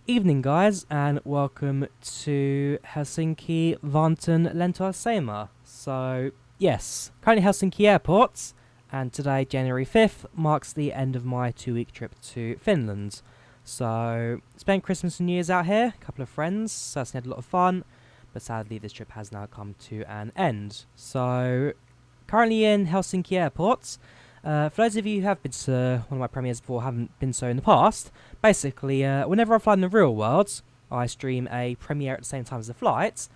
Evening, guys, and welcome to Helsinki, Vantaa, Lentoasema. So, yes, currently Helsinki Airport, and today, January 5th, marks the end of my 2-week trip to Finland. So, spent Christmas and New Year's out here, a couple of friends, certainly had a lot of fun, but sadly this trip has now come to an end. So, currently in Helsinki Airport. For those of you who have been to one of my premieres before, haven't been so in the past, basically, whenever I fly in the real world, I stream a premiere at the same time as the flight,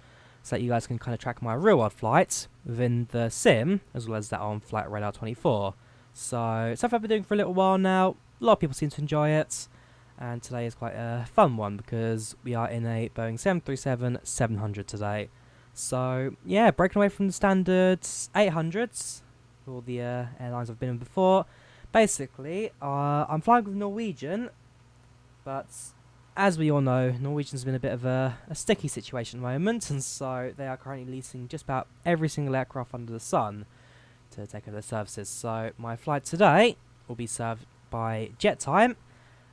so that you guys can kind of track my real world flight within the sim, as well as that on Flight Radar 24. So, something I've been doing for a little while now. A lot of people seem to enjoy it, and today is quite a fun one because we are in a Boeing 737-700 today. So, yeah, breaking away from the standard 800s. All the airlines I've been in before. Basically, I'm flying with Norwegian, but as we all know, Norwegian's been a bit of a sticky situation at the moment, and so they are currently leasing just about every single aircraft under the sun to take over their services. So my flight today will be served by JetTime,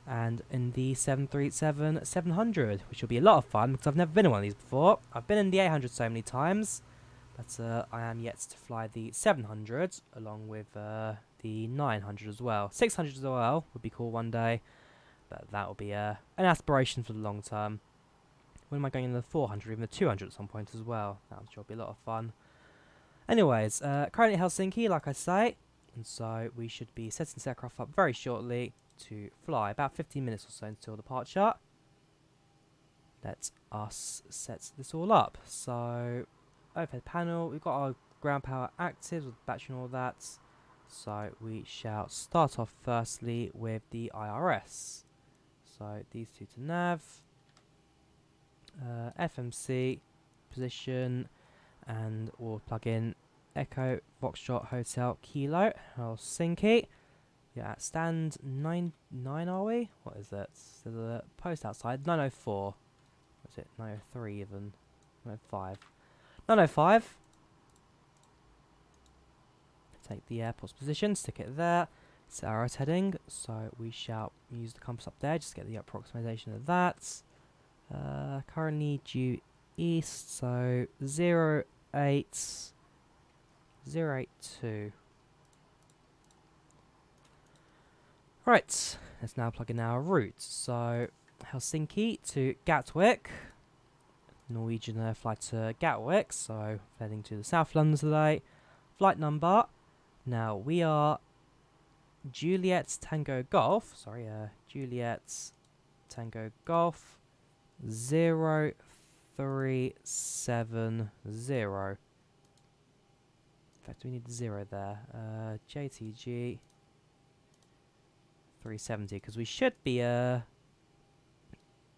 and in the 737-700, which will be a lot of fun because I've never been in one of these before. I've been in the 800 so many times, but I am yet to fly the 700 along with the 900 as well. 600 as well would be cool one day, but that will be an aspiration for the long term. When am I going in the 400, even the 200 at some point as well? That I'm sure will be a lot of fun. Anyways, currently at Helsinki, like I say, and so we should be setting this aircraft up very shortly to fly. About 15 minutes or so until departure. Let us set this all up. So, overhead panel, we've got our ground power active with battery and all that, so we shall start off firstly with the IRS. So these two to nav, FMC, position, and we'll plug in Echo Foxtrot Hotel Kilo Helsinki. Yeah, at stand 9 are we? What is it? There's a post outside, 904. What's it? 903 even? 905. 905. Take the airport's position, stick it there, set our heading, so we shall use the compass up there, just get the approximation of that. Currently due east, so 08082. Right, let's now plug in our route. So Helsinki to Gatwick. Norwegian flight to Gatwick, so heading to the South London today. Flight number. Now we are Juliet Tango Golf. Juliet Tango Golf 0370. In fact, we need the 0 there. JTG 370 because we should be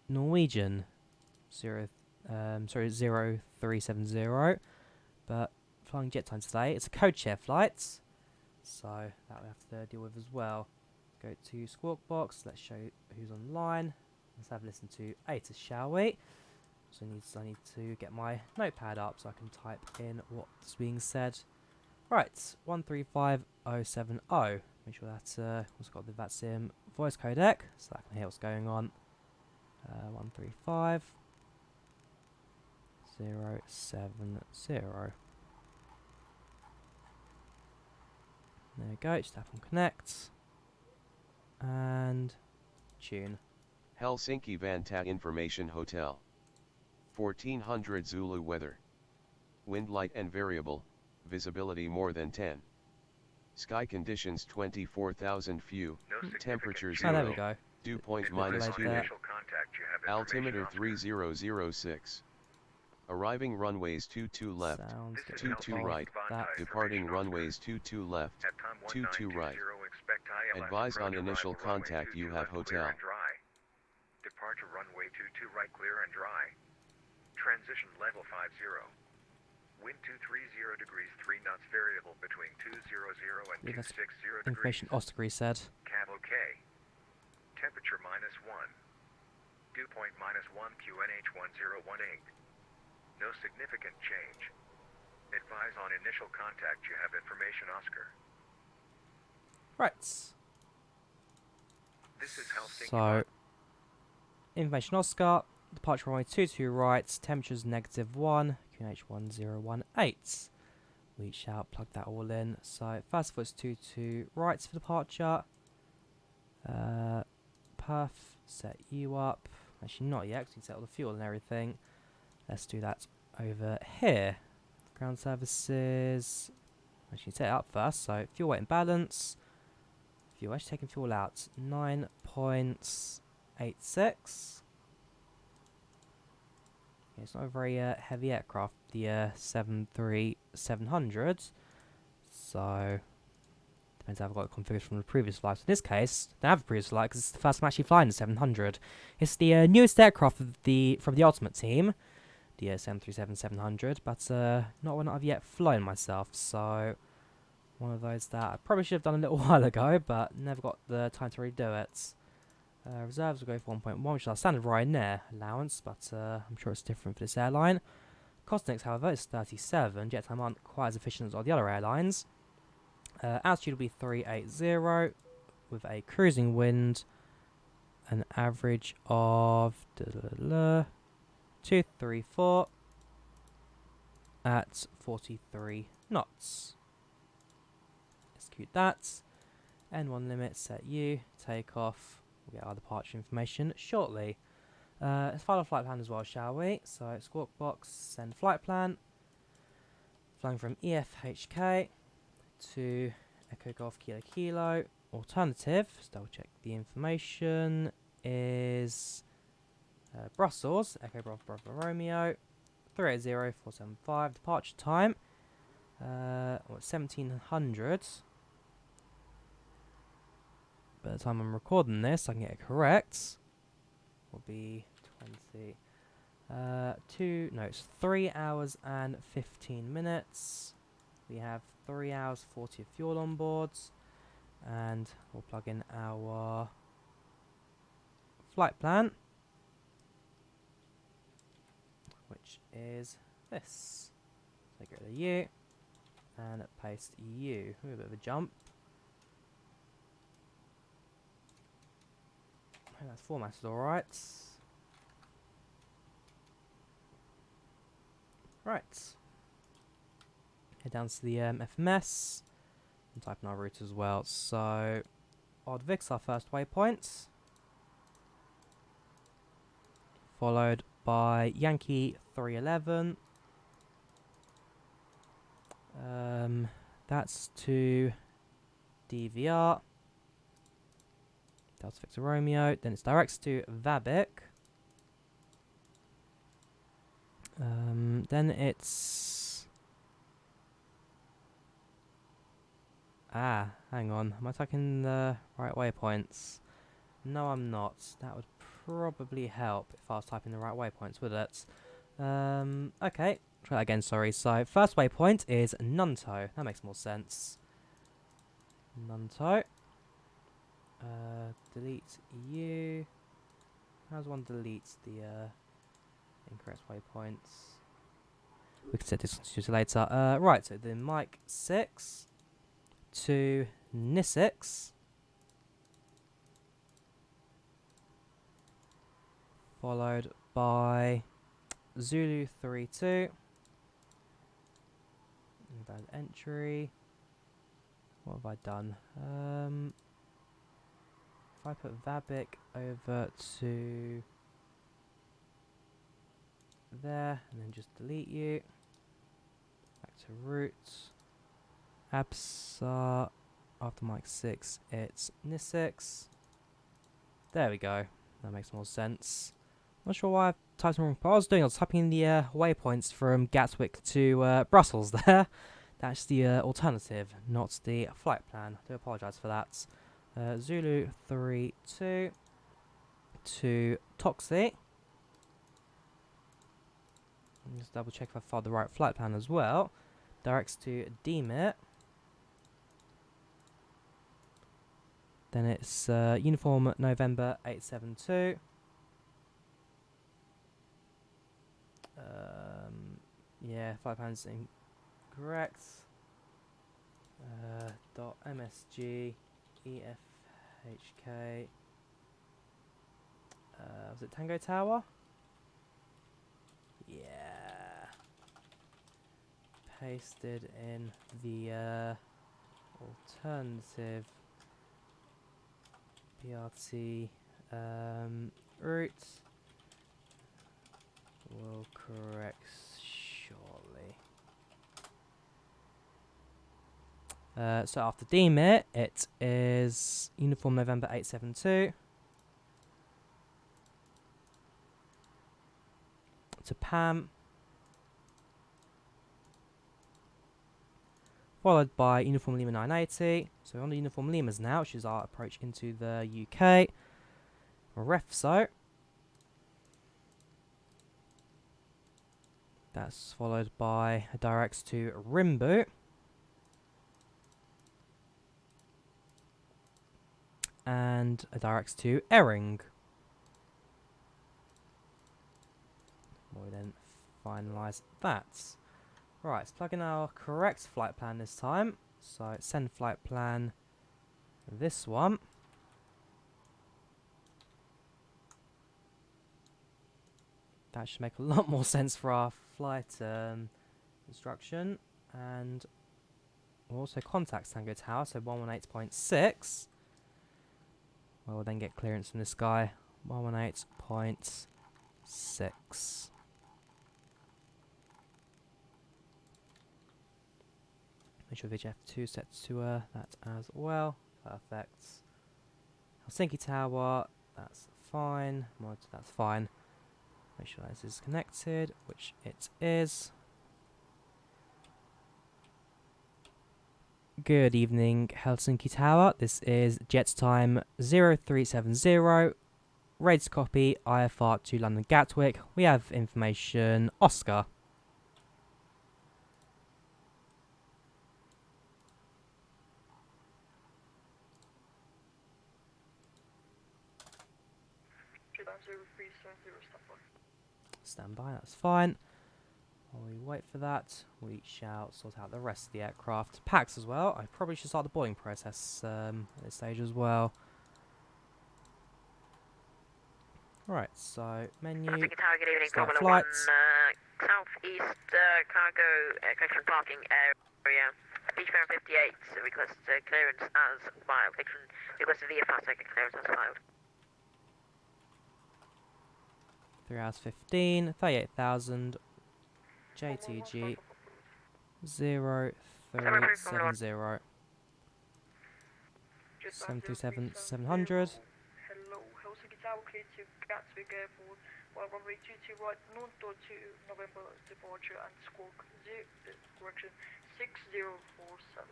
Norwegian 0370, but flying JetTime today. It's a code share flight, so that we have to deal with as well. Go to Squawk Box. Let's show who's online. Let's have a listen to ATIS, shall we? So I need to get my notepad up so I can type in what's being said. Right, 135070. Make sure that's also got the VATSIM voice codec, so I can hear what's going on. 135070. There we go, just tap on connect. And tune. Helsinki Vantaa Information Hotel. 1400 Zulu weather. Wind light and variable, visibility more than 10. Sky conditions 24,000 few, temperature 0, there we go. dew point -2, altimeter 3006. Arriving runways 22 left, 22 right, departing runways 22 left, 22 right. Advise on initial contact you have hotel. Departure runway 22 right, clear and dry. Transition level 50. Wind 230 degrees 3 knots, variable between 200 and 260 degrees. Information Ostegri said. Cab OK. Temperature -1. Dew point -1, QNH 1018. No significant change. Advise on initial contact you have information, Oscar. Right. This is Helsinki. So, Information Oscar, departure runway 22 right, temperatures -1, QNH1018. We shall plug that all in. So first of all, it's 22 rights for departure. Perf, set you up. Actually, not yet, because you set all the fuel and everything. Let's do that over here. Ground services. Actually, set it up first. So fuel weight and balance. Fuel, actually taking fuel out. 9.86. Okay, it's not a very heavy aircraft, the 73700. So depends how I've got it configured from the previous flights. In this case, I don't have a previous flight because it's the first time I'm actually flying the 700. It's the newest aircraft from the Ultimate Team, the 737-700, but not one I've yet flown myself. So one of those that I probably should have done a little while ago, but never got the time to redo it. Reserves will go for 1.1, which is our standard Ryanair allowance, but I'm sure it's different for this airline. Cost index, however, is 37. JetTime aren't quite as efficient as all the other airlines. Altitude will be 380 with a cruising wind, an average of 234 at 43 knots. Execute that. N1 limit, set you, take off. We'll get our departure information shortly. Let's file a flight plan as well, shall we? So, squawk box, send flight plan. Flying from EFHK to Echo Golf Kilo Kilo. Alternative, let's double check the information, is Brussels, Echo Bravo Bravo Romeo, 380475. Departure time, 1700. By the time I'm recording this, I can get it correct. Will be it's 3 hours and 15 minutes. We have 3 hours 40 of fuel on board, and we'll plug in our flight plan, which is this. So get rid of U and paste U. A bit of a jump. That's formatted alright. Right. Head down to the FMS and type in our route as well. So, Oddvik's our first waypoint, followed by Yankee 311. That's to DVR. Delta Victor Romeo. Then it's directs to Vabik. Then it's... hang on. Am I typing the right waypoints? No, I'm not. That would probably help if I was typing the right waypoints, would it? Okay. Try that again, sorry. So, first waypoint is Nunto. That makes more sense. Nunto. Delete EU. How does one delete the incorrect waypoints? We can set this to later. Right, so then Mike 6 to Nisix, followed by Zulu 32. Invalid entry. What have I done? If I put Vabik over to there and then just delete you, back to root, Absa, after Mike 6 it's Nisix. There we go, that makes more sense. Not sure why I've typed in wrong, but I was typing in the waypoints from Gatwick to Brussels there. That's the alternative, not the flight plan. I do apologise for that. Zulu 32 to Toxie. Just double check if I followed the right flight plan as well. Directs to Demit. Then it's Uniform November 872. Yeah, flight plan's incorrect. .msg EFHK Was it Tango Tower? Yeah. Pasted in the alternative BRT route. Will correct shortly. So after DMIT, it is Uniform November 872 to Pam, followed by Uniform Lima 980. So we're on the Uniform Limas now, which is our approach into the UK. Refso. That's followed by a direct to Rimbu. And a direct to Ering. We'll then finalise that. Right, let's plug in our correct flight plan this time. So send flight plan, this one. That should make a lot more sense for our flight instruction. And we'll also contact Tango Tower, so 118.6. We'll then get clearance from this guy, 118.6. Make sure VHF2 set to that as well. Perfect. Helsinki Tower, that's fine. That's fine. Make sure this is connected, which it is. Good evening, Helsinki Tower. This is JetTime 0370. Rates copy, IFR to London Gatwick. We have information, Oscar. Standby, that's fine. While we wait for that, we shall sort out the rest of the aircraft. Packs as well. I probably should start the boarding process at this stage as well. Right, so menu, start flights. Southeast cargo collection parking area. Beach Fair 58 request clearance as filed. Request via fast clearance as filed. 3 hours 15, 38,000. JTG 0370 737 700. Hello, Helsinki Tower clear to Gatwick Airport. While runway 22 right, north door to November departure and squawk correction 6047.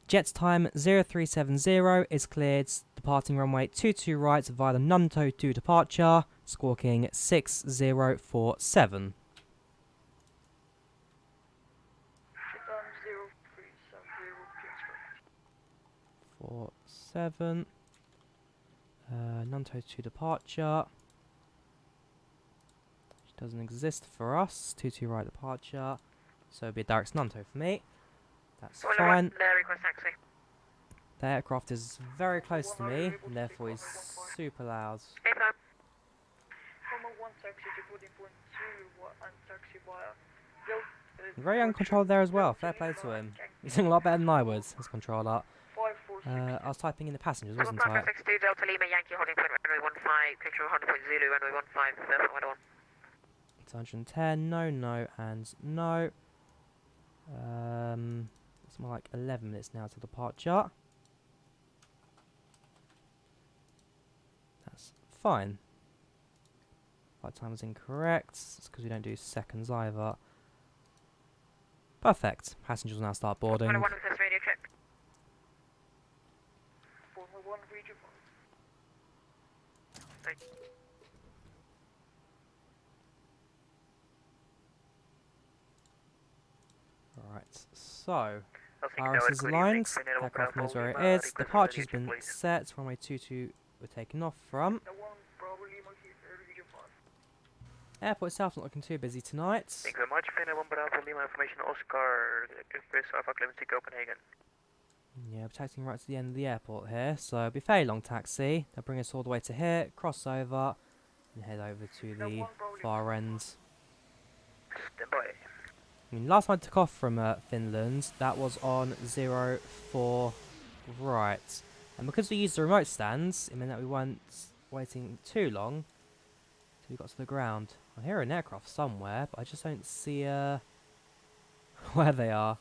JetTime 0370 is cleared, departing runway 22 right via the Nunto to departure, squawking 6047. JetTime 0370, 47. Nunto to departure. Which doesn't exist for us. 22 right departure. So it'll be a direct Nunto for me. That's fine. The aircraft is very close to me, and therefore is super loud. Very uncontrolled there as well, fair play to him. He's doing a lot better than I would as controller. I was typing in the passengers, wasn't I? Delta Lima Yankee holding point runway 15, picture 100 Zulu, runway 15, 1. It's 110, no, no, and no. It's more like 11 minutes now to departure. That's fine. Flight time was incorrect. It's because we don't do seconds either. Perfect. Passengers will now start boarding. Radio check. Formula 1 region 1. Right, so Iris is aligned, aircraft knows where it is, departure's been set, runway 22 we're taking off from. Airport itself not looking too busy tonight. Thank you very much. Finland 1 Bravo Lima information Oscar, Chris Alpha Clemens to Copenhagen. Yeah, we're taxiing right to the end of the airport here, so it'll be a fairly long taxi. They'll bring us all the way to here, cross over, and head over to the far end. Stand by. I mean, last time I took off from Finland, that was on 04 right. And because we used the remote stands, it meant that we weren't waiting too long till we got to the ground. I hear an aircraft somewhere, but I just don't see where they are.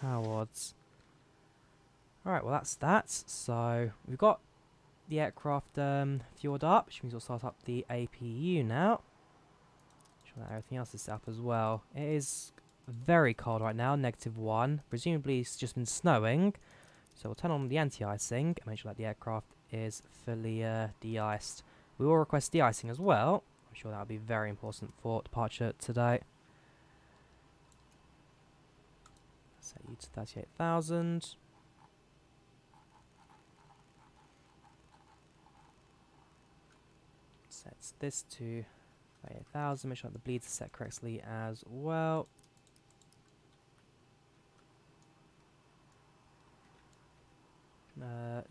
How odds. Alright, well that's that. So, we've got the aircraft fueled up, which means we'll start up the APU now. Sure that everything else is set up as well. It is very cold right now, -1. Presumably it's just been snowing. So we'll turn on the anti-icing and make sure that the aircraft is fully de-iced. We will request de-icing as well. I'm sure that will be very important for departure today. Set you to 38,000. Sets this to 38,000. Make sure that the bleeds are set correctly as well.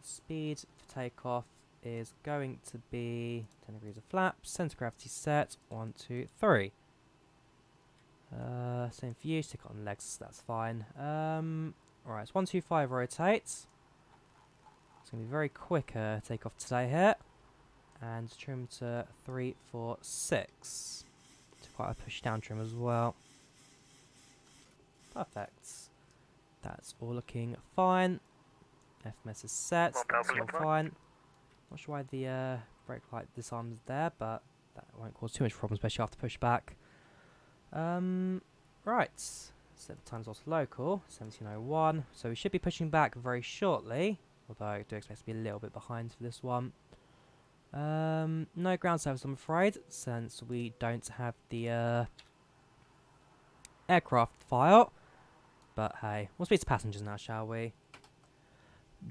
Speed for takeoff is going to be 10 degrees of flaps. Center gravity set 1, 2, 3. Same for you. Stick it on legs. That's fine. Alright, it's 1, 2, 5 rotates. It's going to be very quick takeoff today here. And trim to 3, 4, 6. It's quite a push down trim as well. Perfect. That's all looking fine. FMS is set. That's all fine. Not sure why the brake light disarms there, but that won't cause too much problems, especially after push back. Right. Set the times also local, 1701. So we should be pushing back very shortly, although I do expect to be a little bit behind for this one. No ground service, I'm afraid, since we don't have the aircraft file. But hey, we'll speak to passengers now, shall we?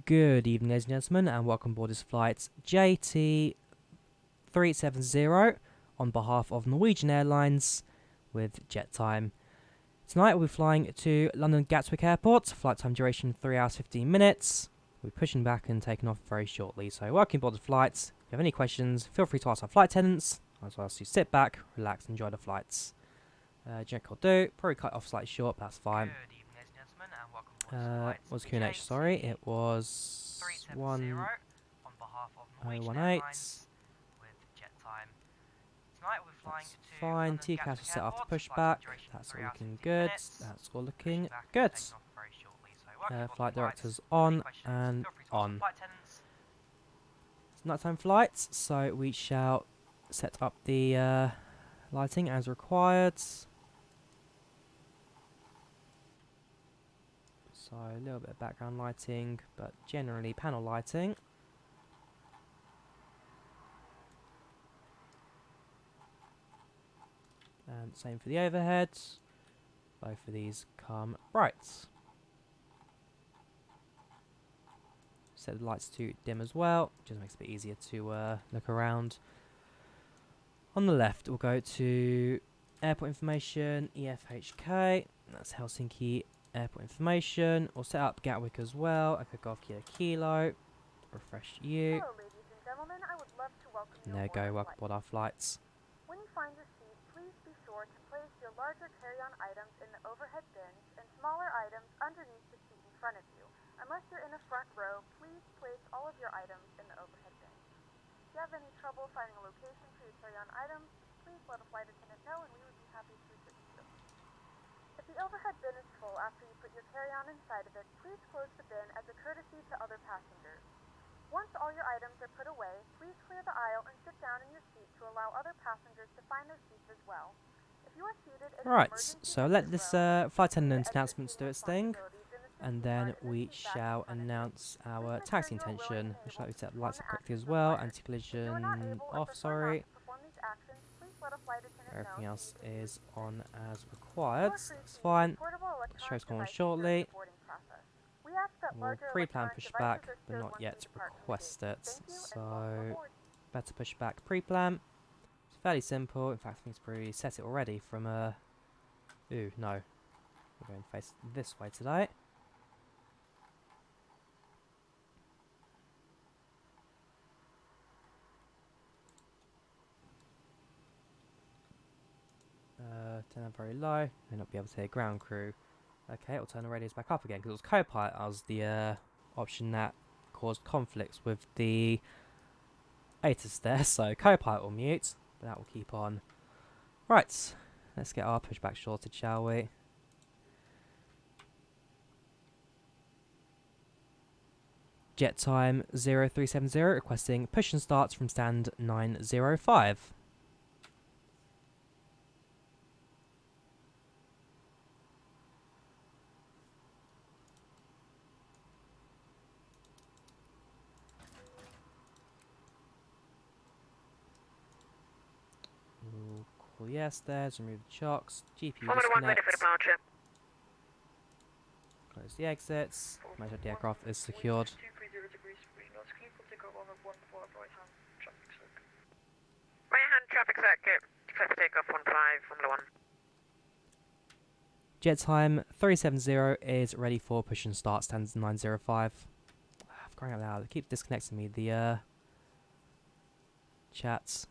Good evening, ladies and gentlemen, and welcome aboard this flight JT370 on behalf of Norwegian Airlines with JetTime. Tonight we'll be flying to London Gatwick Airport. Flight time duration 3 hours 15 minutes. We'll be pushing back and taking off very shortly. So welcome aboard the flights. If you have any questions, feel free to ask our flight attendants. As well as you sit back, relax, enjoy the flights. Generic will do. Probably cut off slightly short, but that's fine. Was Q&H, sorry, it was 1018. That's fine, TCAS is set after pushback, that's all looking good, that's all looking good. Flight directors on and on. It's nighttime flights, so we shall set up the lighting as required. So a little bit of background lighting, but generally panel lighting. And same for the overheads. Both of these come bright. Set the lights to dim as well, just makes it a bit easier to look around. On the left, we'll go to airport information, EFHK. That's Helsinki airport information. We'll set up Gatwick as well. I could go off Kilo. Refresh you. Hello, ladies and gentlemen. I would love to welcome you There we go, welcome flight. aboard our flights. When you find your seat, please be sure to place your larger carry-on items in the overhead bins and smaller items underneath the seat in front of you. Unless you're in the front row, please place all of your items in the overhead bins. If you have any trouble finding a location for your carry-on items, please let a flight attendant know and we would be happy to assist you. If the overhead bin is full after you put your carry-on inside of it, please close the bin as a courtesy to other passengers. Once all your items are put away, please clear the aisle and sit down in your seat to allow other passengers to find their seats as well. If you are seated in Right, an so let this flight attendant announcements do its thing, and then we shall announce our taxi intention. We shall set the lights up quickly as well, anti-collision off, sorry. Everything else is on as required, so that's fine. Show's coming on shortly. We'll pre-plan pushback, but not yet request it, so better push back pre-plan. It's fairly simple, in fact I think it's probably set it already from ooh, no. We're going to face this way today. down very low. May not be able to hear ground crew. Okay, it'll turn the radios back up again because it was co-pilot as the option that caused conflicts with the ATIS there. So co-pilot will mute, but that will keep on. Right, let's get our pushback sorted, shall we? JetTime 0370 requesting push and starts from stand 905. Cool, yes, there's remove the chocks. GPU Formula 1 ready disconnect. for departure. Close the exits. Make sure the aircraft is secured. 230 degrees free knots, clear for takeoff on a 15 right hand traffic circuit. Right hand traffic circuit. Clear for takeoff 15, Formula 1. JetTime 370 is ready for push and start, stands 905. I'm crying out loud, they keep disconnecting me, the chats.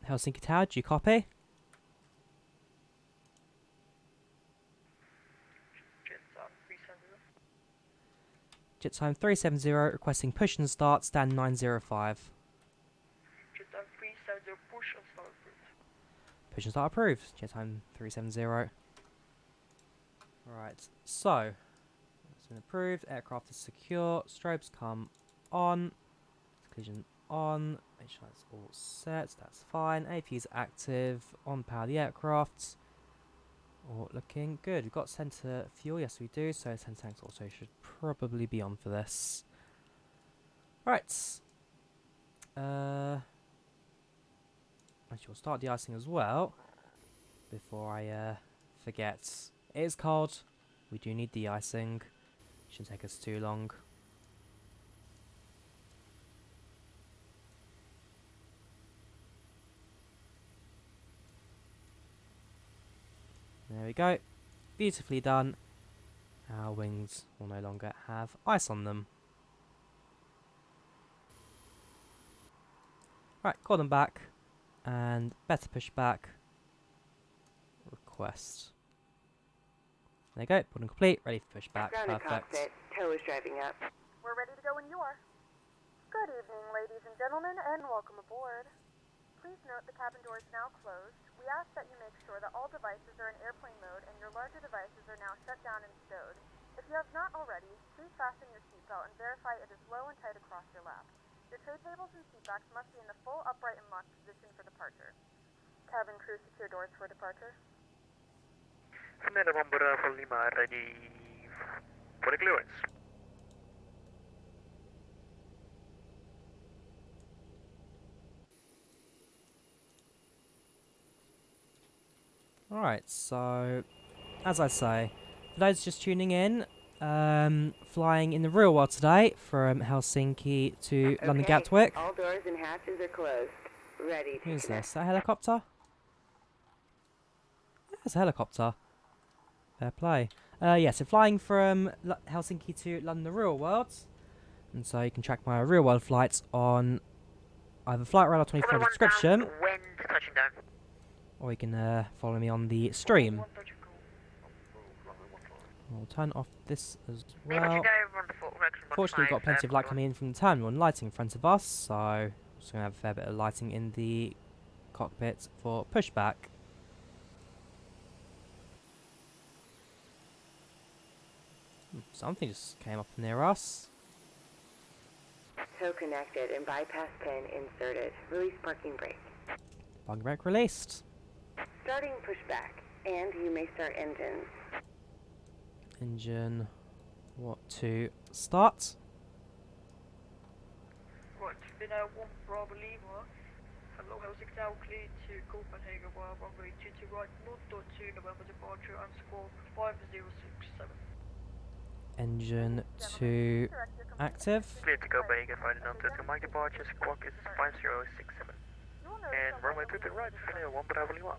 Helsinki Tower, do you copy? JetTime 370 requesting push and start, stand 905. JetTime 370, push and start approved. Push and start approved. JetTime 370. Right, so it's been approved. Aircraft is secure. Strobes come on. Collision on. Make sure that's all set. That's fine. AP is active. On power the aircraft. All looking good. We've got centre fuel. Yes, we do. So centre tanks also should probably be on for this. Right. I shall start de-icing as well before I forget. It is cold. We do need de-icing. Shouldn't take us too long. There we go. Beautifully done. Our wings will no longer have ice on them. Right, call them back. And better push back. Request. There you go, boarding complete, ready for push back. Perfect. Cockpit. Tow is driving up. We're ready to go when you are. Good evening, ladies and gentlemen, and welcome aboard. Please note the cabin door is now closed. We ask that you make sure that all devices are in airplane mode and your larger devices are now shut down and stowed. If you have not already, please fasten your seatbelt and verify it is low and tight across your lap. Your tray tables and seatbacks must be in the full upright and locked position for departure. Cabin crew, secure doors for departure. Commander 1 Bravo Lima, ready for the clearance. Alright, so as I say, for those just tuning in, flying in the real world today from Helsinki to London Gatwick. All doors and hatches are closed. Ready to Who's connect. this? That helicopter? Yeah, it's a helicopter. Fair play. Yeah, so flying from Helsinki to London the real world. And so you can track my real world flights on either Flight Radar 24 Formula 1 description, down, wind touching down. or you can follow me on the stream. We'll turn off this as Maybe we well. should go run the direction Fortunately, we've got 15, plenty of light coming in from the terminal and lighting in front of us, so just going to have a fair bit of lighting in the cockpit for pushback. Something just came up near us. Tow connected and bypass pin inserted. Release parking brake. Parking brake released. Starting pushback, and you may start engines. Engine, what to start? Right, Finland 1 Bravo Lima. Hello, Helsinki Tower, clear to Copenhagen via runway 22 right, north to November departure and score 5067. Engine 2 active. Clear to Copenhagen, flight number 2 Mike departure, squawk is 5067. And runway 22 right, Finland 1 Bravo Lima.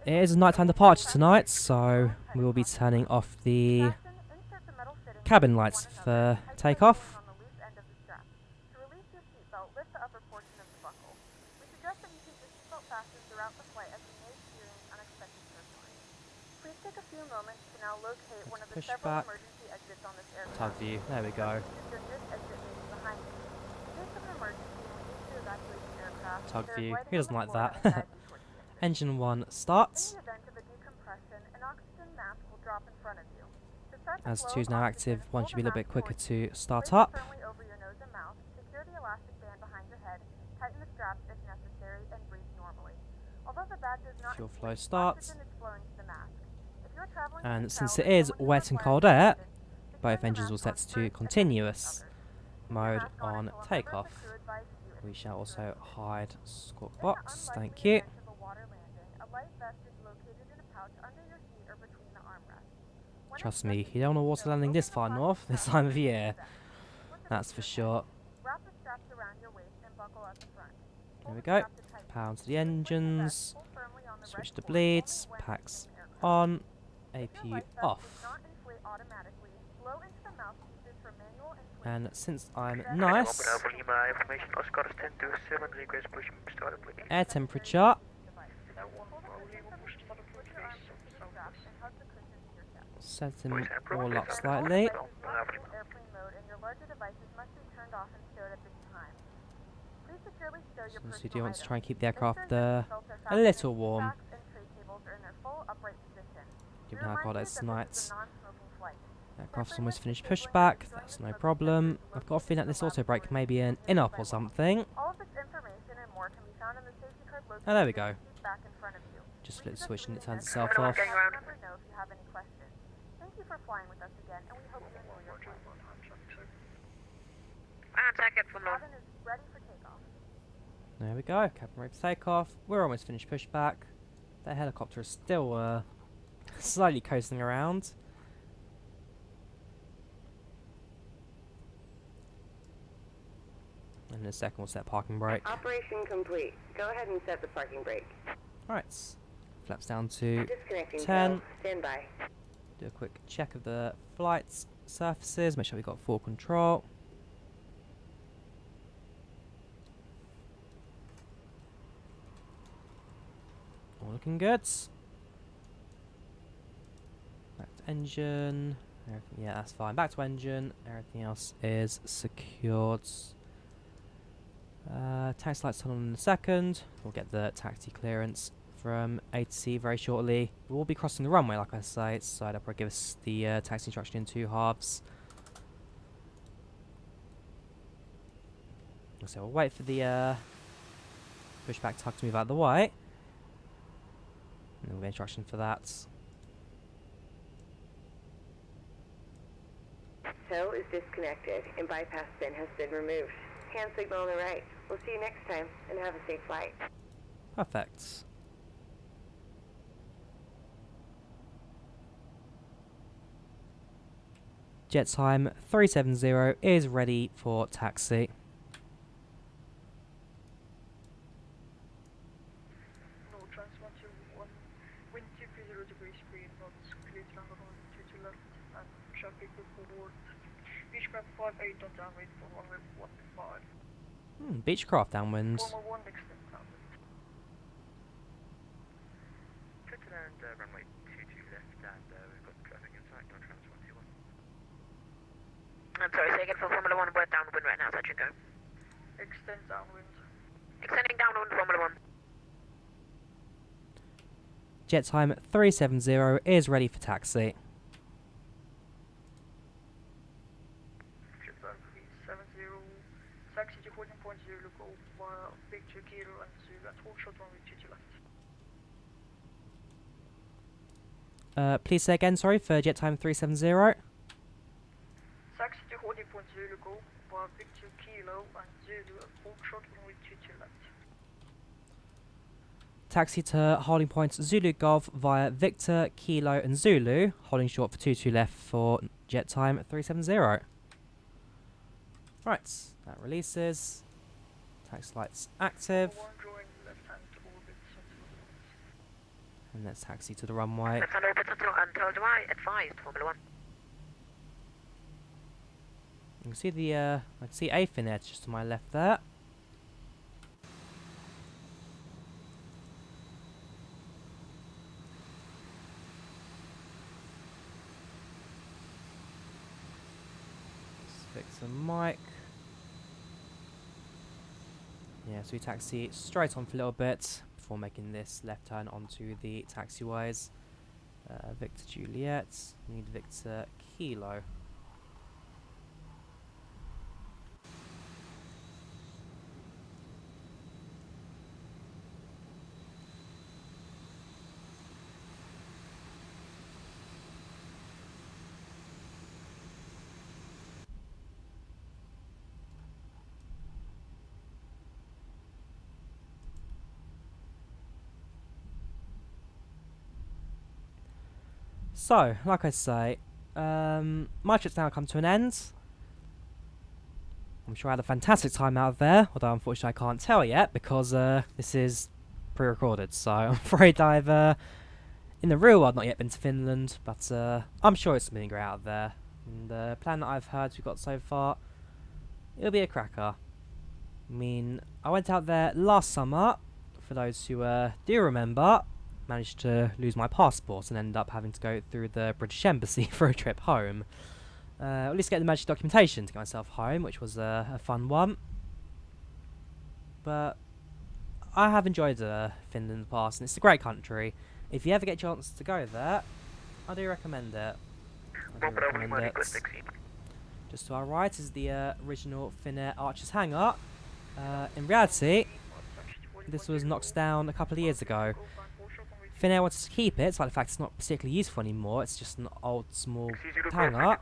It is a nighttime departure tonight, so we will be turning off the cabin lights for takeoff. lift the upper portion of the buckle. We suggest that you keep your seatbelt fastened throughout the flight as you may experience unexpected turbulence. Please take a few moments to now locate one of the push several back. emergency exits on this aircraft. Tug view. There we go. If your nearest exit may be behind you. In case of an emergency and we need to evacuate the aircraft, Tug there is view. lighting Who on doesn't the like floor that? will guide you towards the exit. Engine 1 In starts. the event of a decompression, an oxygen mask will drop in front of you. To start the As flow 2 is of now oxygen, active, 1 hold should be a the little bit mask quicker towards you. to start Place it up. firmly over your nose and mouth, secure the elastic band behind your head, tighten the straps if necessary, and breathe normally. Although the bag does not Fuel inflate, flow starts. oxygen is flowing to the mask. If you're traveling And with a since traveler, it is someone who wet and requires cold air, assistance, secure both your engines will mask set on to first and then continuous others. Keep your mode mask on until a member of takeoff. the crew advises you if We it's shall also secure. hide squawk In the box. unlikely Thank you. event of a water landing, a life vest is located in a pouch under your seat or between the armrests. When Trust it's me, ready you don't want a to water do so, landing open this the far plastic north this strap time of underneath year. the vest. Slip it That's into for your sure. head. Wrap the straps around your waist and buckle at the front. There Hold we the go. strap to tighten. Pound to the When switching the engines. vest, pull firmly on the Switch red the cord bleeds. only when Packs using the aircraft. on. If your APU life vest off. does not inflate automatically, blow into the mouthpieces for manual inflation. And since I'm Then nice, Information Oscar 1027, request pushing started please. air temperature set him all up slightly. Airplane mode and your larger devices must be turned off and stowed at this time. Please securely stow your So you personal do want items. to try and keep the Make sure aircraft your seatbelts are a fastened little and warm. seat backs and tray tables are in their full upright position. We Given how remind cold you it's that tonight. this is a non-smoking flight. Aircraft's almost finished pushback. That's no problem. I've got a feeling that this auto brake may be an in-up or something. All of this information and more can be found in the safety card located Oh, there we go. in the seat back in front of you. Just We flip the suggest switch and it reading turns this itself and off. let our member know if you have any questions. Thank you for flying with us again, and we hope you enjoy your flight. Second from Cabin is ready for takeoff. There we go. Cabin ready for takeoff. We're almost finished pushback. The helicopter is still slightly coasting around. And in a second we'll set parking brake. Operation complete. Go ahead and set the parking brake. Alright. Flaps down to Disconnecting 10. tail. Stand by. Do a quick check of the flight's surfaces. Make sure we've got full control. All looking good. Back to engine. Everything, yeah, that's fine. Back to engine. Everything else is secured. Taxi lights on in a second. We'll get the taxi clearance from A to C very shortly. We will be crossing the runway, like I say, so they'll probably give us the taxi instruction in 2 halves. So we'll wait for the pushback tug to move out of the way. And then we'll get instruction for that. Tow is disconnected and bypass pin has been removed. Hand signal on the right. We'll see you next time and have a safe flight. Perfect. JetTime 370 is ready for taxi. No, transfer to 1.20 degrees green, not clear to number 122 left, and traffic report. Beechcraft 58 on downwind for runway 15. Beechcraft downwind. Formal 1 extend downwind. Good to land, runway 22 left, and we've got traffic in sight on trans 121. I'm sorry, say again for Formula 1, we're downwind right now, so that should go. Extend downwind. Extending downwind, Formula 1. JetTime 370 is ready for taxi. JetTime 370. Taxi to holding point 0, go via Victor Kilo and Zulu at hold shot runway 22 left. Please say again, sorry, for JetTime 370. Taxi to holding point 0, go via Victor Kilo and Zulu at hold shot runway 22 left. Taxi to holding points Zulu Golf via Victor, Kilo and Zulu. Holding short for 22 left for JetTime 370. Right, that releases. Taxi lights active. One drawing left hand to orbit sentinel. And let's taxi to the runway. Left hand orbit until Drawyah advised, Formula 1. You can see the I can see A fin edge just to my left there. to Mike. Yeah, so we taxi straight on for a little bit before making this left turn onto the taxiways. Victor Juliet, need Victor Kilo. So, like I say, my trip's now come to an end. I'm sure I had a fantastic time out there, although unfortunately I can't tell yet because this is pre-recorded. So I'm afraid I've, in the real world, not yet been to Finland, but I'm sure it's something great out there. And the plan that I've heard we've got so far, it'll be a cracker. I mean, I went out there last summer, for those who do remember. Managed to lose my passport and end up having to go through the British Embassy for a trip home. At least get the magic documentation to get myself home, which was a fun one. But I have enjoyed Finland in the past, and it's a great country. If you ever get a chance to go there, I do recommend it. Just to our right is the original Finnair Archers hangar. In reality, this was knocked down a couple of years ago. Finnair wanted to keep it, despite the fact it's not particularly useful anymore. It's just an old, small hangar.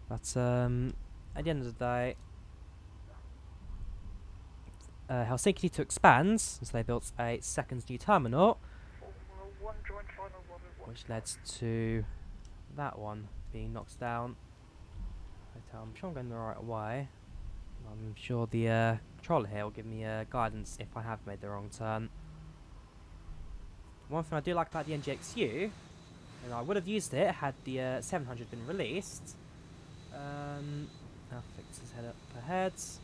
But at the end of the day, Helsinki needed to expand, so they built a second new terminal, which led to that one being knocked down. I'm sure I'm going the right way. I'm sure the controller here will give me guidance if I have made the wrong turn. One thing I do like about the NGXU, and I would have used it had the 700 been released. I'll fix his head up ahead. It's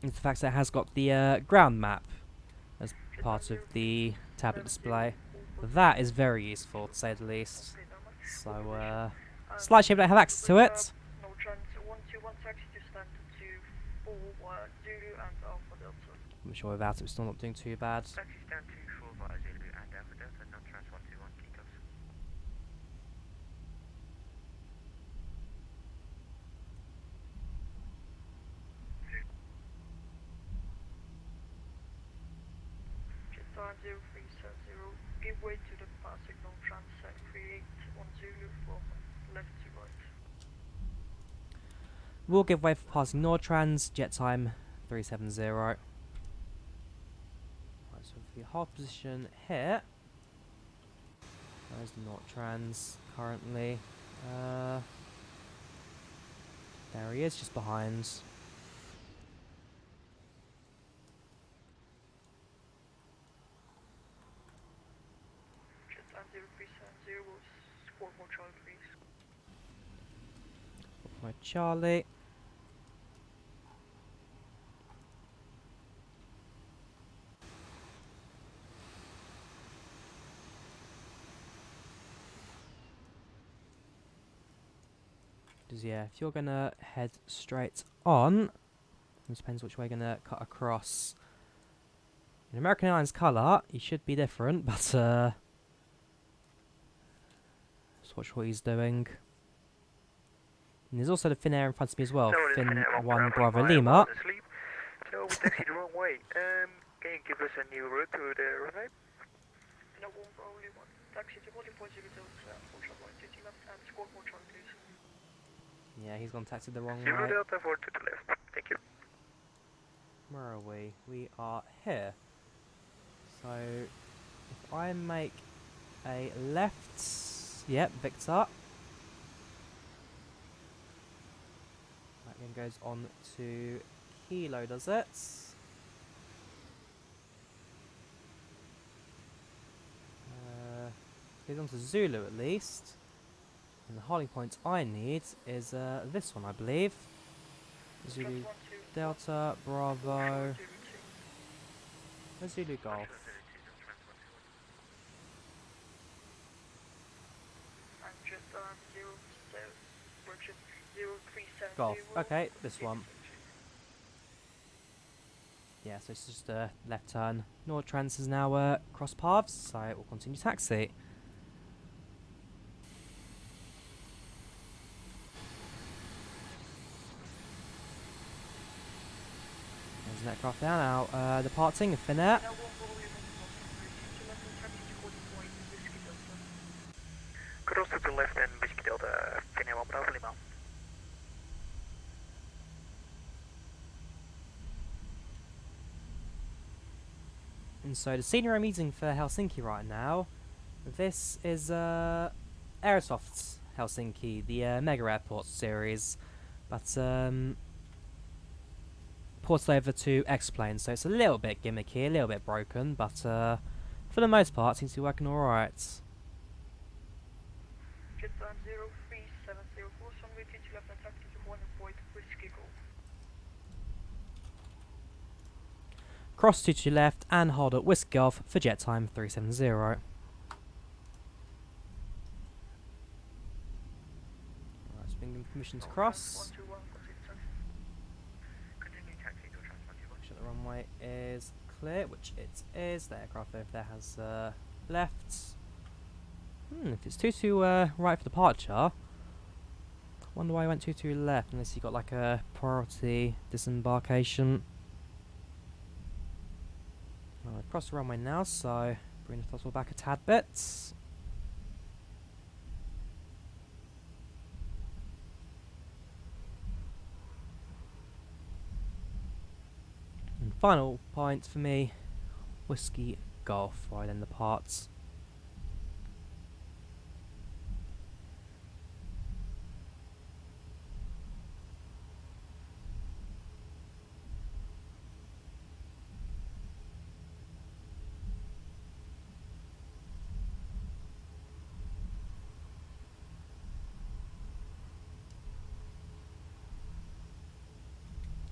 the fact that it has got the ground map as part of the tablet display. That is very useful, to say the least. So, slight shame I don't have access to it. I'm sure without it we're still not doing too bad. JetTime 0370, give way to the pass signal transect 38 on Zulu from left to right. We'll give way for passing Nordtrans, JetTime 370. Right, so if we hold position here, there's Nordtrans currently. There he is, just behind. JetTime 0370 will score more Charlie, please. My Charlie. Yeah, if you're gonna head straight on, it depends which way you're gonna cut across. In American Airlines colour, he should be different, but let's watch what he's doing. And there's also the Finnair in front of me as well, Fin 1 Bravo Lima. So we taxied the wrong way. Can you give us a new route to the runway? No, 1 Bravo Lima. Taxi to 14.0 to 4.50 left and score more Charlie, please. Yeah, he's gone taxied the wrong way. 0 Delta 4 to the left. Thank you. Where are we? We are here. So, if I make a left, yep, Victor. That then goes on to Kilo, does it? Goes on to Zulu at least. And the holding point I need is this one, I believe. Zulu Delta, Bravo, Zulu Golf. JO370. Golf. Okay, this one. Yeah, so it's just a left turn. Nortrans is now cross paths, so it will continue taxi. There's an aircraft down now. Departing Finnair. Now 1 Bravo Lima Foxtrot, to left and taxi to holding point, Whiskey Delta. Cross to the left and Whiskey Delta, Finnair 1 Bravo Lima. And so the senior I'm using for Helsinki right now, this is Airsoft's Helsinki, the Mega Airport series, but ported over to X-Plane, so it's a little bit gimmicky, a little bit broken, but for the most part, seems to be working alright. JetTime 0370, course on way to left and taxi to holding point, Whiskey Golf. Cross to your left and hold at Whiskey Golf for JetTime 370. Right, so being given permission to cross. 121, proceed taxi. Continue taxi to Trans 121. Make sure the runway is clear, which it is. The aircraft over there has left. If it's 22 right for departure, wonder why I went 22 left unless you got like a priority disembarkation. Well, across the runway now, so bring the throttle back a tad bit. And final point for me, Whiskey Golf, right in the parts.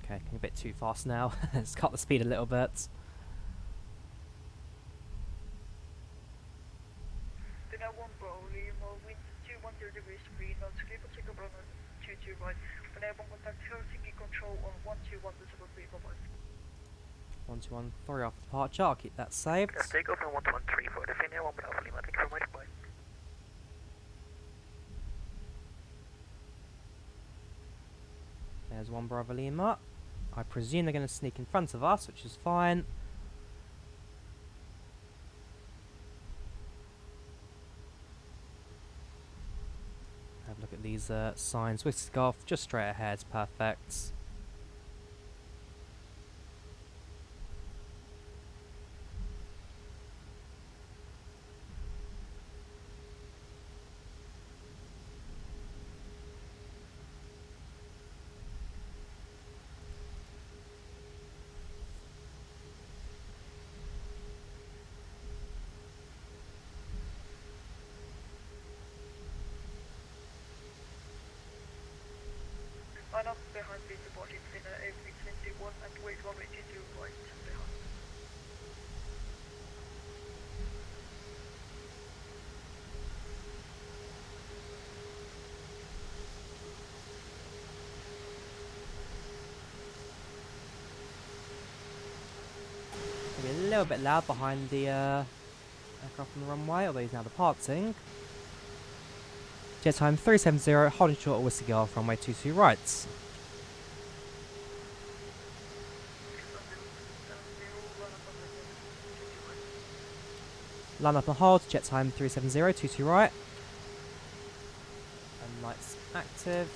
Okay, a bit too fast now. Let's cut the speed a little bit. Then 1 Bravo Lima, wind 210 degrees 3 knots, clear for takeoff runway 22 right. When airborne contact Helsinki control on 121.3, bye-bye. 1213 after departure, I'll keep that saved. Takeoff on 113 for the Finnair 1 Bravo Lima, thank you very much, bye. There's 1 Bravo Lima. I presume they're going to sneak in front of us, which is fine. Have a look at these signs. Whiskey Golf, just straight ahead, perfect. Line up behind the departing Finnair A321 and wait runway 22 right behind. Maybe a little bit loud behind the aircraft on the runway, although he's now departing. JetTime 370, holding short at Whiskey Golf, runway 22 right. Line up and hold, JetTime 370, 22 right. And lights active.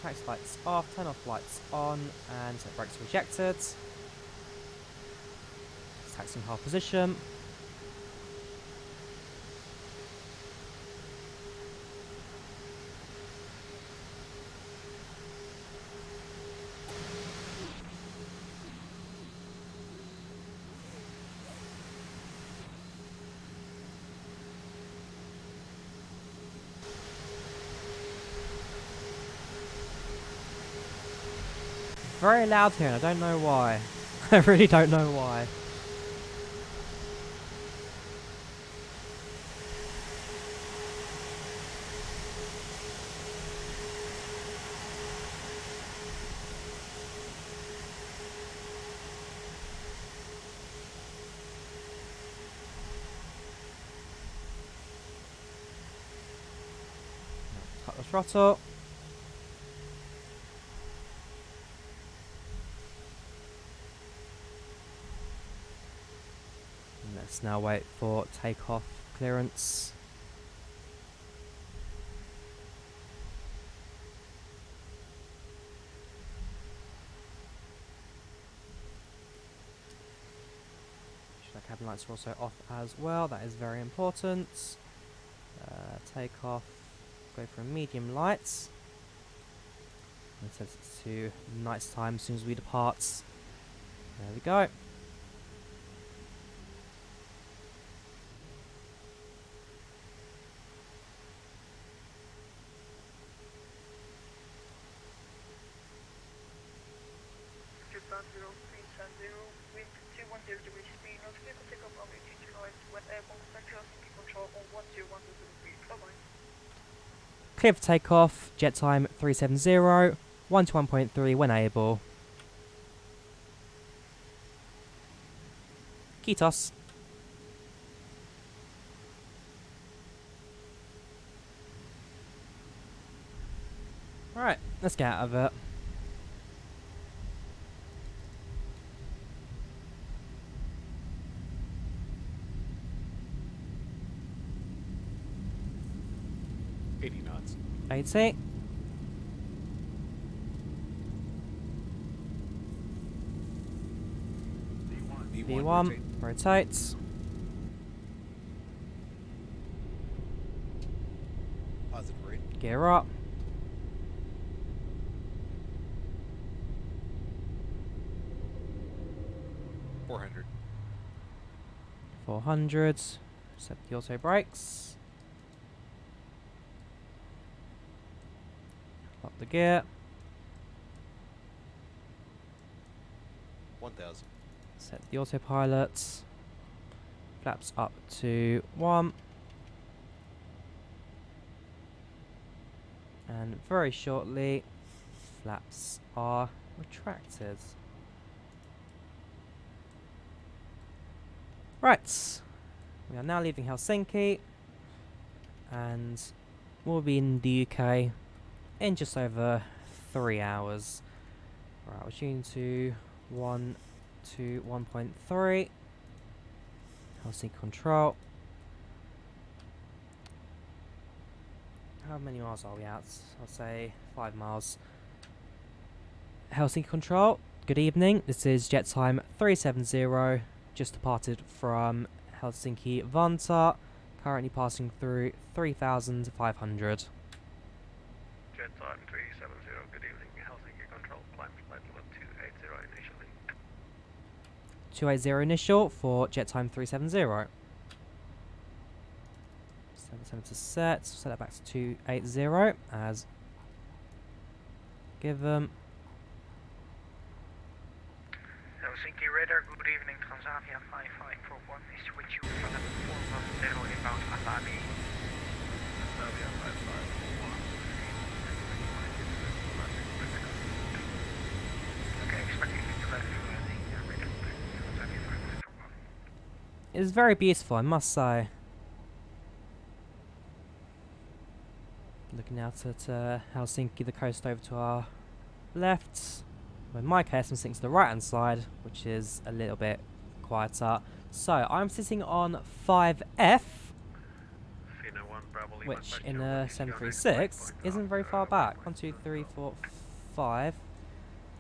Taxi lights off, turn off lights on, and brakes rejected. Taxi in hold position. Very loud here, and I don't know why. I really don't know why. throttle. And let's now wait for takeoff clearance. Cabin lights are also off as well, that is very important. Take off, go for medium lights. And set it to night time as soon as we depart. There we go. Japan 0370, wind 210 degrees speed, not vehicle take off runway 22 right, when airborne contact Helsinki control on 101.3, bye-bye. Clear for takeoff, JetTime 370, 1 to 1.3 when able. Kitos. Right, let's get out of it. Knots. 80. V1, rotates. Positive rate. Gear up. $400. 400. Set the auto brakes. Lock the gear. 1,000. Set the autopilot. Flaps up to 1. And very shortly, flaps are retracted. Right. We are now leaving Helsinki. And we'll be in the UK in just over 3 hours. Right, we're tuning to 1 to 1.3. Helsinki control. How many miles are we at? I'll say 5 miles. Helsinki control, good evening. This is JetTime 370. Just departed from Helsinki Vantaa. Currently passing through 3,500. JetTime 370, good evening. Helsinki control, climb flight level 280 initially. 280 initial for JetTime 370. Set that back to 280 as given. Helsinki radar, good evening. Transavia 5541 is with you for level 410 inbound Alabi. Transavia 5541. Okay, expecting to left for the radar. Transavia 5541. It's very beautiful, I must say. Looking out at Helsinki, the coast over to our left. Well, in my case, I'm sitting to the right hand side, which is a little bit quieter. So I'm sitting on 5F, which in a 736 isn't very far back. 1, 2, 3, 4, 5.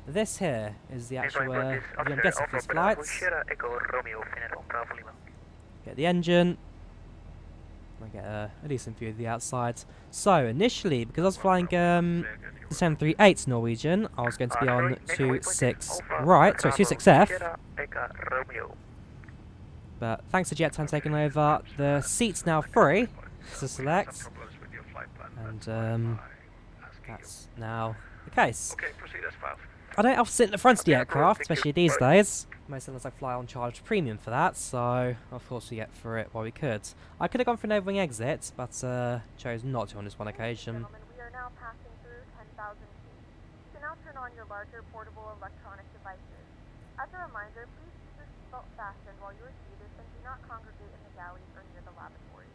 This here is the actual view I'm getting for these flights. Get the engine. I get a decent view of the outside. So initially, because I was flying the 738 Norwegian, I was going to be on 26 right, sorry, 26F. But thanks to JetTime taking over, the seat's now free to select, and that's now the case. Okay, proceed as filed. I don't have to sit in the front of the aircraft, especially these days. Most of us I fly on charged premium for that, so of course we get through it while we could. I could have gone for an overwing exit, but chose not to on this one occasion. Gentlemen, we are now passing through 10,000 feet. You can now turn on your larger portable electronic devices. As a reminder, please keep your seatbelt fastened while you are seated and do not congregate in the galleys or near the lavatories.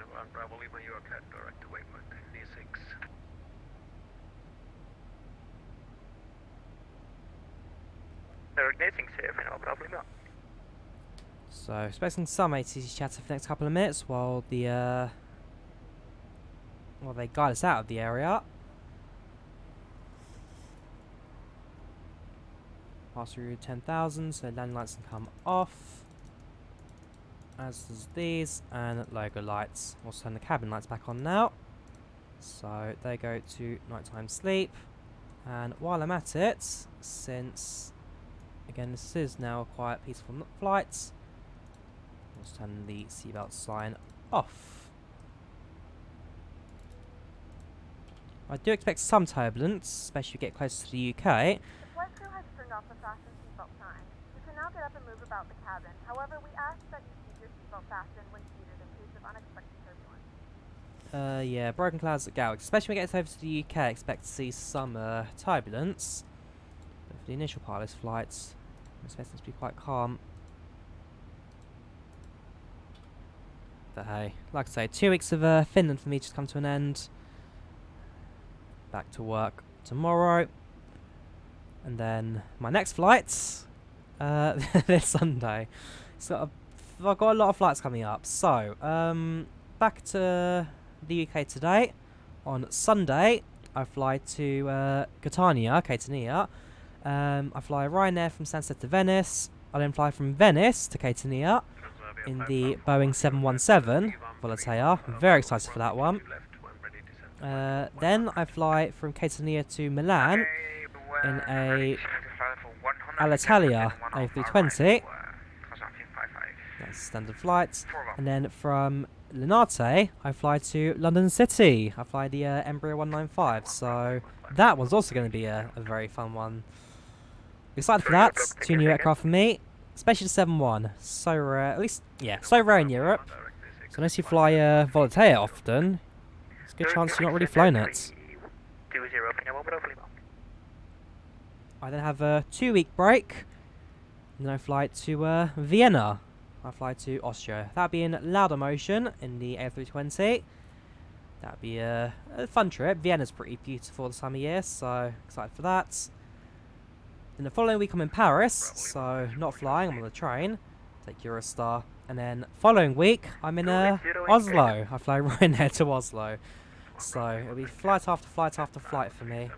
1 Bravo Lima, you are cat direct to waypoint D6. Igniting safe, no problem. So, expecting some ATC chatter for the next couple of minutes while the while they guide us out of the area. Pass through 10,000, so landing lights can come off. As does these, and logo lights. We'll turn the cabin lights back on now. So they go to nighttime sleep. And while I'm at it, since again this is now a quiet, peaceful flight, let's turn the seatbelt sign off. I do expect some turbulence, especially if we get closer to the UK. The flight crew has turned off the fasten seatbelt sign. You can now get up and move about the cabin. However, we ask that you keep your seatbelt fastened when seated in case of unexpected turbulence. Yeah, broken clouds at Gatwick. Especially when we get over to the UK, I expect to see some turbulence. But for the initial part of this flight, I'm expecting it to be quite calm. But hey, like I say, 2 weeks of Finland for me just come to an end. Back to work tomorrow. And then my next flight this Sunday. So I've got a lot of flights coming up. So, back to the UK today. On Sunday, I fly to Catania. I fly Ryanair from Stansted to Venice. I then fly from Venice to Catania in the Boeing 717 Volotea. I'm very excited for that one. Then I fly from Catania to Milan in a Alitalia A320. That's standard flights. And then from Linate, I fly to London City. I fly the Embraer 195. So that one's also going to be a very fun one. Excited for that. 2 new aircraft for me. Especially the 7-1. So rare. At least, yeah, so rare in Europe. So unless you fly Volotea often, it's a good chance you're not really flown it. I then have a 2-week break. And then I fly to Vienna. I fly to Austria. That'll be in Laudamotion in the A320. That'll be a fun trip. Vienna's pretty beautiful this time of year, so excited for that. Then the following week I'm in Paris, so not flying, I'm on the train. Take Eurostar. And then following week I'm in Oslo. I fly Ryanair to Oslo. So it'll be flight after flight after flight for me.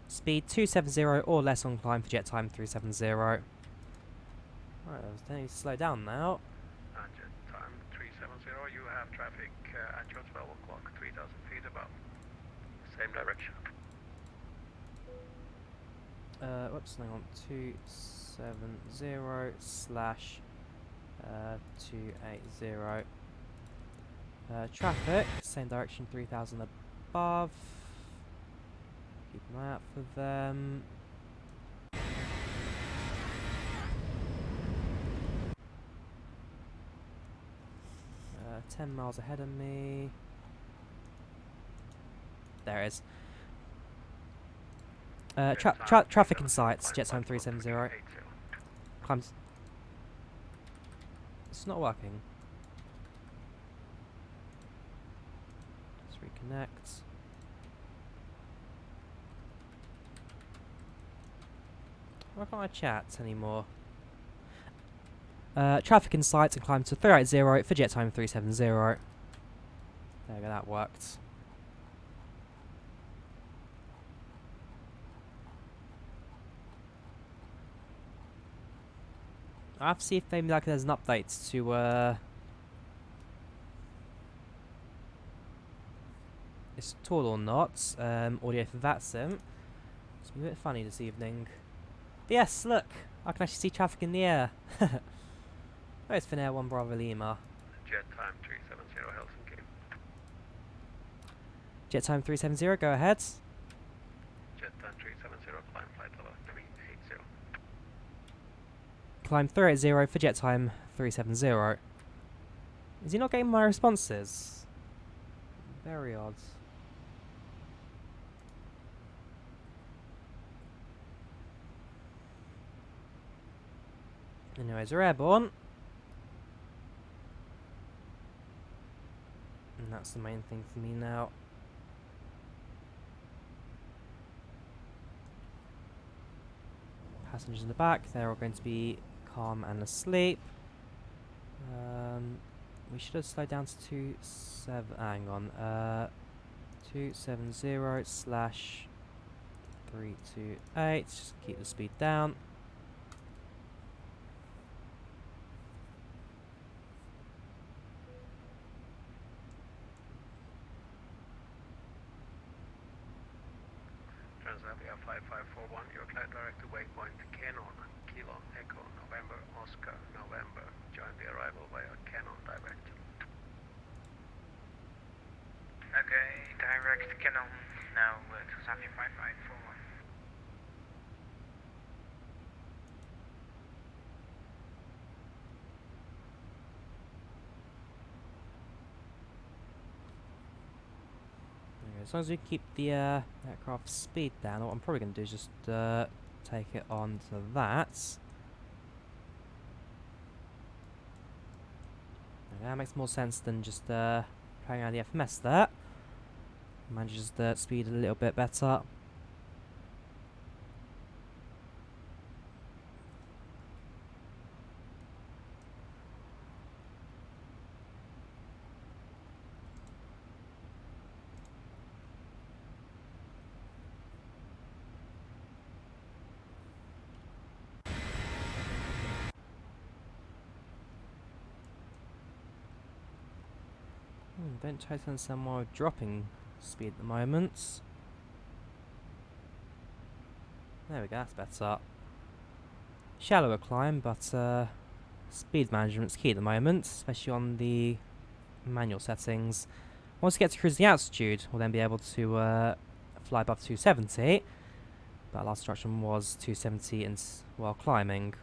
Speed 270 or less on climb for JetTime 370. Right, I need to slow down now. JetTime 370, you have traffic at your 12 o'clock, 3,000 feet above. Same direction. Whoops, hang on. 270 slash 280. Traffic, same direction, 3,000 above. Keep an eye out for them. 10 miles ahead of me. There it is. Traffic in sights, JetTime 370. Climbs. It's not working. Let's reconnect. Why can't I chat anymore? Traffic in sight and climb to 380 for JetTime 370. There we go, that worked. I have to see if maybe like there's an update to this tool or not. Audio for VATSIM. It's been a bit funny this evening. But yes, look, I can actually see traffic in the air. Where's Finnair 1 Bravo Lima? JetTime 370 Helsinki. JetTime 370, go ahead. JetTime 370, climb flight level 380. Climb 380 for JetTime 370. Is he not getting my responses? Very odd. Anyways, we're airborne. And that's the main thing for me now. Passengers in the back, they're all going to be calm and asleep. We should have slowed down to 270/328. Just keep the speed down. Transavia 5541, your flight direct to waypoint Canon, Kilo, Echo, November, Oscar, November. Join the arrival via Canon direct. Okay, direct Canon now Transavia 5541. As long as we keep the aircraft speed down, what I'm probably going to do is just take it on to that. Okay, that makes more sense than just playing out the FMS there. Manages the speed a little bit better. Don't totally understand why we're dropping speed at the moment. There we go, that's better. Shallower climb, but speed management's key at the moment, especially on the manual settings. Once we get to cruising altitude, we'll then be able to fly above 270. But last instruction was 270 and while climbing.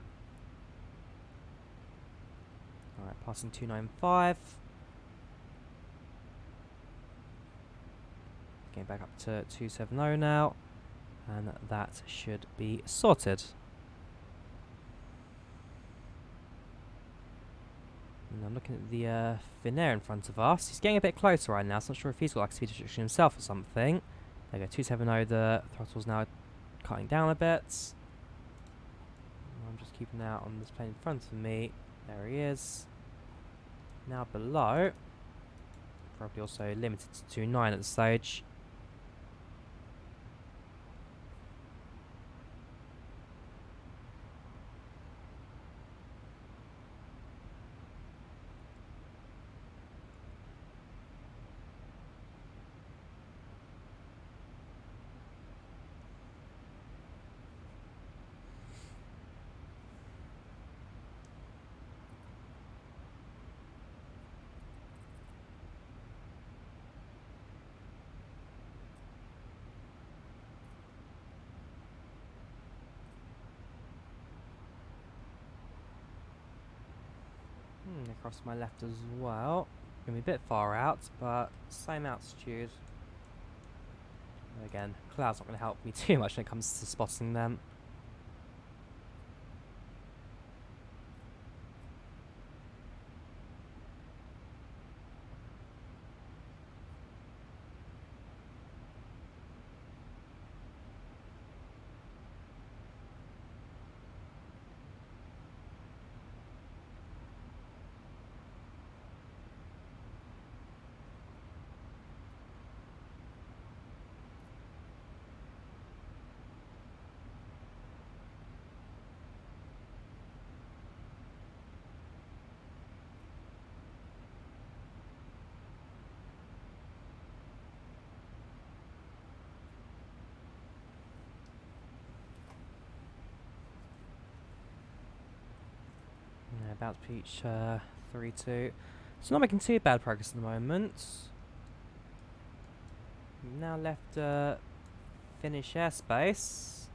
Alright, passing 295. Getting back up to 270 now, and that should be sorted. And I'm looking at the Finnair in front of us. He's getting a bit closer right now, so I'm not sure if he's got like a speed restriction himself or something. There we go, 270, the throttle's now cutting down a bit. I'm just keeping an eye out on this plane in front of me. There he is. Now below, probably also limited to 2.9 at the stage. Across my left as well. Gonna be a bit far out, but same altitude. Again, cloud's not gonna help me too much when it comes to spotting them. About to reach 3-2. So not making too bad progress at the moment. We've now left Finnish airspace.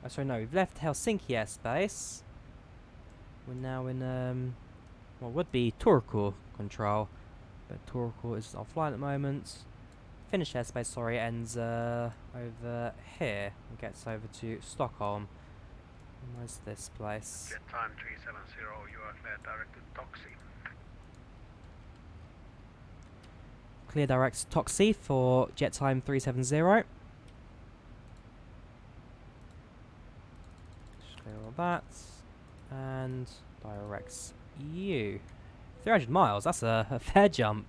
Oh, sorry, no, we've left Helsinki airspace. We're now in what would be Turku control, but Turku is offline at the moment. Finnish airspace, sorry, ends over here and gets over to Stockholm. Where's this place? JetTime 370, you are cleared direct to Toxi. Clear direct to Toxi for JetTime 370. Just clear all that. And directs you. 300 miles, that's a fair jump.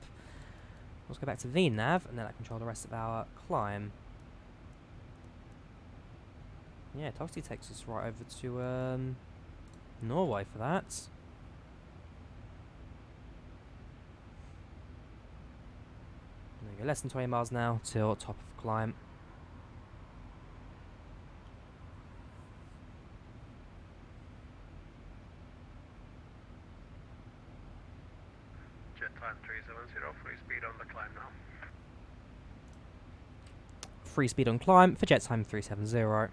Let's go back to VNav and then I control the rest of our climb. Yeah, Toxi takes us right over to Norway for that. There we go, less than 20 miles now till top of climb. JetTime 370, free speed on the climb now. Free speed on climb for JetTime 370.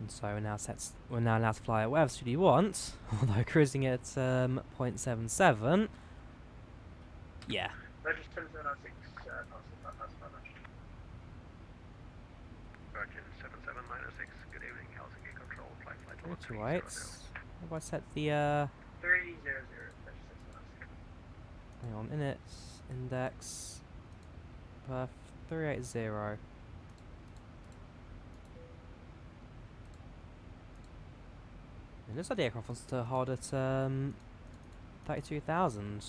And so we're now allowed to fly at whatever speed you want, although cruising at 0.77. Yeah. Virgin 7796, good evening, Helsinki Control, flight 328. How do I set the 300, hang on, init, index, perf 380. It looks like the aircraft wants to hold at 32,000.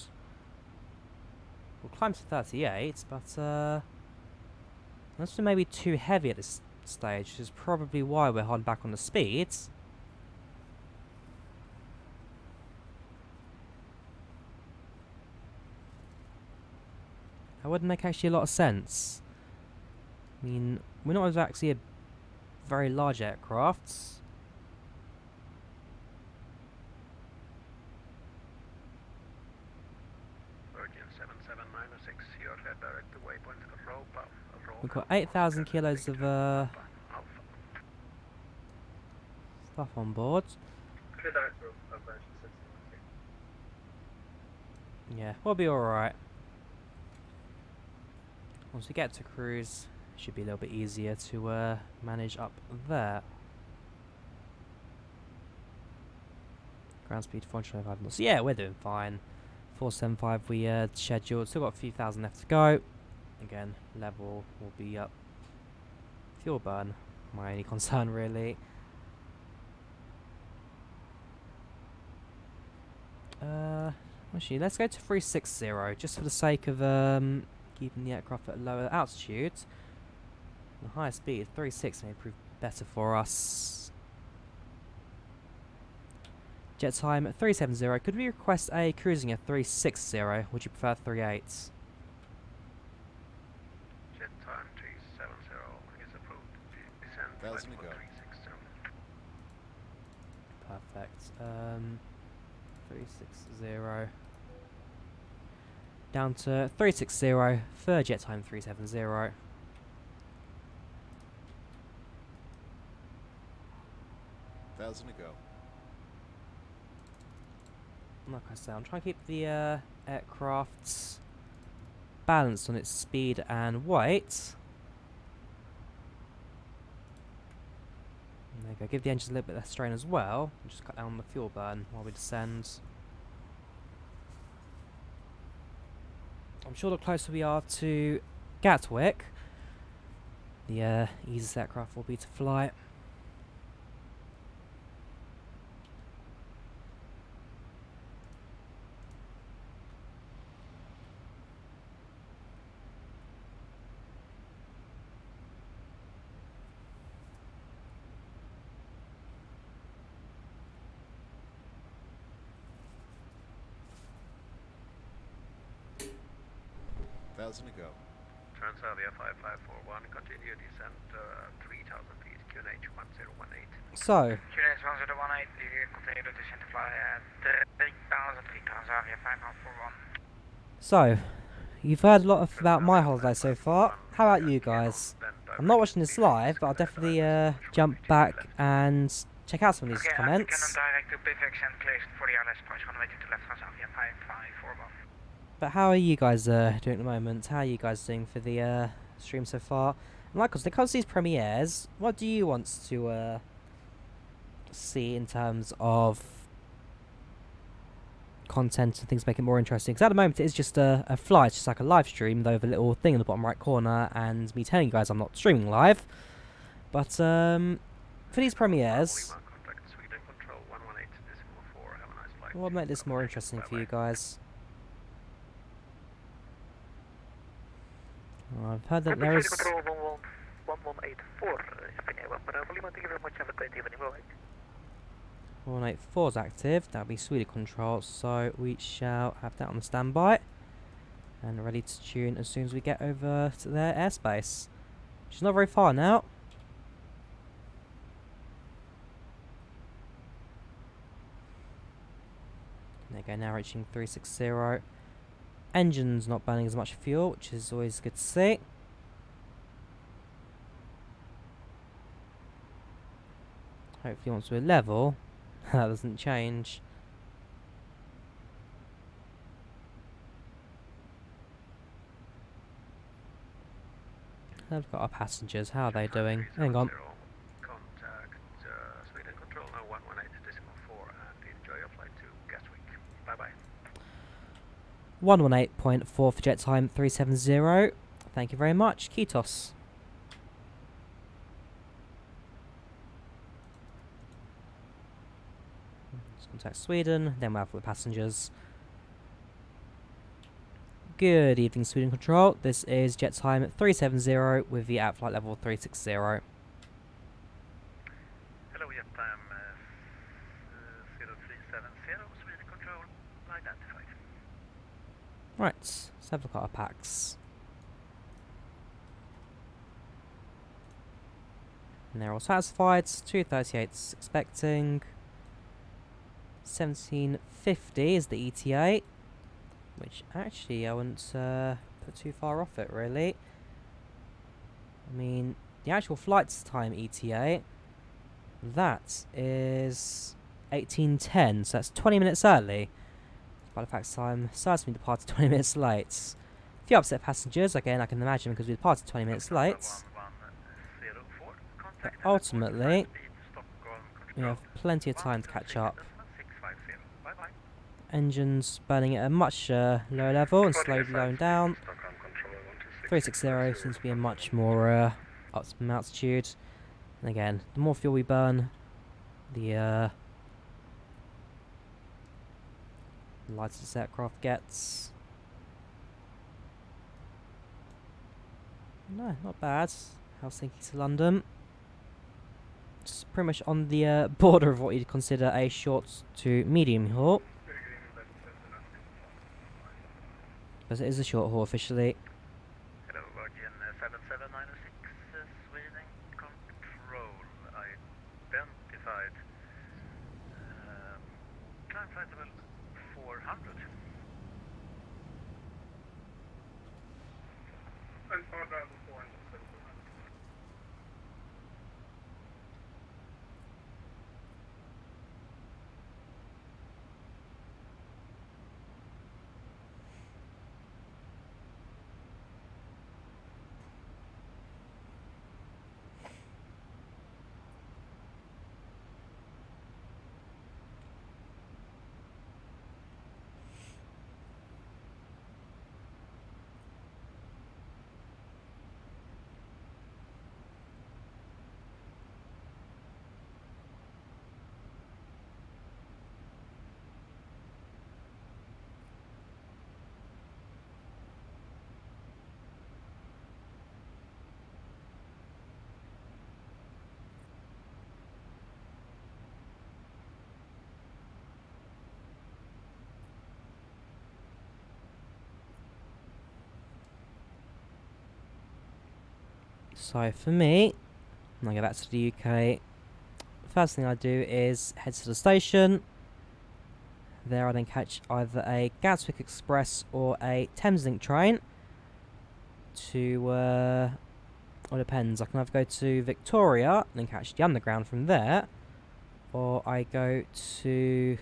We'll climb to 38, but that's maybe too heavy at this stage, which is probably why we're holding back on the speeds. That wouldn't make actually a lot of sense. I mean, we're not actually a very large aircraft. We've got 8,000 kilos of stuff on board. Yeah, we'll be alright. Once we get to cruise, it should be a little bit easier to manage up there. Ground speed 425 knots. Yeah, we're doing fine. 475 we scheduled. Still got a few thousand left to go. Again, level will be up. Fuel burn, my only concern really. Actually, let's go to 360 just for the sake of keeping the aircraft at a lower altitude. The higher speed, 360 may prove better for us. JetTime 370. Could we request a cruising at 360? Would you prefer 38? JetTime 370 is approved. Descend flight 1,000 to go. 360. Perfect. 360. Down to 360 for JetTime 370. $1,000 to go. Like I said, I'm trying to keep the aircraft balanced on its speed and weight. And there you go, give the engines a little bit less strain as well. And just cut down on the fuel burn while we descend. I'm sure the closer we are to Gatwick, the easiest aircraft will be to fly. $1,000 to go. Drawyah 5541, continue descent 3,000 feet, QNH 1018. So, QNH 1018, you continue to descend to fly at 3,000 feet, Drawyah 5541. so, you've heard a lot about my holiday so far. How about you guys? I'm not watching this live, but I'll definitely jump back and check out some of these comments. Direct to Bivix and cleared for the airlines approach runway to left, Drawyah 5541. But how are you guys doing at the moment? How are you guys doing for the stream so far? Michaels, when it comes to these premieres, what do you want to see in terms of content and things to make it more interesting? Because at the moment it is just a flight, it's just like a live stream, though with a little thing in the bottom right corner and me telling you guys I'm not streaming live. But for these premieres, what would make this more interesting for you guys? Well, I've heard that there is... 184 is active, that'll be Swedish control, so we shall have that on standby and ready to tune as soon as we get over to their airspace, which is not very far now. There you go, now reaching 360. Engine's not burning as much fuel, which is always good to see. Hopefully once we're level, that doesn't change. I've got our passengers, how are they doing? Hang on. Contact Sweden Control now 118.4 and enjoy your flight to Gatwick. Bye bye. 118.4 for JetTime 370. Thank you very much. Kitos. Let's contact Sweden, then we'll have the passengers. Good evening, Sweden Control. This is JetTime 370 with the at flight level 360. Hello, JetTime 0370, Sweden Control identified. Right, let's have a look at our packs. And they're all satisfied. 238's expecting. 1750 is the ETA, which actually I wouldn't put too far off it, really. I mean, the actual flight's time ETA, that is 1810, so that's 20 minutes early. By the fact time, certainly departed 20 minutes late. A few upset passengers, again, I can imagine, because we departed 20 minutes late. But ultimately, we have plenty of time to catch up. Engine's burning at a much lower level and slowly slowing down. 360 seems to be a much more optimum altitude. And again, the more fuel we burn, the lighter this aircraft gets. No, not bad. Helsinki to London. It's pretty much on the border of what you'd consider a short to medium haul. But it is a short haul officially. Hello, Virgin 7796, Sweden Control identified. Climb flight level 400. So for me, when I go back to the UK, first thing I do is head to the station. There I then catch either a Gatwick Express or a Thameslink train to, well, it depends. I can either go to Victoria and then catch the underground from there, or I go to,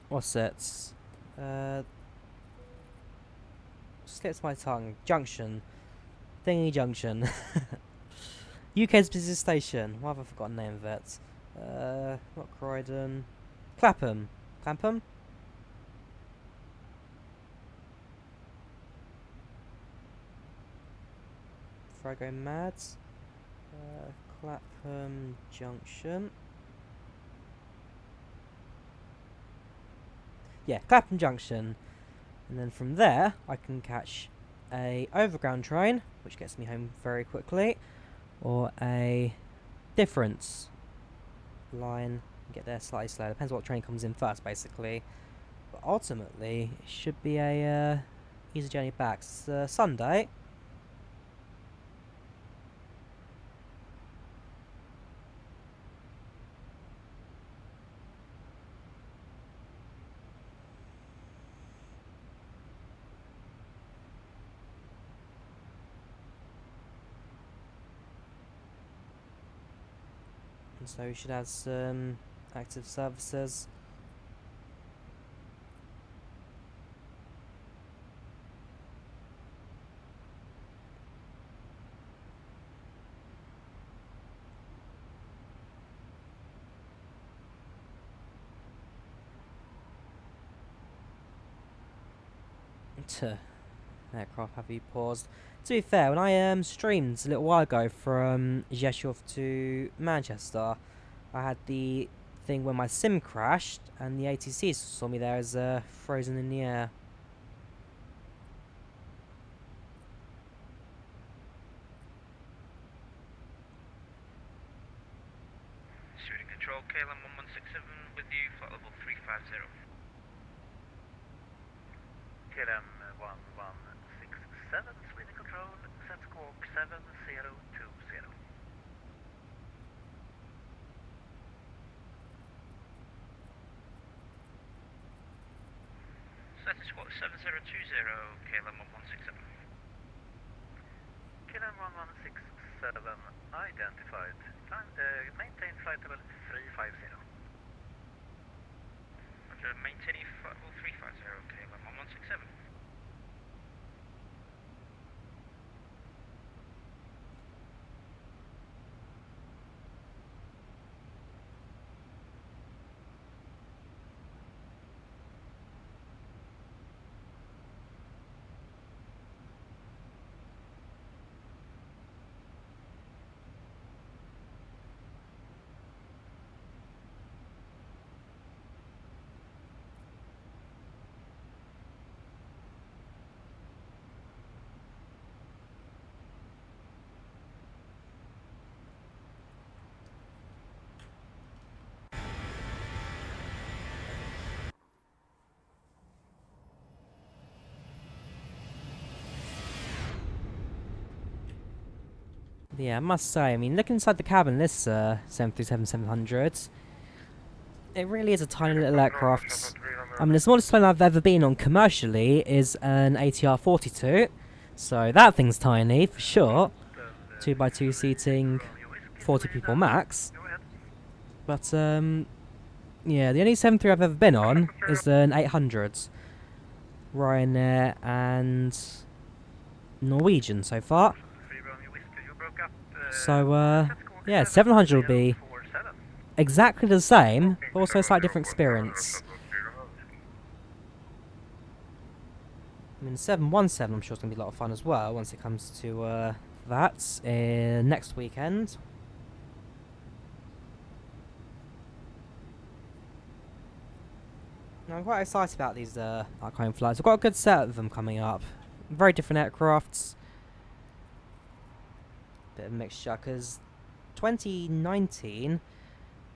what's it? slips my tongue. Junction. Thingy Junction. UK's busiest station. Why have I forgotten the name of it? Not Croydon. Clapham. Clapham? Before I go mad. Clapham Junction. Yeah, Clapham Junction. And then from there, I can catch a overground train, which gets me home very quickly, or a difference line, get there slightly slower. Depends what train comes in first, basically. But ultimately, it should be a easy journey back. It's Sunday. And so we should have some active services. Aircraft, have you paused? To be fair, when I streamed a little while ago from Rzeszów to Manchester, I had the thing when my sim crashed and the ATC saw me there as frozen in the air. Shooting control, KLM 1167 with you, flight level 350. KLM 1167, Sweden control, set squawk 7020. Set squawk 7020, KLM 1167. KLM 1167 identified. Maintain flight level 350. Roger, maintaining flight level 350, KLM 1167. Yeah, I must say, I mean, look inside the cabin, this 737-700, it really is a tiny little aircraft. I mean, the smallest plane I've ever been on commercially is an ATR-42, so that thing's tiny, for sure. 2x2 seating, 40 people max. But, yeah, the only 73 I've ever been on is an 800. Ryanair and Norwegian so far. So, yeah, 700 will be exactly the same, but also a slightly different experience. I mean, 717 I'm sure is going to be a lot of fun as well once it comes to that next weekend. I'm quite excited about these archive flights. I've got a good set of them coming up. Very different aircrafts. Bit of a mixture, because 2019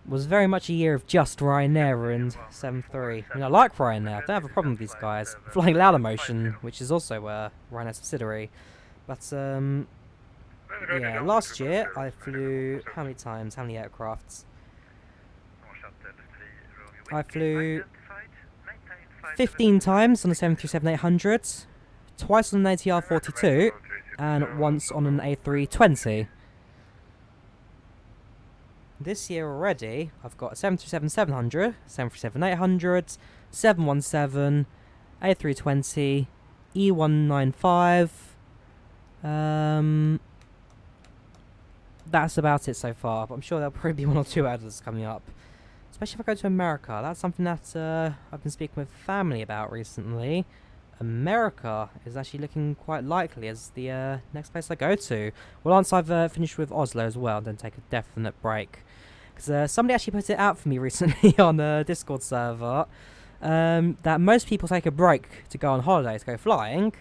was very much a year of just Ryanair and 73. I mean, I like Ryanair, I don't have a problem with these guys. I'm flying Laudamotion, which is also a Ryanair subsidiary. But, yeah, last year I flew, how many times, how many aircrafts? I flew 15 times on the 737-800, twice on an ATR-42, and once on an A320. This year already, I've got a 737-700, 737-800, 717, A320, E195. That's about it so far, but I'm sure there'll probably be one or two others coming up. Especially if I go to America. That's something that I've been speaking with family about recently. America is actually looking quite likely as the next place I go to. Well, once I've finished with Oslo as well, then take a definite break. Because somebody actually put it out for me recently on the Discord server that most people take a break to go on holiday, to go flying.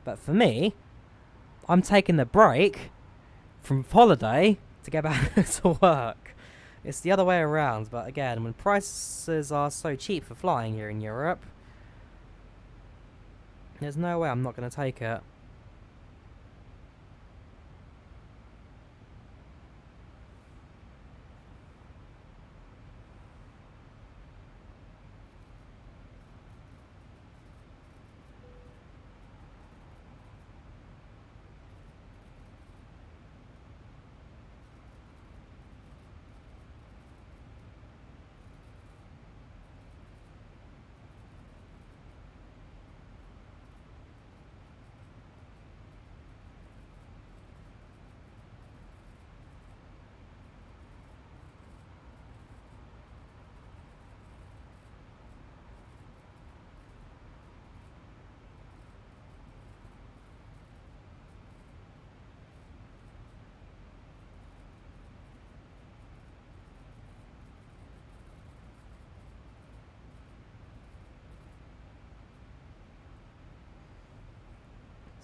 But for me, I'm taking the break from holiday to get back to work. It's the other way around, but again, when prices are so cheap for flying here in Europe, there's no way I'm not going to take it.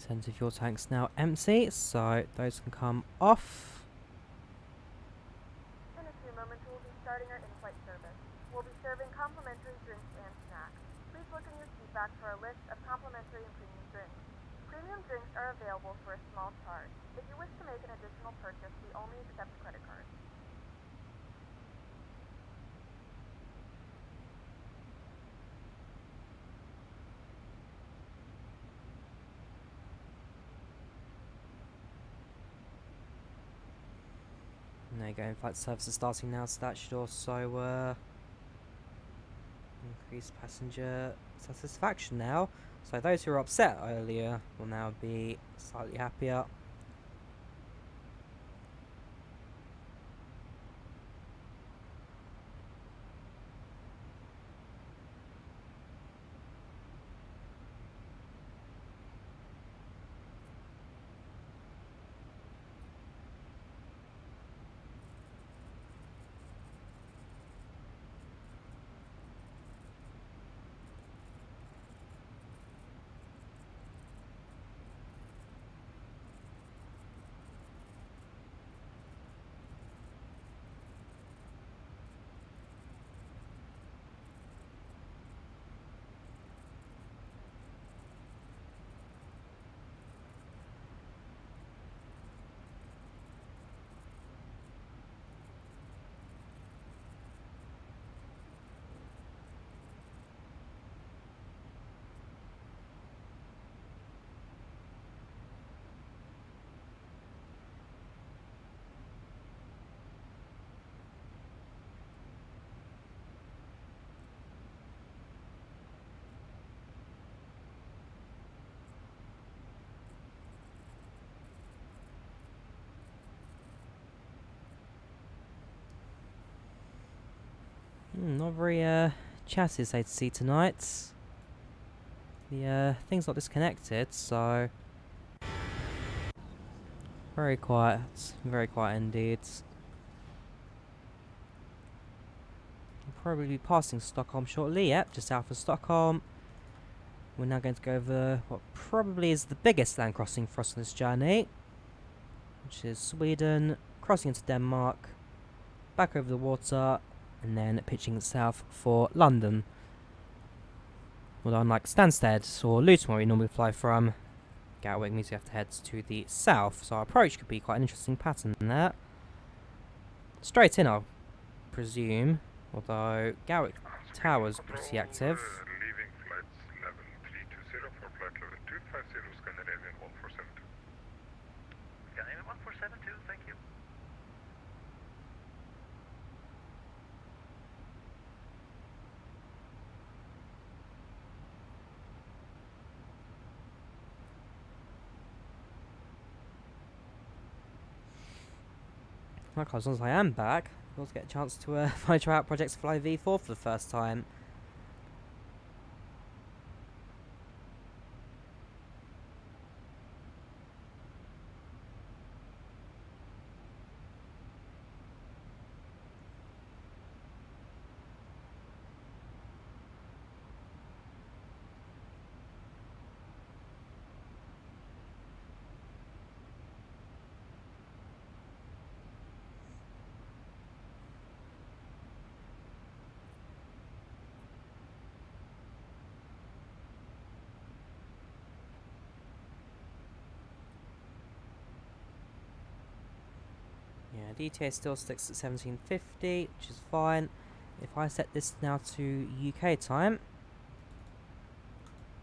Sense of fuel tanks now empty, so those can come off. In a few moments, we'll be starting our in-flight service. We'll be serving complimentary drinks and snacks. Please look in your seat back for a list of complimentary and premium drinks. Premium drinks are available for a small charge. If you wish to make an additional purchase, we only accept credit cards. There you go, in-flight service is starting now, so that should also increase passenger satisfaction now. So those who were upset earlier will now be slightly happier. Not very chatty as I see tonight. The thing's not disconnected, so very quiet indeed. I'll probably be passing Stockholm shortly. Yep, just south of Stockholm. We're now going to go over what probably is the biggest land crossing for us on this journey, which is Sweden, crossing into Denmark, back over the water, and then pitching south for London. Although unlike Stansted or Luton, where we normally fly from, Gatwick means we have to head to the south, so our approach could be quite an interesting pattern there. Straight in, I'll presume, although Gatwick Tower's pretty active. Leaving flights 11320 for flight level 250 Scandinavian 1472. Scandinavian 1472, thank you. Like, as long as I am back, I'll also get a chance to finally try out Project Fly V4 for the first time. Yeah, DTA still sticks at 1750, which is fine. If I set this now to UK time,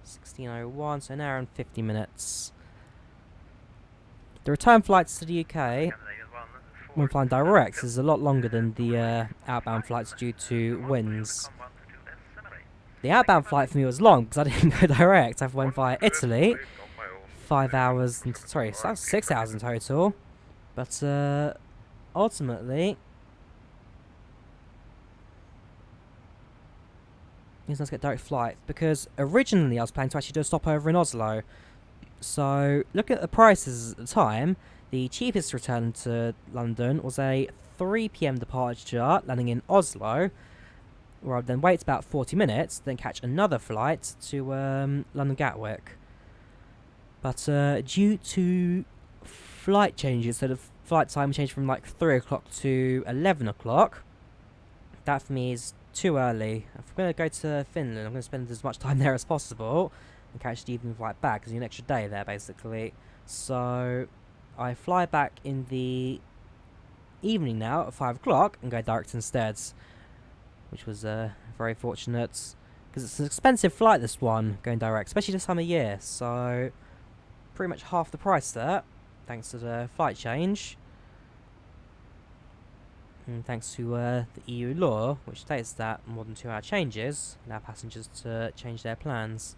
16:01, so an hour and 50 minutes. The return flights to the UK, when flying direct, is a lot longer than the outbound flights due to winds. The outbound flight for me was long because I didn't go direct. I went via Italy, 5 hours, sorry, so that's 6 hours in total. But ultimately, it's nice to get direct flight because originally I was planning to actually do a stopover in Oslo. So looking at the prices at the time, the cheapest return to London was a 3 PM departure landing in Oslo, where I'd then wait about 40 minutes, then catch another flight to London Gatwick. But due to flight changes, so the flight time changed from like 3 o'clock to 11 o'clock, that for me is too early. If I'm going to go to Finland, I'm going to spend as much time there as possible and catch the evening flight back, because you an extra day there basically. So I fly back in the evening now at 5 o'clock and go direct instead, which was very fortunate, because it's an expensive flight, this one, going direct, especially this time of year. So pretty much half the price there, thanks to the flight change. And thanks to the EU law, which states that more than 2 hour changes allow passengers to change their plans.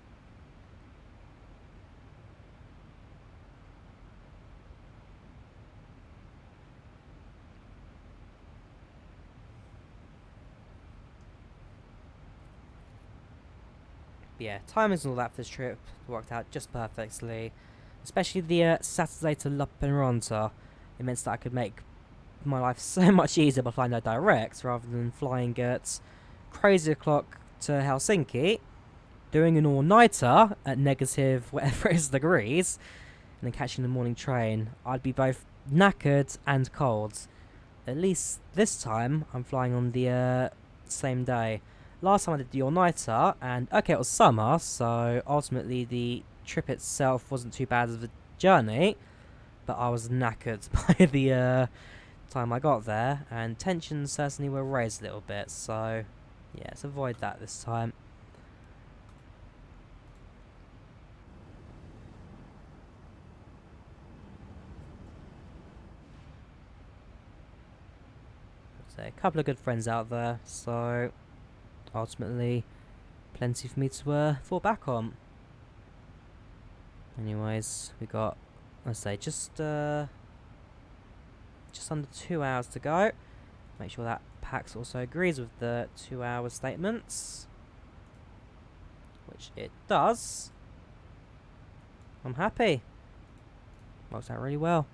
But yeah, timings and all that for this trip worked out just perfectly. Especially the Saturday to Lappenranta. It meant that I could make my life so much easier by flying there direct rather than flying at crazy o'clock to Helsinki, doing an all-nighter at negative whatever it is degrees, and then catching the morning train. I'd be both knackered and cold. At least this time I'm flying on the same day. Last time I did the all-nighter, and okay, it was summer, so ultimately the trip itself wasn't too bad of a journey, but I was knackered by the time I got there, and tensions certainly were raised a little bit, so yeah, let's avoid that this time. So a couple of good friends out there, so ultimately plenty for me to fall back on. Anyways, we got, let's say, just under 2 hours to go. Make sure that PAX also agrees with the 2 hour statements, which it does. I'm happy. Works out really well.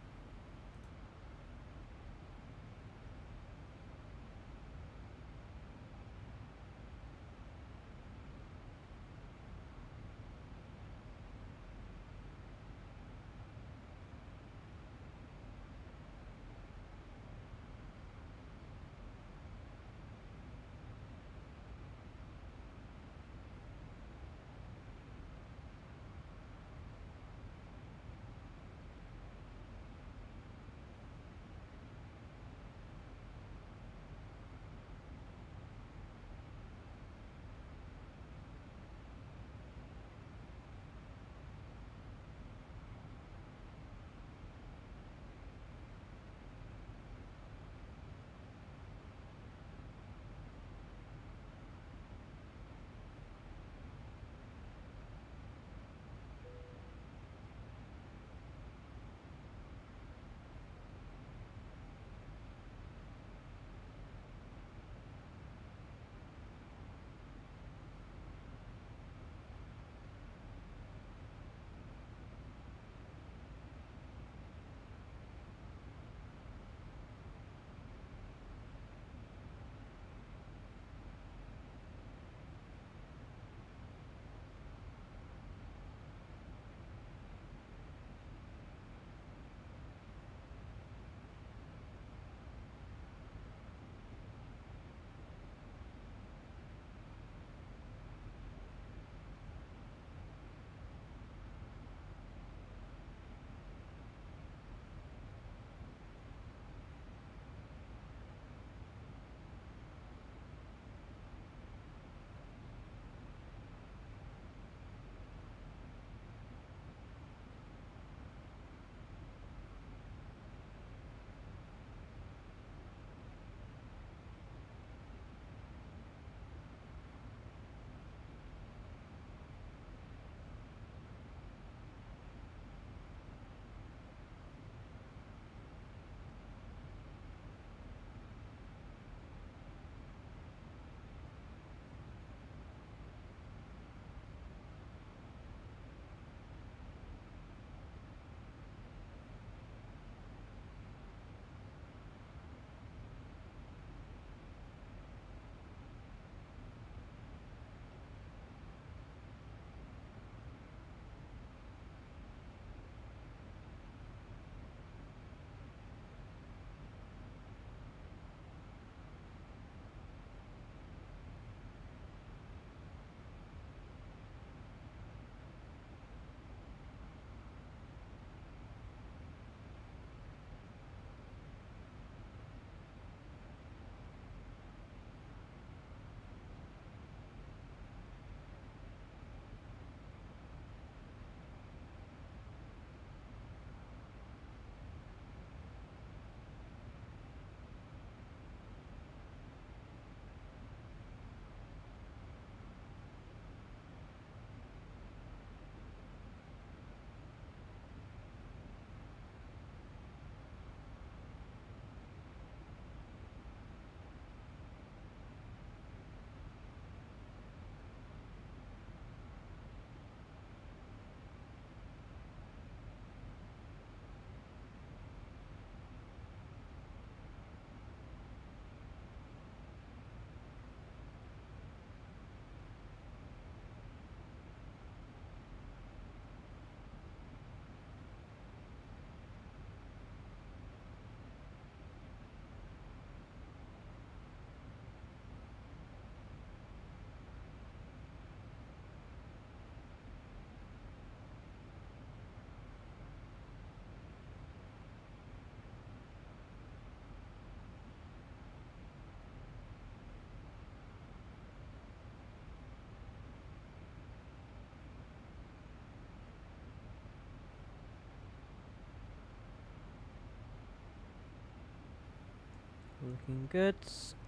Looking good.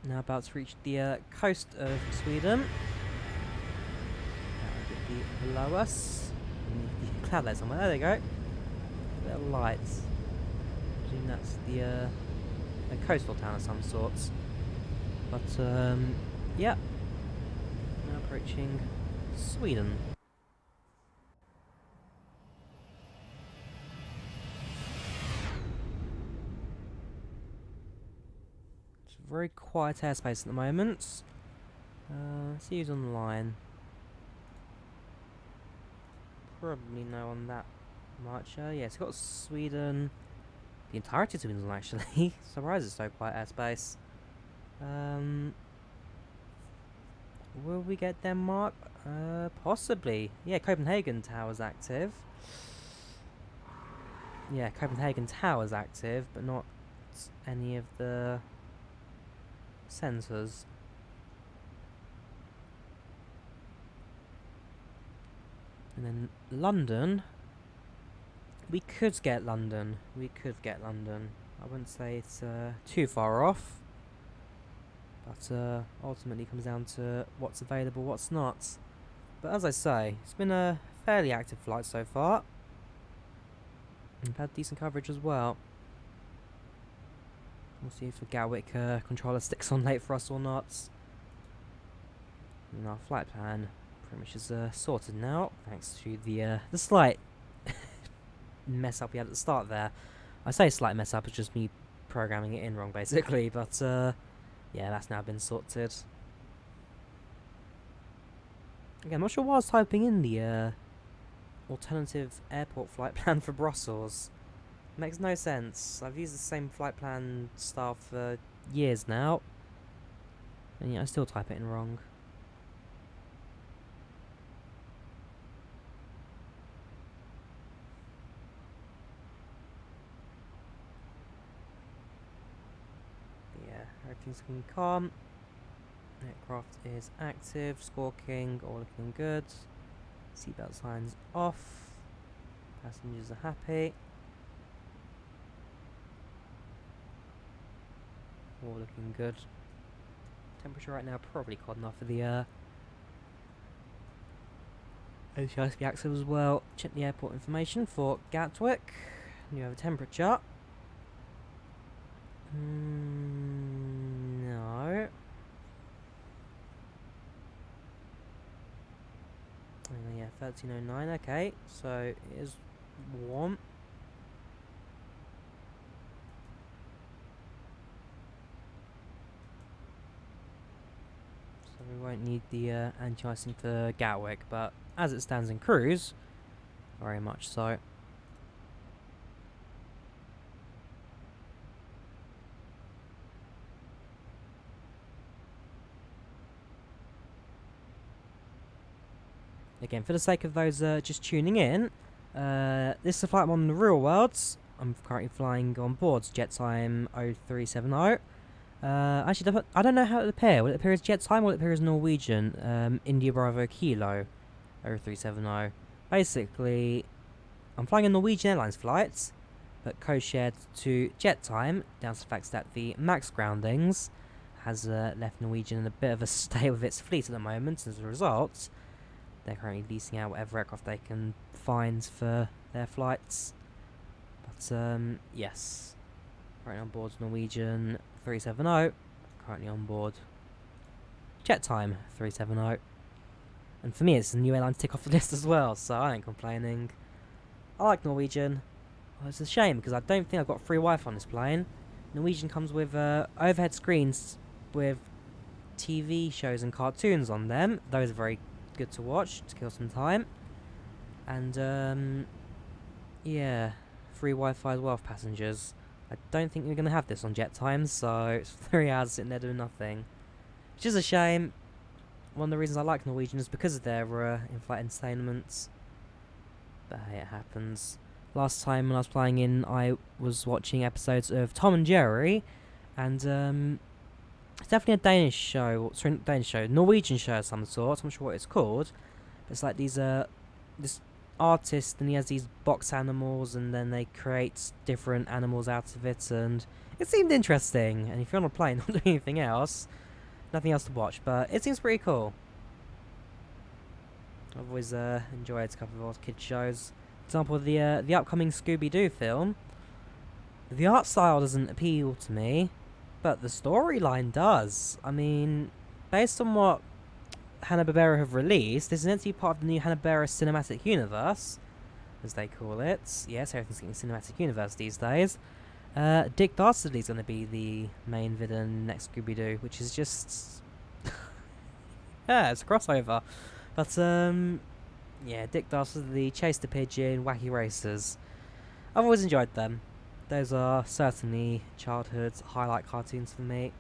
Now about to reach the coast of Sweden. That would be below us. The cloud light somewhere. There they go. Little lights. I presume that's the a coastal town of some sorts. But yeah. Now approaching Sweden. It's a very quiet airspace at the moment. See who's on the line. Probably no one that much. Yeah, it's got Sweden. The entirety of Sweden actually. Surprised it's so quiet airspace. Will we get Denmark? Possibly. Yeah, Copenhagen Tower's active. Yeah, Copenhagen Tower's active, but not any of the sensors. And then London. We could get London. I wouldn't say it's too far off. But ultimately comes down to what's available, what's not. But as I say, it's been a fairly active flight so far. We've had decent coverage as well. We'll see if the Gatwick controller sticks on late for us or not. And our flight plan pretty much is sorted now, thanks to the slight mess up we had at the start there. I say slight mess up, it's just me programming it in wrong basically, but yeah, that's now been sorted. Again, I'm not sure why I was typing in the alternative airport flight plan for Brussels. Makes no sense. I've used the same flight plan style for years now, and yet I still type it in wrong. Everything's looking calm. Aircraft is active, squawking, all looking good. Seatbelt signs off. Passengers are happy. All looking good. Temperature right now probably cold enough for the HIS to be active as well. Check the airport information for Gatwick. You have a temperature. No. Yeah, 1309, okay. So it is warm. So we won't need the anti-icing for Gatwick, but as it stands in cruise, very much so. Again, for the sake of those just tuning in, this is a flight I'm on in the real world. I'm currently flying on board JetTime 0370. Actually, I don't know how it will appear. Will it appear as JetTime or will it appear as Norwegian? India Bravo Kilo 0370. Basically, I'm flying a Norwegian Airlines flight, but co-shared to JetTime, down to the fact that the MAX groundings has left Norwegian in a bit of a state with its fleet at the moment. As a result, they're currently leasing out whatever aircraft they can find for their flights. But yes, currently on board Norwegian 370, currently on board JetTime 370. And for me, it's a new airline to tick off the list as well, so I ain't complaining. I like Norwegian. Well, it's a shame because I don't think I've got free Wi-Fi on this plane. Norwegian comes with overhead screens with TV shows and cartoons on them. Those are very good to watch to kill some time. And yeah, free Wi-Fi as well for passengers. I don't think we're going to have this on JetTime, so it's 3 hours sitting there doing nothing. Which is a shame. One of the reasons I like Norwegian is because of their in-flight entertainment. But hey, it happens. Last time when I was flying in, I was watching episodes of Tom and Jerry, and it's definitely a Danish show, sorry, not Danish show, Norwegian show of some sort. I'm not sure what it's called. But it's like these this artist, and he has these box animals, and then they create different animals out of it, and it seemed interesting. And if you're on a plane, not doing anything else, nothing else to watch, but it seems pretty cool. I've always enjoyed a couple of old kid shows. For example, the upcoming Scooby-Doo film. The art style doesn't appeal to me, but the storyline does. I mean, based on what Hanna-Barbera have released, this is meant to be part of the new Hanna-Barbera cinematic universe, as they call it. Yes, everything's getting cinematic universe these days. Dick Dastardly's going to be the main villain next Scooby-Doo, which is just... yeah, it's a crossover. But, yeah, Dick Dastardly, Chase the Pigeon, Wacky Racers. I've always enjoyed them. Those are certainly childhood's highlight cartoons for me.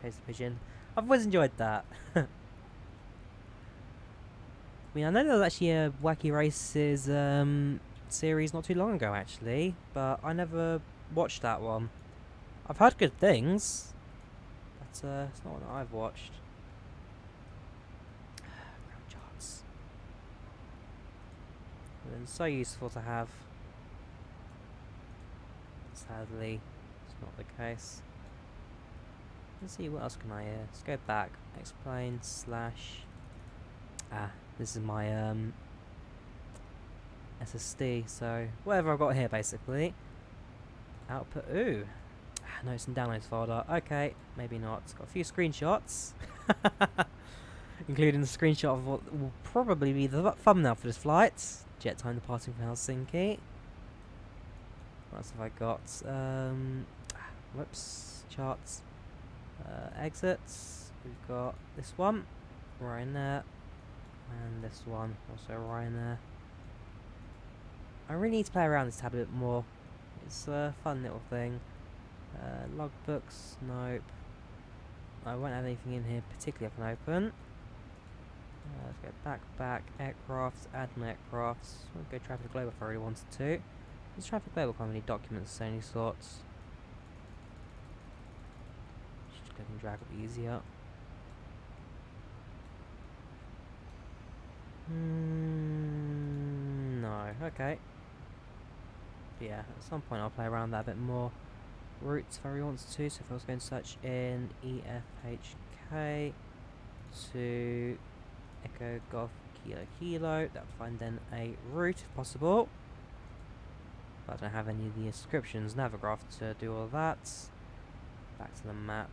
Chase the Pigeon. I've always enjoyed that. I mean, I know there was actually a Wacky Races series not too long ago, actually, but I never watched that one. I've heard good things, but it's not one that I've watched. Ground charts. They're so useful to have. Sadly, it's not the case. Let's see, what else can I let's go back. Explain slash... this is my SSD, so whatever I've got here basically. Output, ooh. Notes and downloads folder. Okay, maybe not. It's got a few screenshots. Including the screenshot of what will probably be the thumbnail for this flight. JetTime departing from Helsinki. What else have I got? Whoops. Charts. Exits. We've got this one. Right in there. And this one. Also right in there. I really need to play around this tab a bit more. It's a fun little thing. Logbooks, nope. I won't have anything in here particularly I can open. Let's go back, aircrafts, add my aircrafts. We'll go Traffic Global if I really wanted to. Does Traffic Global come with any documents of any sorts? Just go and drag up easier. No, okay. Yeah, at some point I'll play around that a bit more. Routes if I really want to, so if I was going to search in EFHK to Echo Golf Kilo Kilo, that would find then a route if possible. But I don't have any of the inscriptions, Navigraph to do all of that. Back to the map.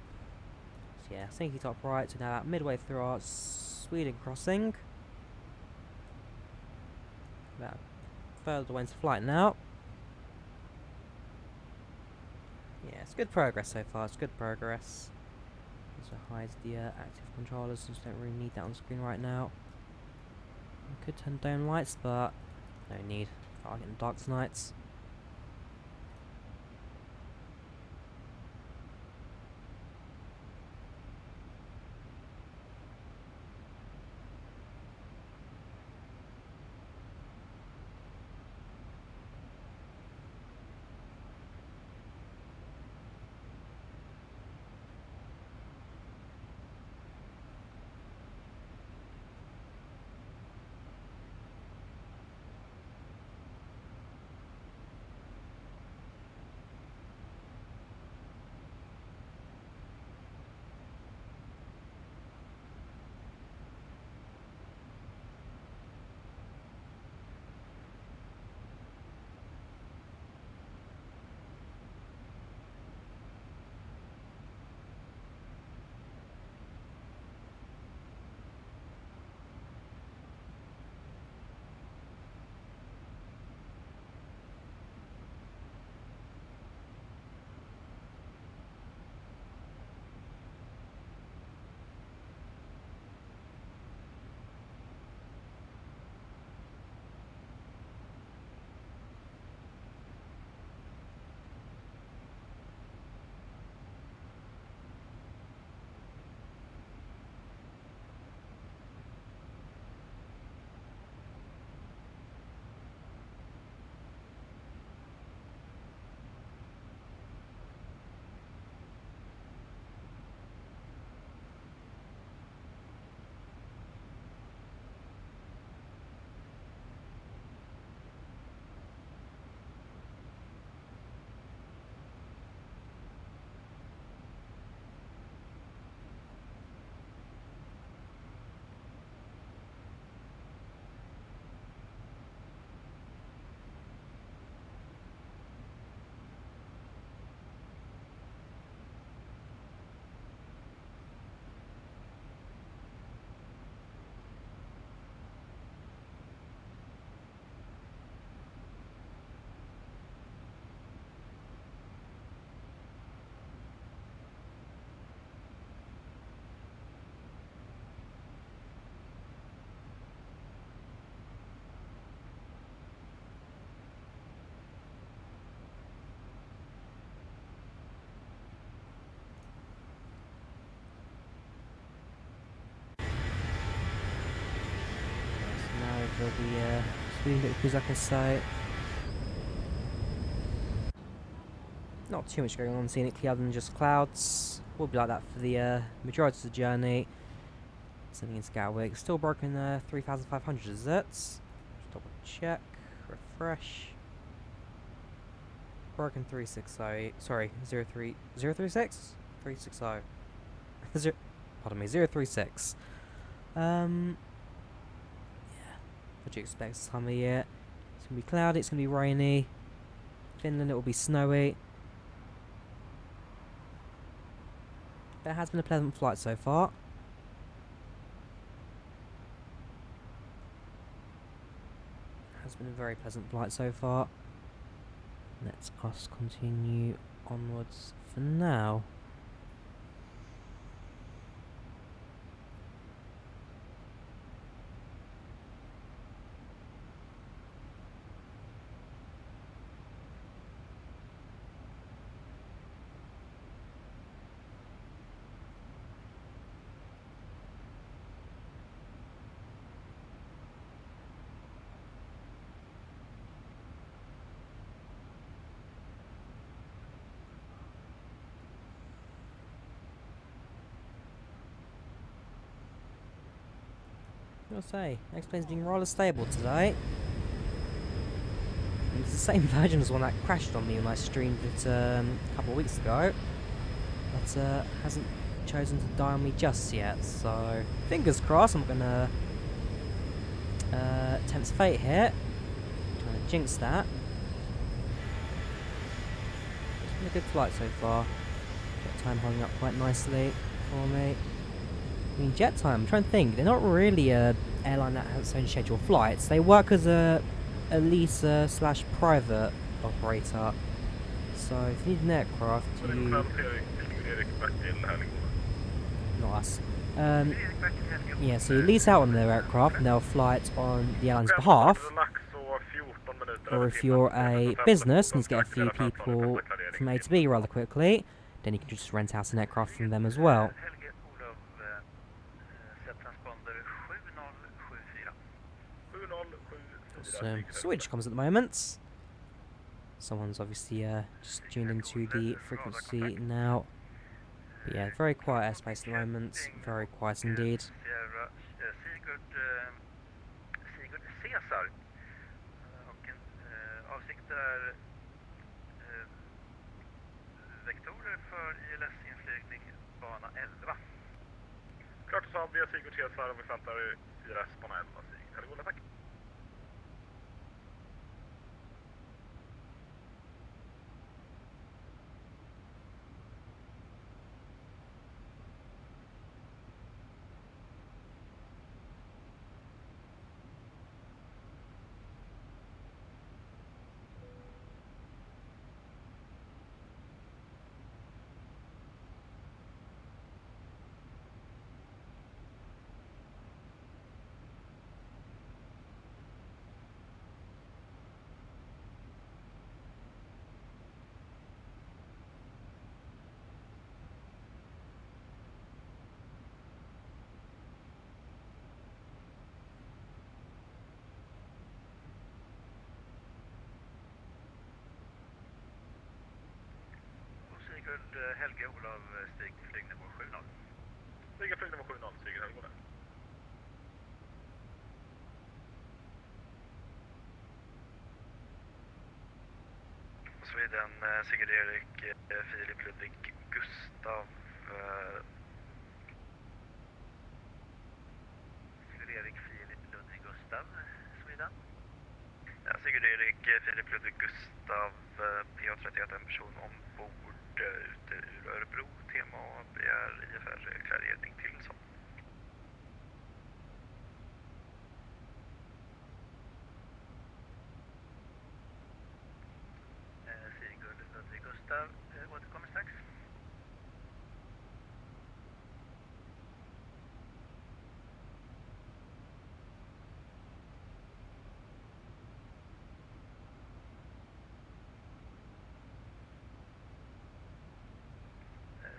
So yeah, Helsinki top right, so now midway through our Sweden crossing. About further away into flight now. Yeah, it's good progress so far, it's good progress. Also hides the active controllers, since don't really need that on screen right now. I could turn down lights, but no need. I'll get in dark nights. until the speeding victories, like I say. Not too much going on scenically other than just clouds. Will be like that for the majority of the journey. Sending into Gatwick. Still broken 3,500, is it? Just double check. Refresh. Broken 360. Sorry, 036? 360. Pardon me, 036. Yeah. What do you expect this time of year? It's going to be cloudy, it's going to be rainy. Finland, it will be snowy. But it has been a pleasant flight so far. It has been a very pleasant flight so far. Let us continue onwards for now. I'll say, next plane's being rather stable today. It's the same version as one that crashed on me when I streamed it a couple of weeks ago, but hasn't chosen to die on me just yet, so fingers crossed. I'm gonna tempt fate here, trying to jinx that. It's been a good flight so far. JetTime holding up quite nicely for me. I mean, JetTime, I'm trying to think, they're not really a airline that has its own scheduled flights. They work as a leaser slash private operator. So if you need an aircraft, you... Not us. Yeah, so you lease out on their aircraft and they'll fly it on the airline's behalf. Or if you're a business and you get a few people from A to B rather quickly, then you can just rent out an aircraft from them as well. Switch comes at the moment. Someone's obviously just tuned into the frequency now. But yeah, very quiet airspace at the moment. Very quiet indeed. Klart och sant, vi har Sigurd Cesar och vi väntar IRS på 11 Sigurd. Är det goda, tack. Helge Olav Stig till flygnivå 70. Stiga flygnivå 70, Sigurd, här går det. Sweden, Sigurd Erik, Filip Ludvig, Gustav. Sigurd Erik, Filip Ludvig, Gustav, Sweden. Ja, Sigurd Erik, Filip Ludvig, Gustav, PA31, en person ombord ute ur Örebro. Tema begär IFR klarering till som. Sigurd Ludvig, Gustav, återkommer strax.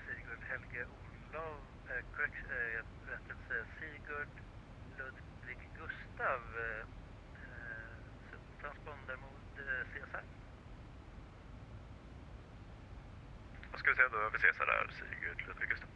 Sigurd Helge vi se, då vi ses där, Sigurd Ludvig Gustav.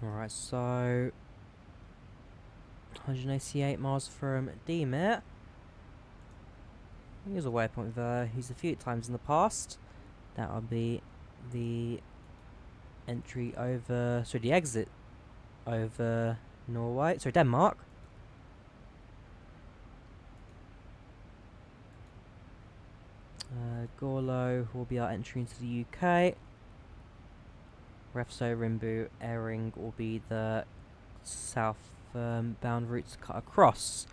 Alright, so 188 miles from Demit. Here's a waypoint there. Used a few times in the past. That would be the entry over, sorry, the exit over Norway, sorry, Denmark. Gorlo will be our entry into the UK. Refso, Rimbu, Ering will be the south bound route to cut across.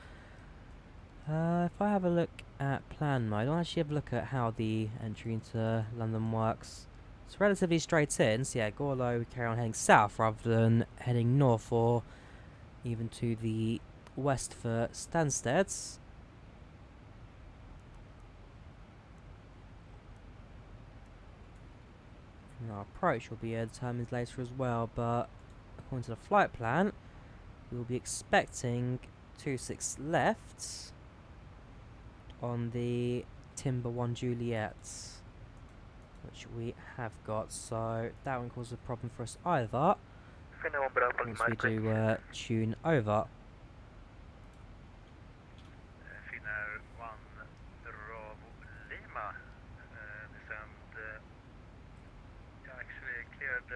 If I have a look at plan mode, I'll actually have a look at how the entry into London works. It's relatively straight in, so yeah, Gorlo we carry on heading south rather than heading north or even to the west for Stansted's. And our approach will be determined later as well, but according to the flight plan, we will be expecting 26 left on the Timber 1 Juliet, which we have got, so that won't cause a problem for us either once we do tune over. Finnair 1 Bravo Lima, descend, actually cleared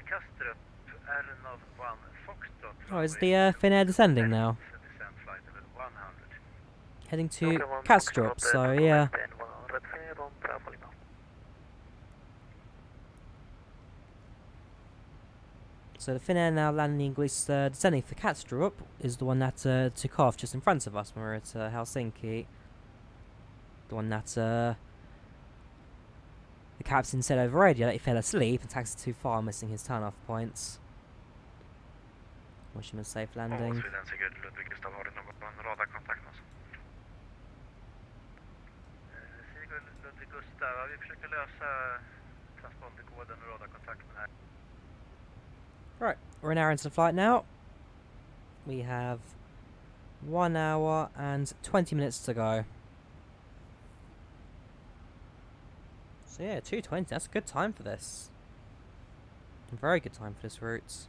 Kastrup, Arnav 1 Foxtrot. Oh, is the Finnair descending now? Descent flight level 100. Heading to Kastrup, so yeah. So the Finnair now landing with descending for Kastrup is the one that took off just in front of us when we were at Helsinki. The one that the captain said over radio that he fell asleep and taxied too far, missing his turn-off points. Wish him a safe landing. Sweden, Sigurd Ludvig Gustav, har du någon radarkontakt med oss? Sigurd Ludvig Gustav, vi försöker lösa transponderkoden och radarkontakten här. Right, we're an hour into the flight now. We have 1 hour and 20 minutes to go. So yeah, 2:20, that's a good time for this. A very good time for this route.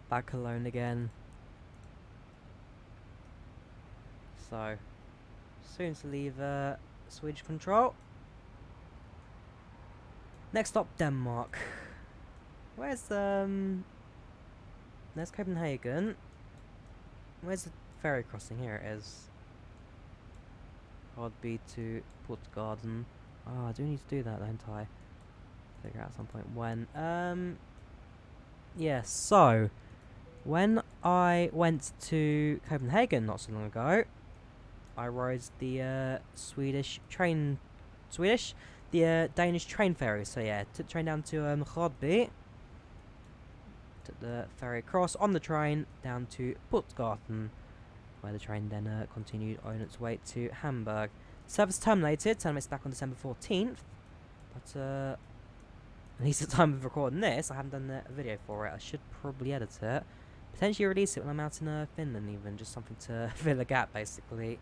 back alone again. So, soon to leave Swedish control. Next stop, Denmark. Where's there's Copenhagen. Where's the ferry crossing? Here it is. Rodby to Puttgarden. Oh, I do need to do that, don't I? Figure out at some point when. Yeah, so when I went to Copenhagen not so long ago, I rode the Danish train ferry. So yeah, took the train down to Rodby, took the ferry across on the train down to Puttgarden, where the train then continued on its way to Hamburg. Service terminated back on December 14th, but at least at the time of recording this, I haven't done a video for it. I should probably edit it. Potentially release it when I'm out in Finland even, just something to fill a gap basically.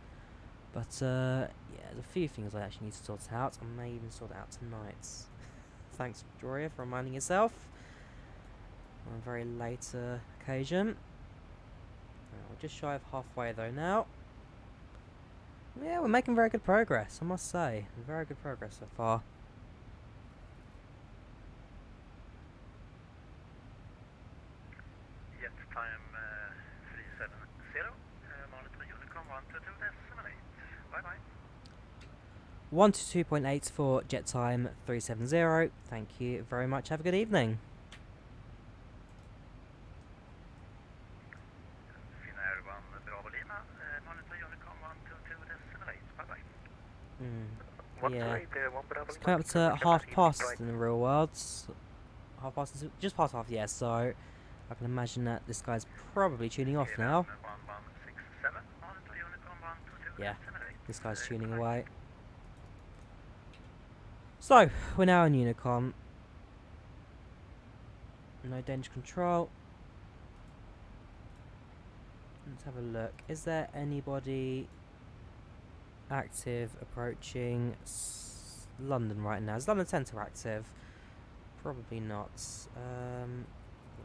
But yeah, there's a few things I actually need to sort out. I may even sort it out tonight. Thanks, Drawyah, for reminding yourself on a very late occasion. We're just shy of halfway though now. Yeah, we're making very good progress, I must say. Very good progress so far. JetTime 370, monitor Unicom 122.8. Bye bye. 122.8 for JetTime 370. Thank you very much. Have a good evening. Finnair 1 Bravo Lima, monitor Unicom 122.8. Bye bye. Yeah. It's coming up to half past in the real world. Half past is just past half, yeah, so I can imagine that this guy's probably tuning off now. Yeah, this guy's tuning away. So, we're now in Unicom. No danger control. Let's have a look. Is there anybody active approaching London right now? Is London Centre active? Probably not.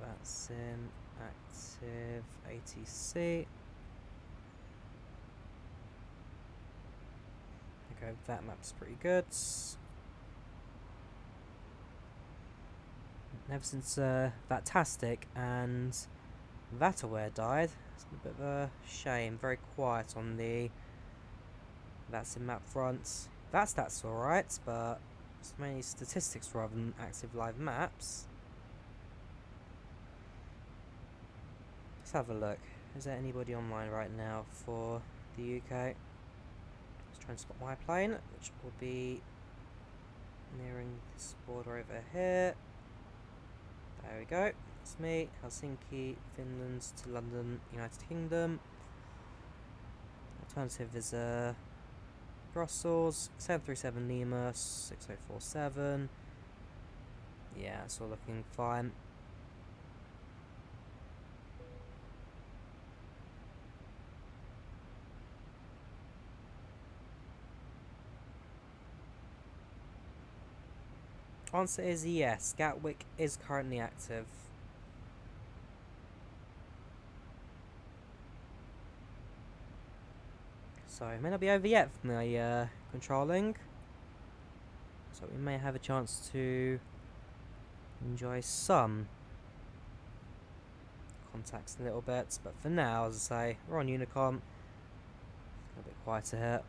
That's active ATC. Okay, that map's pretty good. Ever since Vantaa and Vataware died, it's a bit of a shame. Very quiet on the That's in map front. That's alright, but it's mainly statistics rather than active live maps. Let's have a look. Is there anybody online right now for the UK? Let's try and spot my plane, which will be nearing this border over here. There we go. It's me, Helsinki, Finland to London, United Kingdom. Alternative is Brussels, 737 Lima, 6047. Yeah, it's all looking fine. Answer is yes, Gatwick is currently active. So it may not be over yet for my controlling. So we may have a chance to enjoy some contacts in a little bit. But for now, as I say, we're on Unicom. A bit quieter here.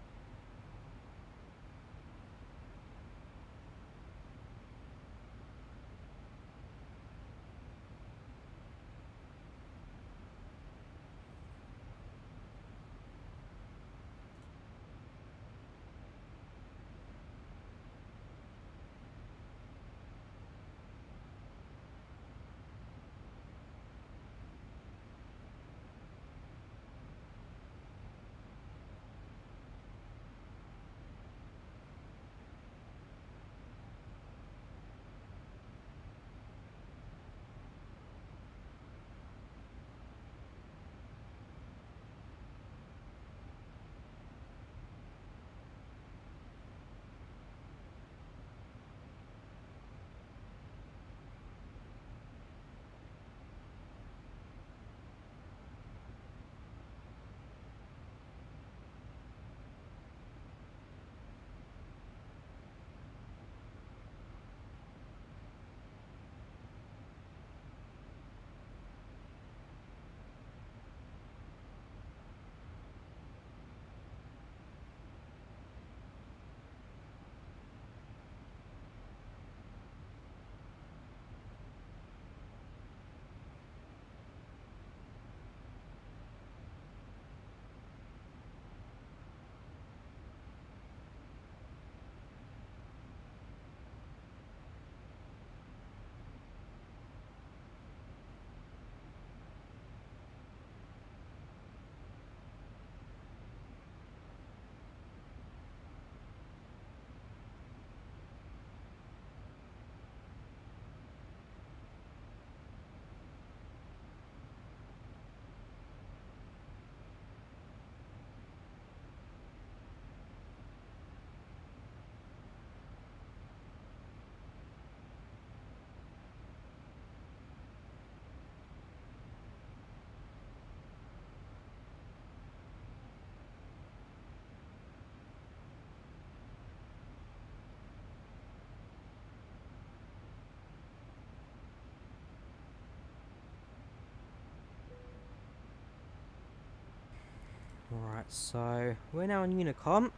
Alright, so we're now on Unicom.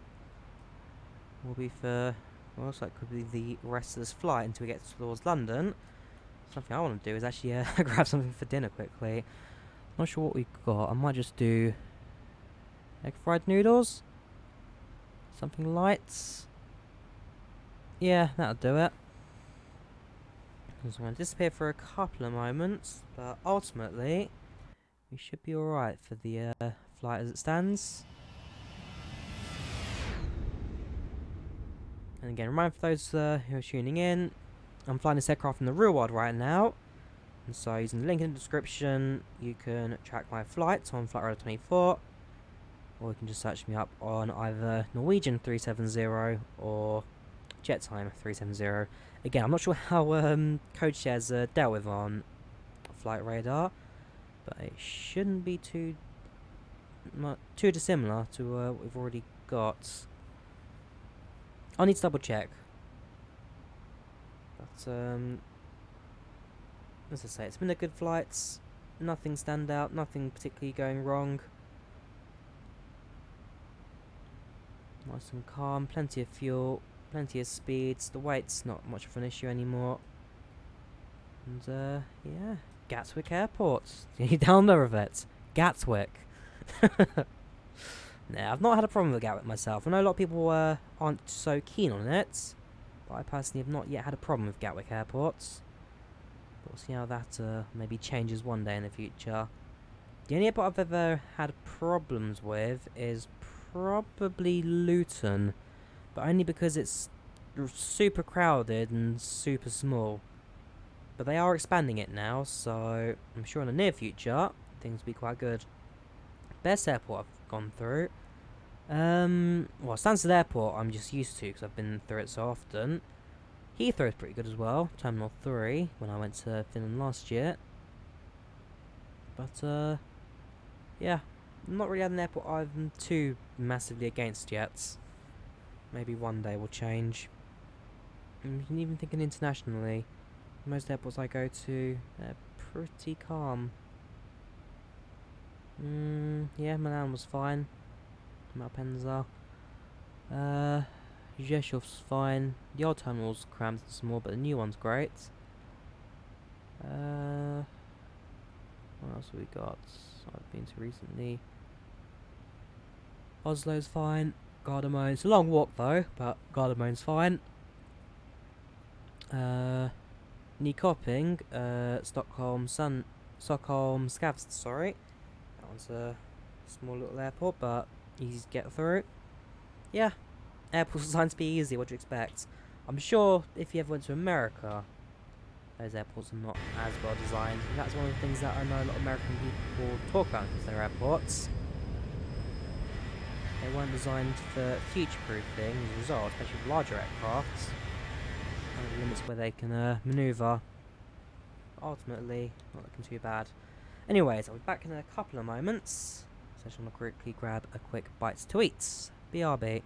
We'll be for, well, looks like could be the rest of this flight until we get towards London. Something I want to do is actually grab something for dinner quickly. Not sure what we've got. I might just do egg fried noodles. Something light. Yeah, that'll do it. I'm going to disappear for a couple of moments, but ultimately we should be alright for the flight as it stands. And again, remind for those who are tuning in, I'm flying this aircraft in the real world right now. And so using the link in the description, you can track my flights on Flight Radar 24. Or you can just search me up on either Norwegian 370 or JetTime 370. Again, I'm not sure how code shares are dealt with on Flight Radar, but it shouldn't be too dissimilar to what we've already got. I'll need to double check. But as I say, it's been a good flight. Nothing stand out, nothing particularly going wrong. Nice and calm, plenty of fuel, plenty of speeds. The weight's not much of an issue anymore. And yeah, Gatwick Airport. Down there with it. Gatwick. Nah, I've not had a problem with Gatwick myself. I know a lot of people aren't so keen on it, but I personally have not yet had a problem with Gatwick Airports. But we'll see how that maybe changes one day in the future. The only airport I've ever had problems with is probably Luton, but only because it's super crowded and super small. But they are expanding it now, so I'm sure in the near future things will be quite good. Best airport I've gone through, well, Stansted Airport I'm just used to because I've been through it so often. Heathrow's pretty good as well, Terminal 3, when I went to Finland last year. But yeah, not really had an airport I'm too massively against yet. Maybe one day will change. And even thinking internationally, most airports I go to, they're pretty calm. Yeah, Milan was fine. Malpensa. Rzeszów's fine. The old terminal's cramped and small, but the new one's great. What else have we got? I've been to recently. Oslo's fine. Gardermoen. It's a long walk though, but Gardermoen's fine. Nyköping, Stockholm Skavsta, sorry. That one's a small little airport, but easy to get through. Yeah, airports are designed to be easy, what do you expect? I'm sure if you ever went to America, those airports are not as well designed. And that's one of the things that I know a lot of American people talk about with their airports. They weren't designed for future-proofing as a result, especially with larger aircrafts. One of the limits where they can manoeuvre. Ultimately, not looking too bad. Anyways, I'll be back in a couple of moments. So I just want to quickly grab a quick bites to eat. BRB.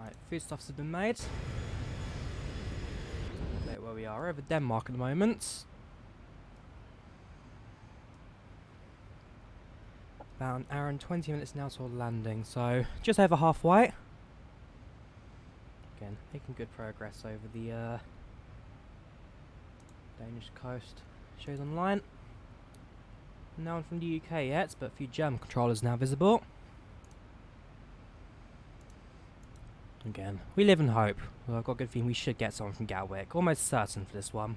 Right, foodstuffs have been made. Look where we are, over Denmark at the moment. About an hour and 20 minutes now till landing, so just over halfway. Again, making good progress over the Danish coast. Shows online. No one from the UK yet, but a few German controllers now visible. Again, we live in hope. Well, I've got a good feeling we should get someone from Gatwick. Almost certain for this one.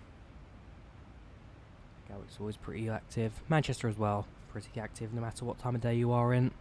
Gatwick's always pretty active. Manchester as well, pretty active no matter what time of day you are in.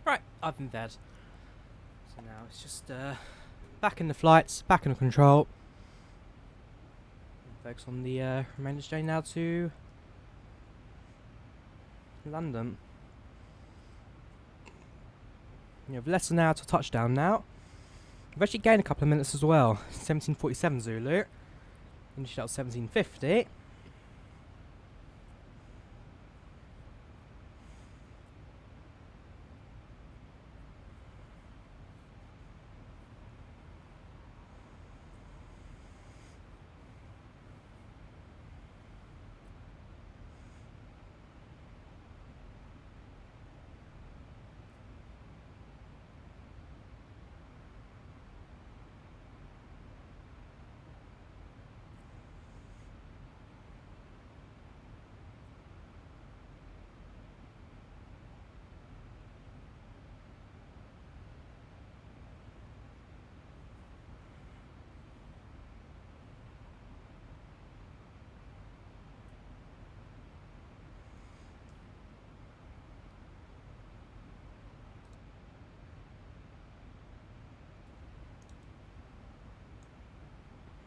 Right, I've been fed. So now it's just back in the flights, back in control. Focus on the remainder journey now to London. You have less than an hour to touchdown now. We've actually gained a couple of minutes as well. 1747 Zulu. Finished out 1750.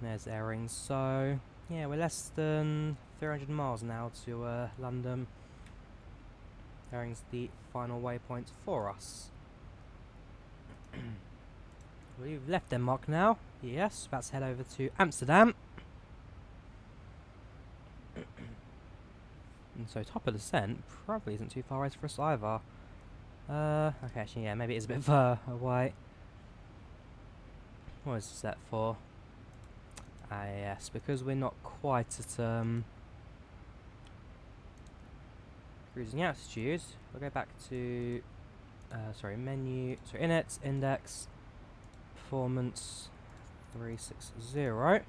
There's airings. So yeah, we're less than 300 miles now to London. Airings the final waypoint for us. We've left Denmark now. Yes, about to head over to Amsterdam. And so top of the descent probably isn't too far away for us either. Okay, actually yeah, maybe it is a bit far away. What is it set for? Ah yes, because we're not quite at cruising altitude, we'll go back to menu, init, index, performance 360.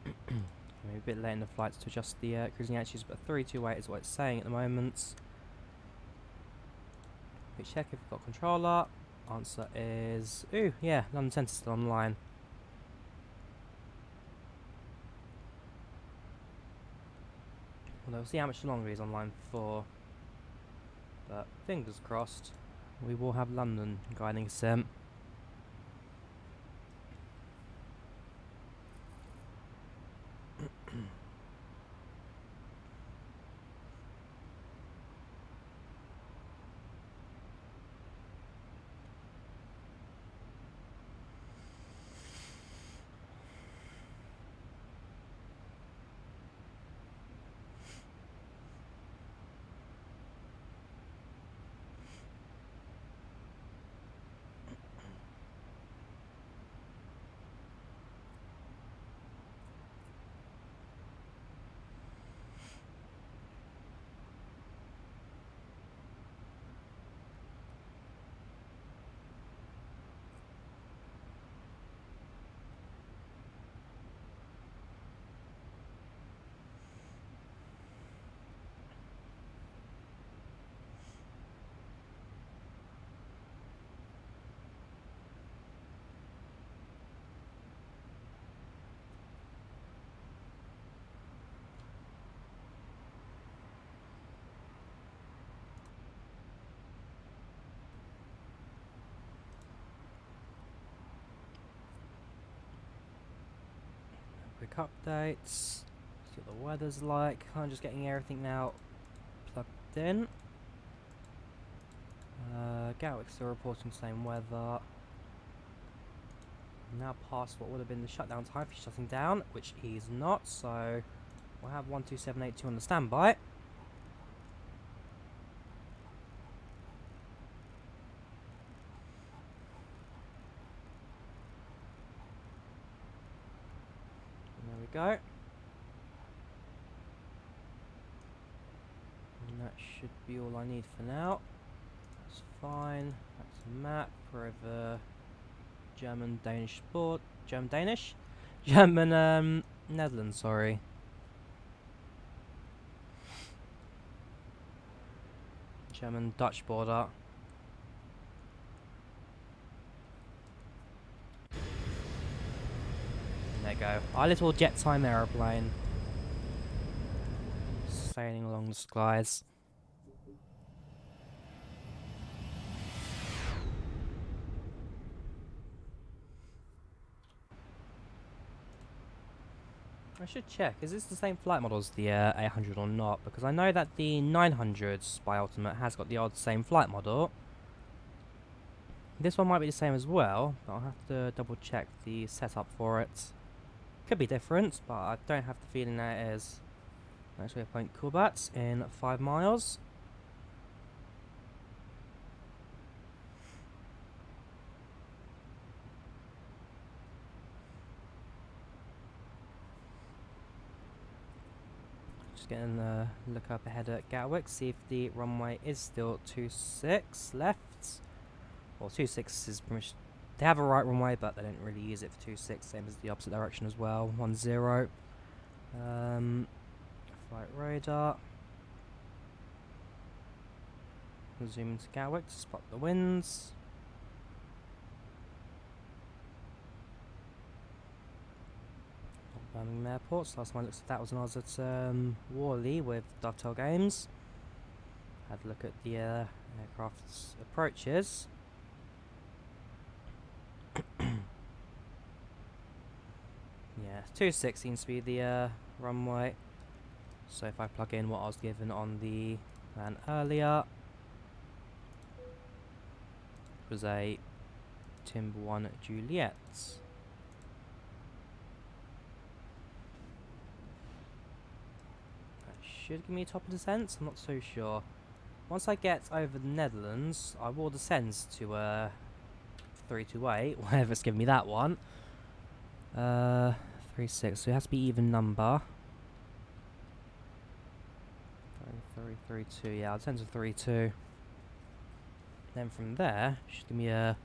Maybe a bit late in the flights to adjust the cruising altitudes, but 328 is what it's saying at the moment. We check if we've got controller. Answer is ooh, yeah, London Centre's still online. Well, we'll see how much longer he's online for. But fingers crossed, we will have London guiding sim. Quick updates. See what the weather's like. I'm just getting everything now plugged in. Gatwick still reporting same weather. Now past what would have been the shutdown time for shutting down, which he's not, so we'll have 12782 on the standby. Go. And that should be all I need for now. That's fine. That's a map for over German Danish board. German Danish? German Netherlands, sorry. German Dutch border. There you go. Our little JetTime aeroplane. sailing along the skies. I should check, is this the same flight model as the 800 or not? Because I know that the 900s by Ultimate has got the odd same flight model. This one might be the same as well, but I'll have to double check the setup for it. Could be different, but I don't have the feeling that it is. Next waypoint Kubat in 5 miles. Just getting a look up ahead at Gatwick, see if the runway is still 26 left. Well, 26 is pretty much, they have a right runway, but they don't really use it for 26, same as the opposite direction as well, 10. Flight radar. Zoom into Gatwick to spot the winds. Birmingham Airport, last time I looked at that was when I was at Worley with Dovetail Games. Had a look at the aircraft's approaches. Yeah, 26 seems to be the runway. So if I plug in what I was given on the plan earlier, it was a Timber 1 Juliet. That should give me a top of descent, I'm not so sure. Once I get over the Netherlands, I will descend to 328, whatever's giving me that one. 36, so it has to be even number. 332, yeah, I'll descend to 32. Then from there, should give me a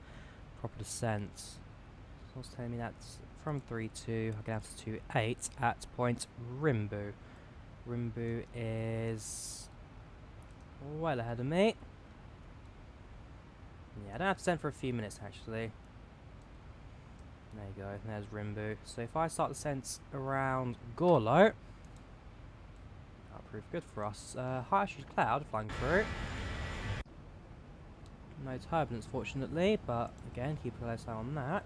proper descent. So it's telling me that's from 32, I get out to 28 at point Rimbu. Rimbu is well ahead of me. Yeah, I don't have to descend for a few minutes actually. There you go, there's Rimbu. So if I start the descent around Gorlo, that'll prove good for us. High altitude cloud flying through. No turbulence fortunately, but again, keep a close eye on that.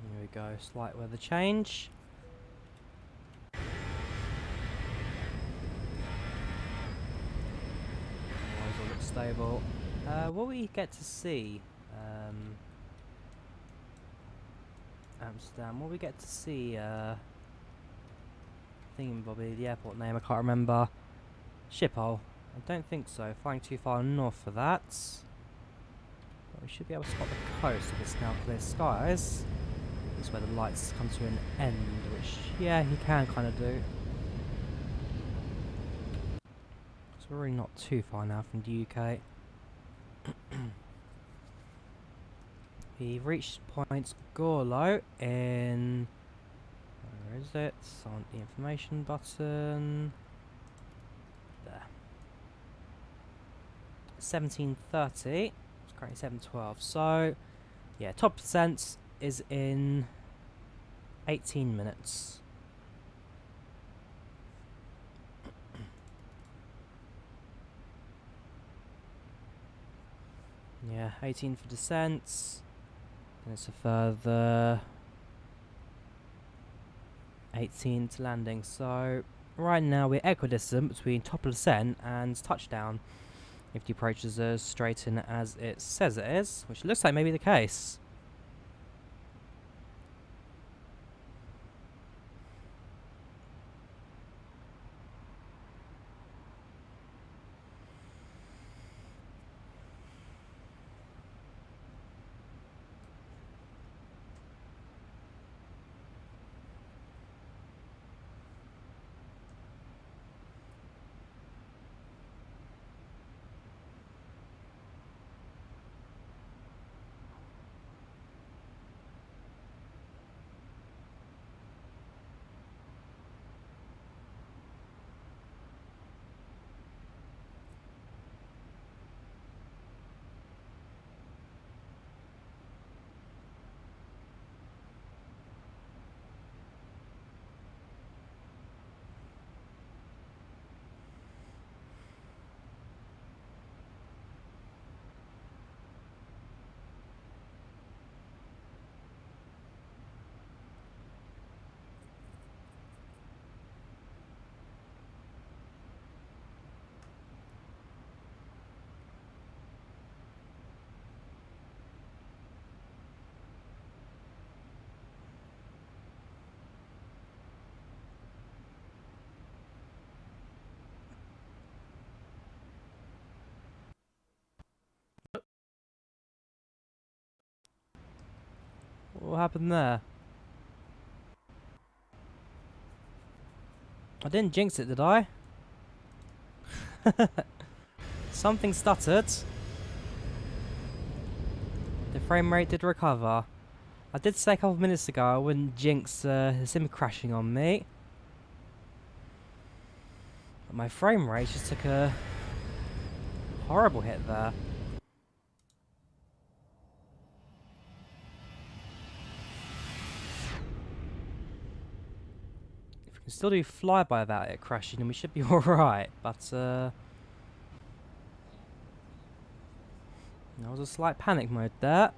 Here we go, slight weather change. Otherwise all looks stable. What we get to see? Amsterdam, what we get to see? Thinking Bobby, the airport name, I can't remember. Schiphol. I don't think so. Flying too far north for that. But we should be able to spot the coast if it's now clear skies. This is where the lights come to an end, which, yeah, you can kind of do. So we're really not too far now from the UK. We've reached Point Gorlo in... Where is it? On the information button. There. 17:30. It's currently 7:12. So, yeah, top percent is in 18 minutes. Yeah, 18 for descent. And it's a further 18 to landing. So right now we're equidistant between top of descent and touchdown. If the approach is as straight in as it says it is, which looks like maybe the case. What happened there? I didn't jinx it, did I? Something stuttered. The frame rate did recover. I did say a couple of minutes ago I wouldn't jinx sim crashing on me. But my frame rate just took a horrible hit there. If we can still do flyby without it crashing, then we should be alright. But there was a slight panic mode there.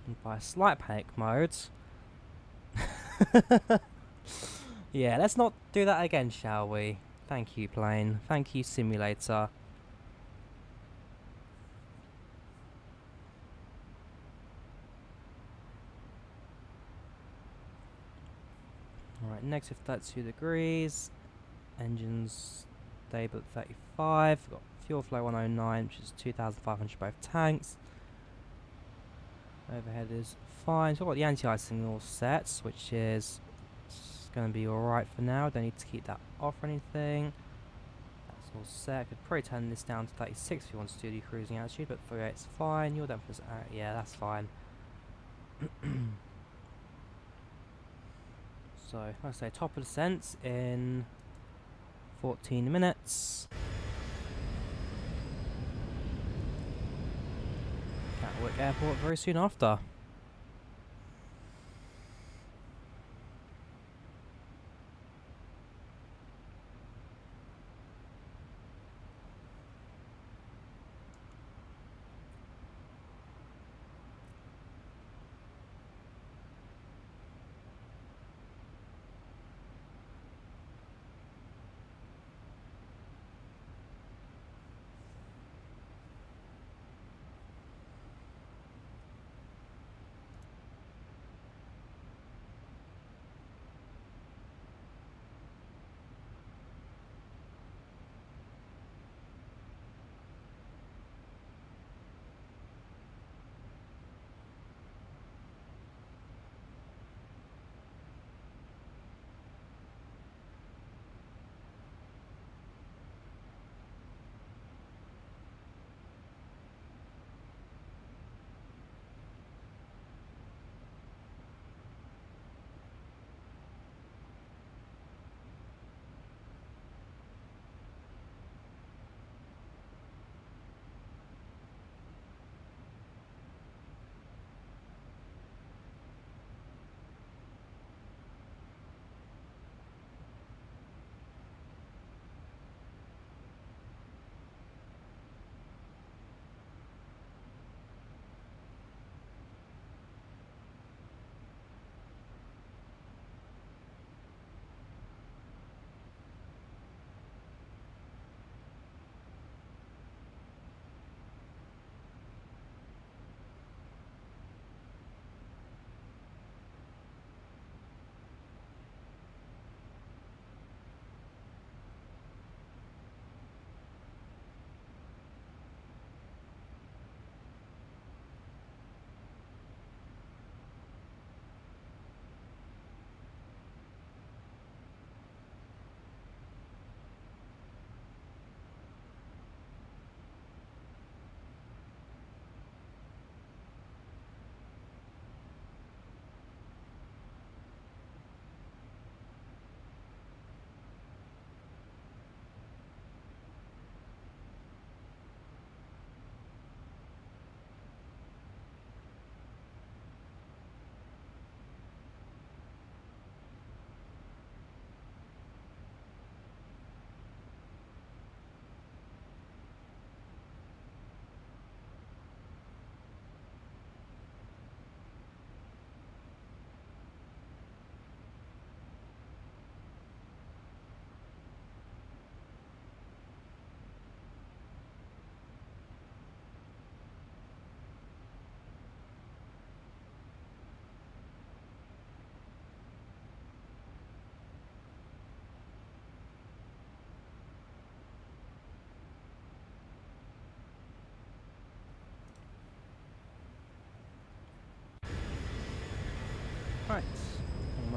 And by slight panic mode... Yeah, let's not do that again, shall we? Thank you, plane. Thank you, simulator. Alright, negative 32 degrees. Engines stable at 35. We've got fuel flow 109, which is 2,500 both tanks. Overhead is fine. So I've got the anti-icing all set, which is going to be alright for now. Don't need to keep that off or anything. That's all set. Could probably turn this down to 36 if you want to do the cruising altitude, but 38 it's fine. Your dampers, yeah, that's fine. So, like I say, top of descent in 14 minutes. Gatwick Airport very soon after.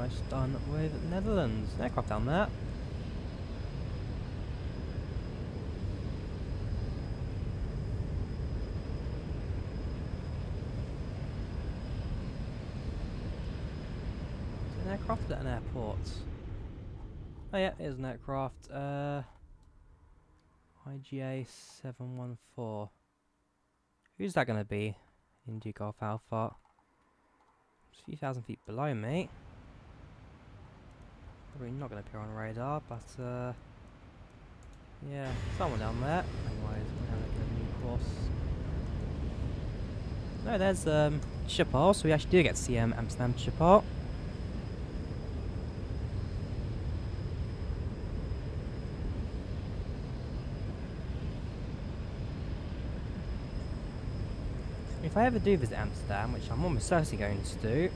almost done with Netherlands. Aircraft down there. Is it an aircraft at an airport? Oh yeah, it is an aircraft. IGA 714. Who's that going to be? India Golf Alpha. It's a few thousand feet below me. Probably not going to appear on radar, but yeah, someone down there. Anyways, we're going to get a new course. No, there's Schiphol, so we actually do get to see Amsterdam Schiphol. If I ever do visit Amsterdam, which I'm almost certainly going to do,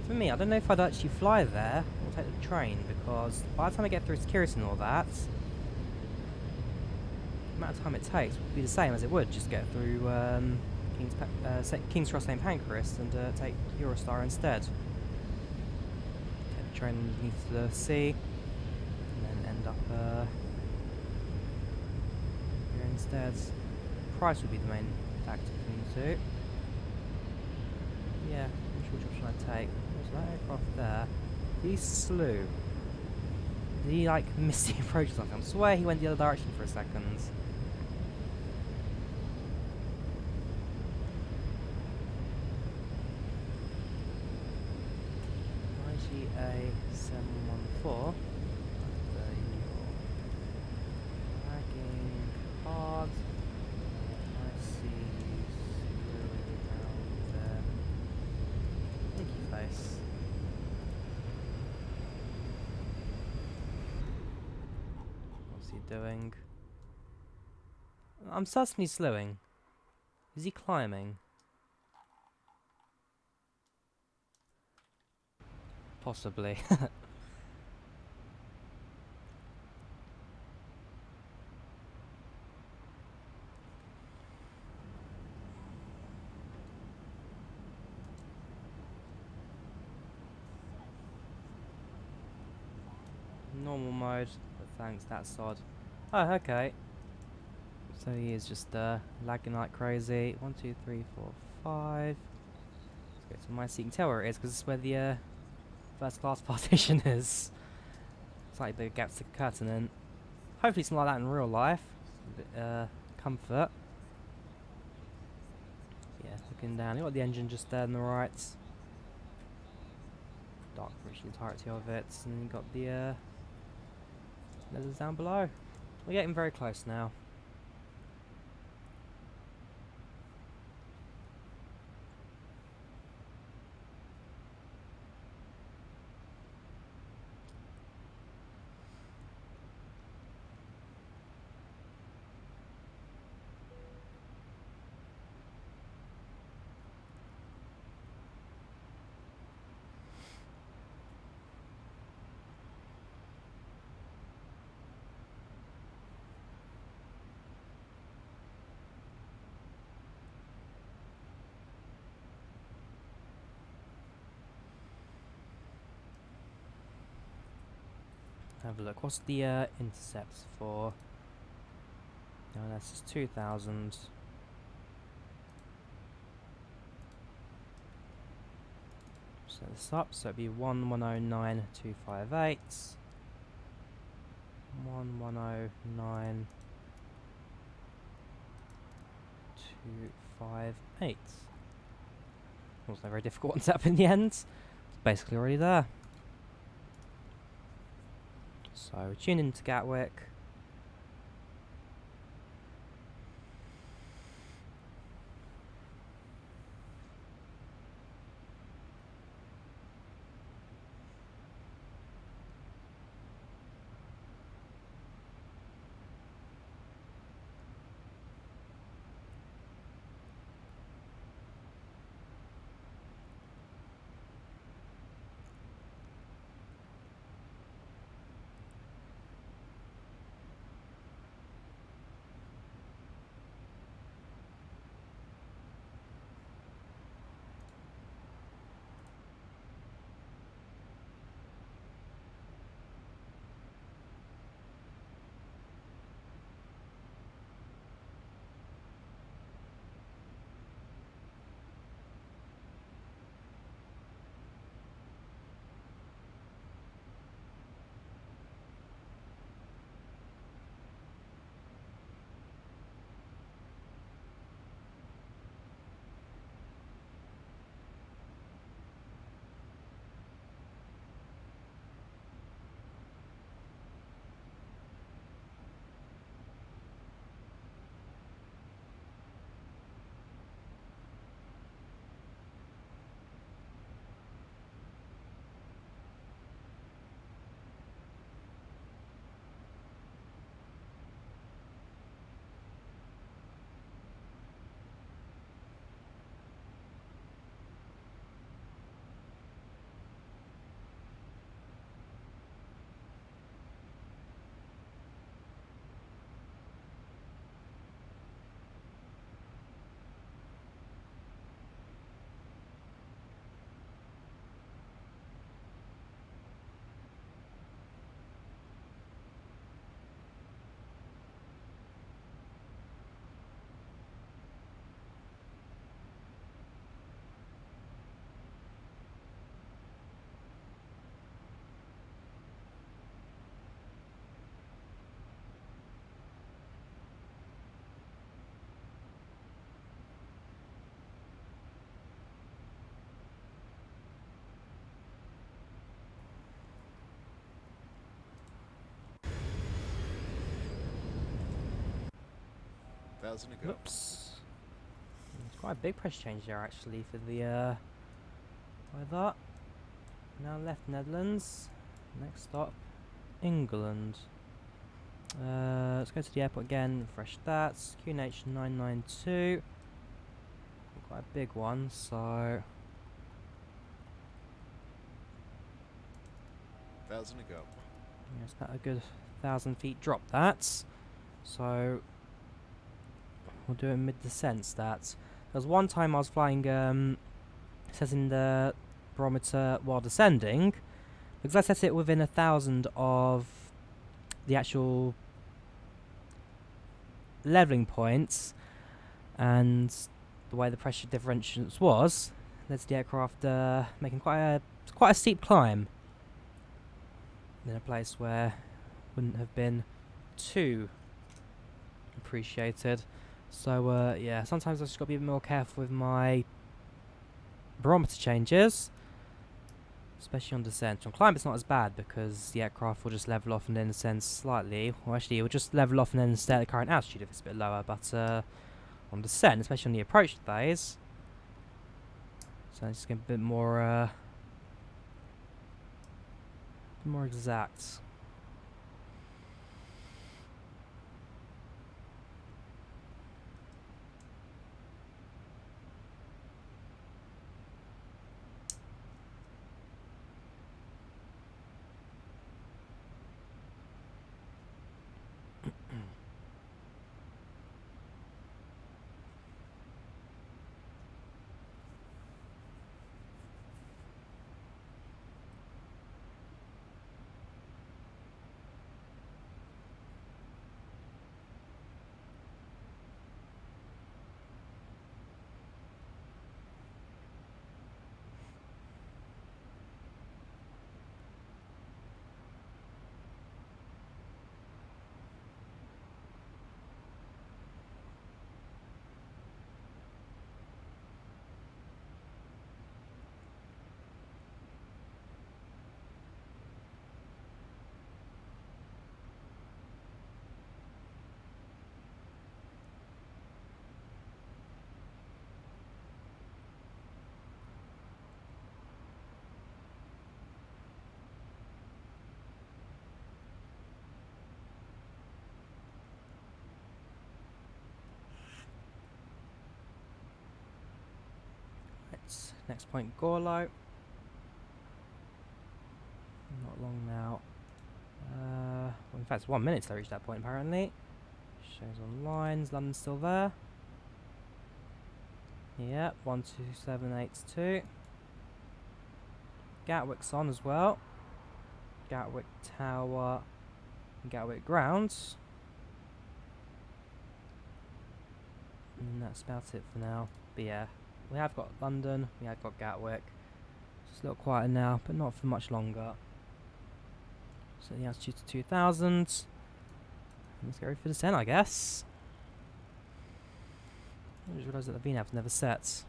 for me, I don't know if I'd actually fly there or take the train, because by the time I get through security and all that, the amount of time it takes would be the same as it would just get through King's Cross St Pancras and take Eurostar instead. Take the train underneath the sea, and then end up here instead. Price would be the main factor between the two. Yeah, I'm not sure which option I'd take. There's that aircraft there. He slew. Did he like miss the approach or something? I swear he went the other direction for a second. IGA 714. Lagging hard. What's he doing? I'm certainly slowing. Is he climbing? Possibly. Normal mode, but thanks, that's odd. Oh, okay. So he is just lagging like crazy. 1, 2, 3, 4, 5. Let's go to my seat. You can tell where it is because it's where the first class partition is. Slightly bigger gap to the curtain in. Hopefully something like that in real life. A bit comfort. Yeah, looking down. You got the engine just there on the right. Dark for the entirety of it, and you got the leathers down below. We're getting very close now. Have a look. What's the intercepts for? No, that's just 2,000. Set this up, so it'd be 1109,258. 1109,258. Wasn't a very difficult one to set up in the end. It's basically already there. So tune into Gatwick. 1,000 to go. Oops. It's quite a big pressure change there actually for the weather. Now left Netherlands. Next stop, England. Let's go to the airport again, refresh that. QNH 992. Quite a big one, so 1,000 to go. yes, that a good 1,000 feet drop. That. So we'll do it mid descent. That. There was one time I was flying, setting the barometer while descending, because I set it within 1,000 of the actual leveling points, and the way the pressure differentials was led to the aircraft making quite a steep climb in a place where wouldn't have been too appreciated. So yeah, sometimes I just got to be a bit more careful with my barometer changes, especially on descent. On climb it's not as bad because the aircraft will just level off and then descend slightly, or actually it will just level off and then stay at the current altitude if it's a bit lower, but on descent, especially on the approach phase, so it's just getting a bit more exact. Next point, Gorlo. Not long now. Well, in fact, it's 1 minute till I reach that point apparently. Shows on lines. London's still there. Yep, 12782. Gatwick's on as well. Gatwick Tower. Gatwick Grounds. And that's about it for now. But yeah. We have got London, we have got Gatwick. It's a little quieter now, but not for much longer. So the altitude to 2,000. Let's get ready for descent, I guess. I just realised that the VNAV's never set.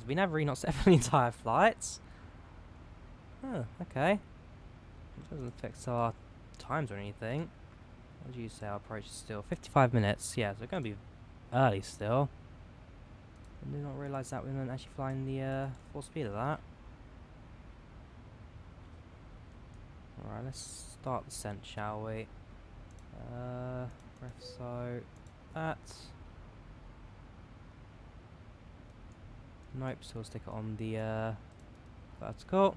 We never really not set for the entire flight. Oh, okay. It doesn't affect our times or anything. What do you say our approach is still? 55 minutes. Yeah, so we're going to be early still. I did not realise that we weren't actually flying the full speed of that. Alright, let's start the descent, shall we? So that. Nope, so we'll stick it on the vertical.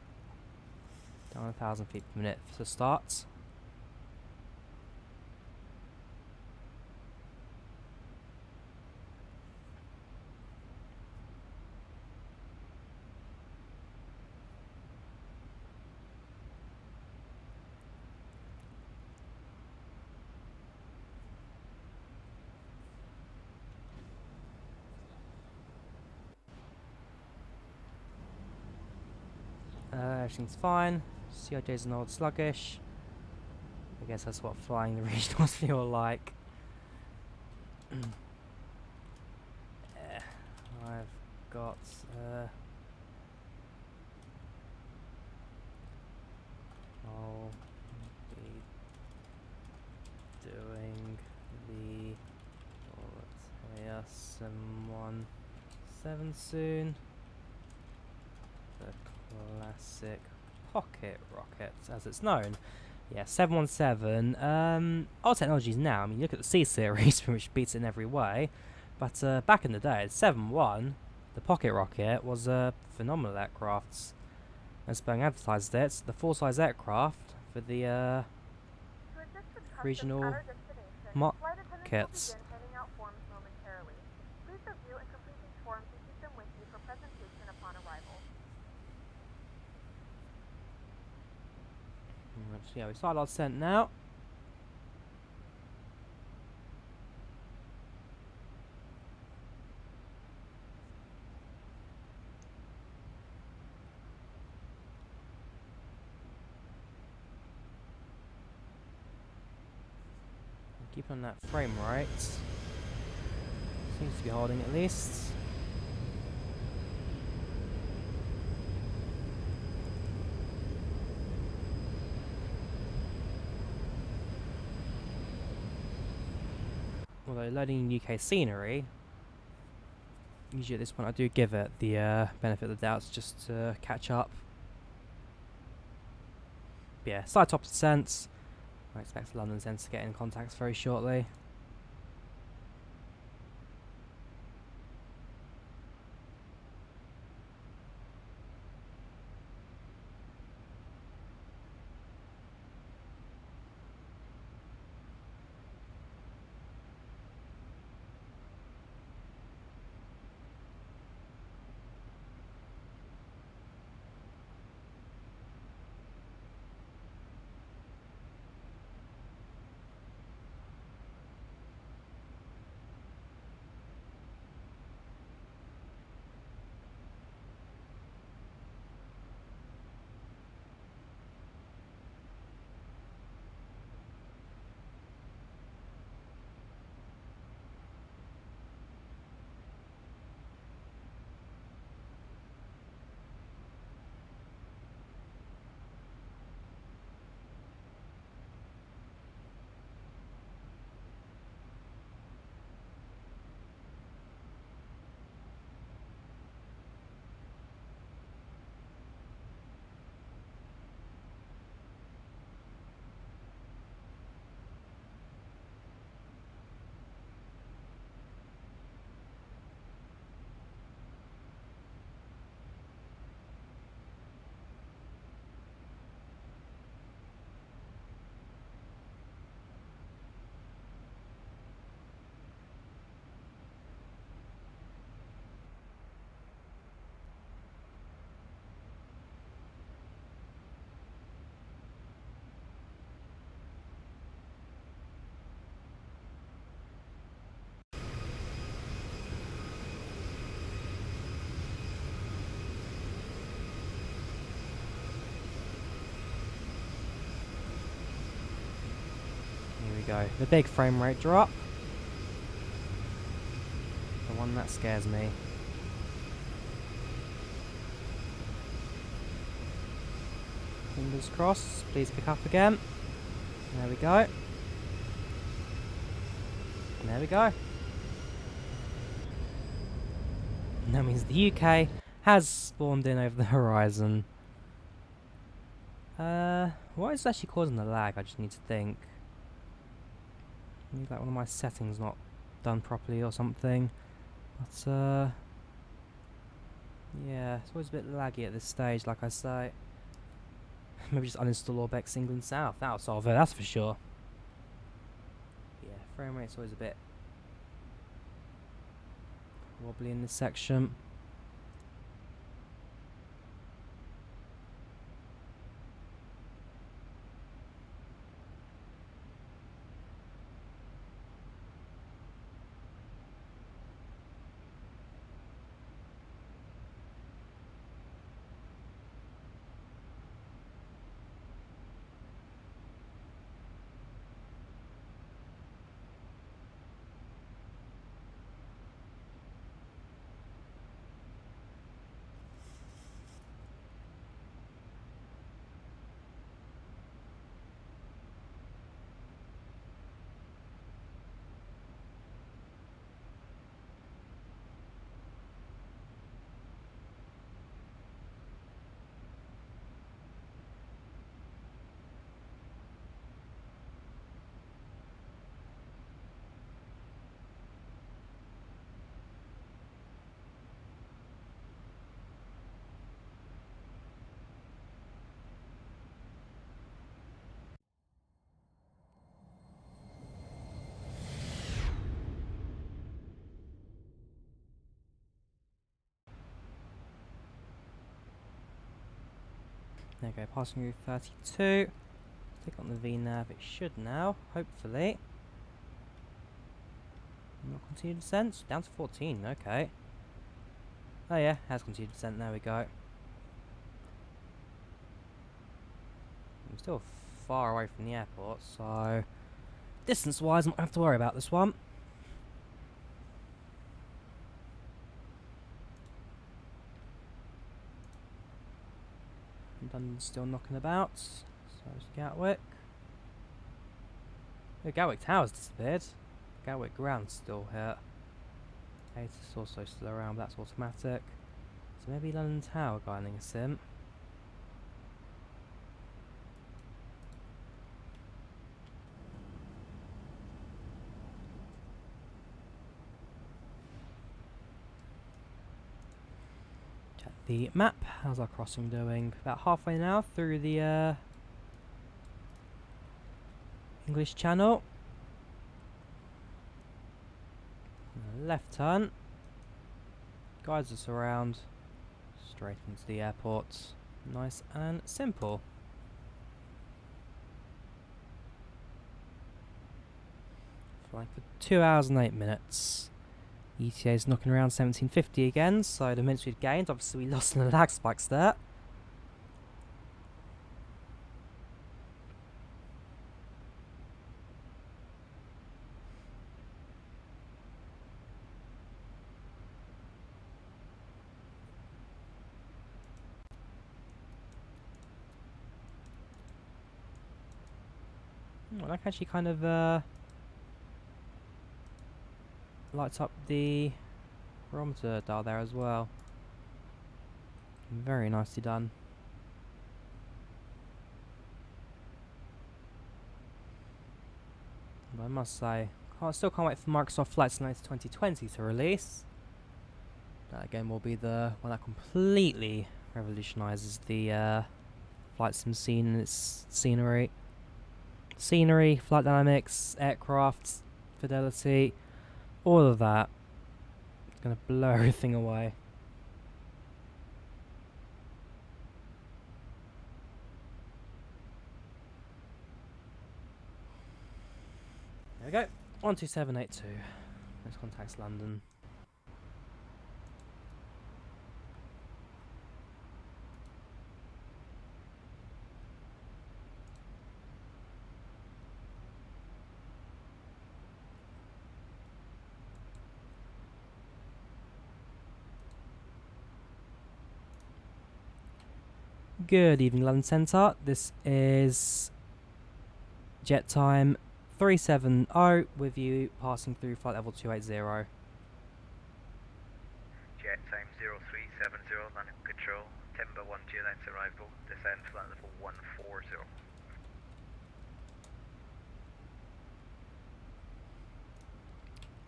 Down 1,000 feet per minute to start. Everything's fine. CRJ's an old sluggish. I guess that's what flying the regionals feel like. I've got I'll be doing the Drawyah 717 soon. The classic pocket rocket, as it's known. Yeah, 717. Old technologies now. I mean, look at the C series, which beats it in every way. But back in the day, 7.1, the pocket rocket was a phenomenal aircraft. As Boeing advertised it, the full-size aircraft for the regional markets. Yeah, we started our descent now. Keep on that frame rate. Seems to be holding at least. Although loading UK scenery, usually at this point I do give it the benefit of the doubts just to catch up. But yeah, side top descent. I expect London's ends to get in contacts very shortly. Go. The big frame rate drop. The one that scares me. Fingers crossed. Please pick up again. There we go. And there we go. And that means the UK has spawned in over the horizon. What is actually causing the lag? I just need to think. Maybe like one of my settings not done properly or something. But yeah, it's always a bit laggy at this stage, like I say. Maybe just uninstall Orbex England South. That'll solve it, that's for sure. Yeah, frame rate's always a bit wobbly in this section. There we go, passing through 32. Click on the VNav, it should now, hopefully. Not continued descent, down to 14, okay. Oh yeah, has continued descent, there we go. I'm still far away from the airport, so distance-wise, I don't have to worry about this one. London's still knocking about, so is Gatwick. The Gatwick Tower's disappeared. Gatwick Ground's still here. Ace is also still around, but that's automatic. So maybe London Tower guiding a sim. Check the map. How's our crossing doing? About halfway now through the English Channel. Left turn. Guides us around. Straight into the airport. Nice and simple. Flying for 2 hours and 8 minutes. ETA is knocking around 1750 again, so the minutes we've gained, obviously we lost in the lag spikes there. Well, that actually kind of lights up the barometer dial there as well. Very nicely done. But I must say, I still can't wait for Microsoft Flight Simulator 2020 to release. That again will be the one that completely revolutionises the flight sim scene and its scenery. Scenery, flight dynamics, aircraft, fidelity, all of that. It's going to blow everything away. There we go, 12782. Let's contact London. Good evening, London Centre. This is JetTime 370 with you passing through flight level 280. JetTime 0370, London Control, Timber 1 Juliet arrival, descend flight level 140.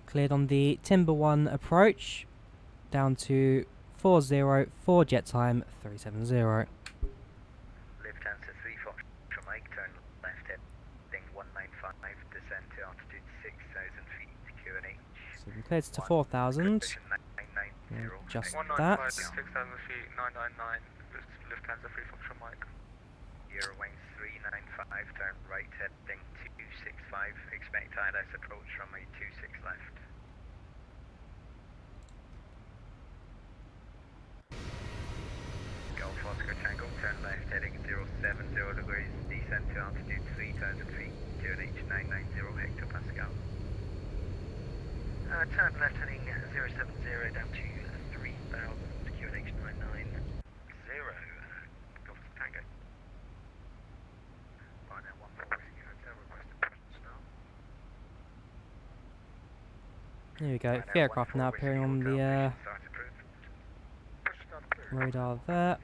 Cleared on the Timber 1 approach, down to 40 for JetTime 370. Lufthansa 3 Foxtrot Mike, turn left heading 195, descend to altitude 6,000 feet, QNH. So we cleared to 4,000. Just that. 6,000 feet, 999, Lufthansa 3 Foxtrot Mike. Eurowings 395, turn right heading 265, expect ILS approach runway 26 left. Golf Oscar Tango, turn left heading 070 degrees, descend to altitude 3,000 feet, QNH 990 hectopascal. Turn left heading 070 down to 3,000, QNH 990, Golf Tango. Final 140, hotel requested presence now. There we go. The aircraft now appearing on the radar there.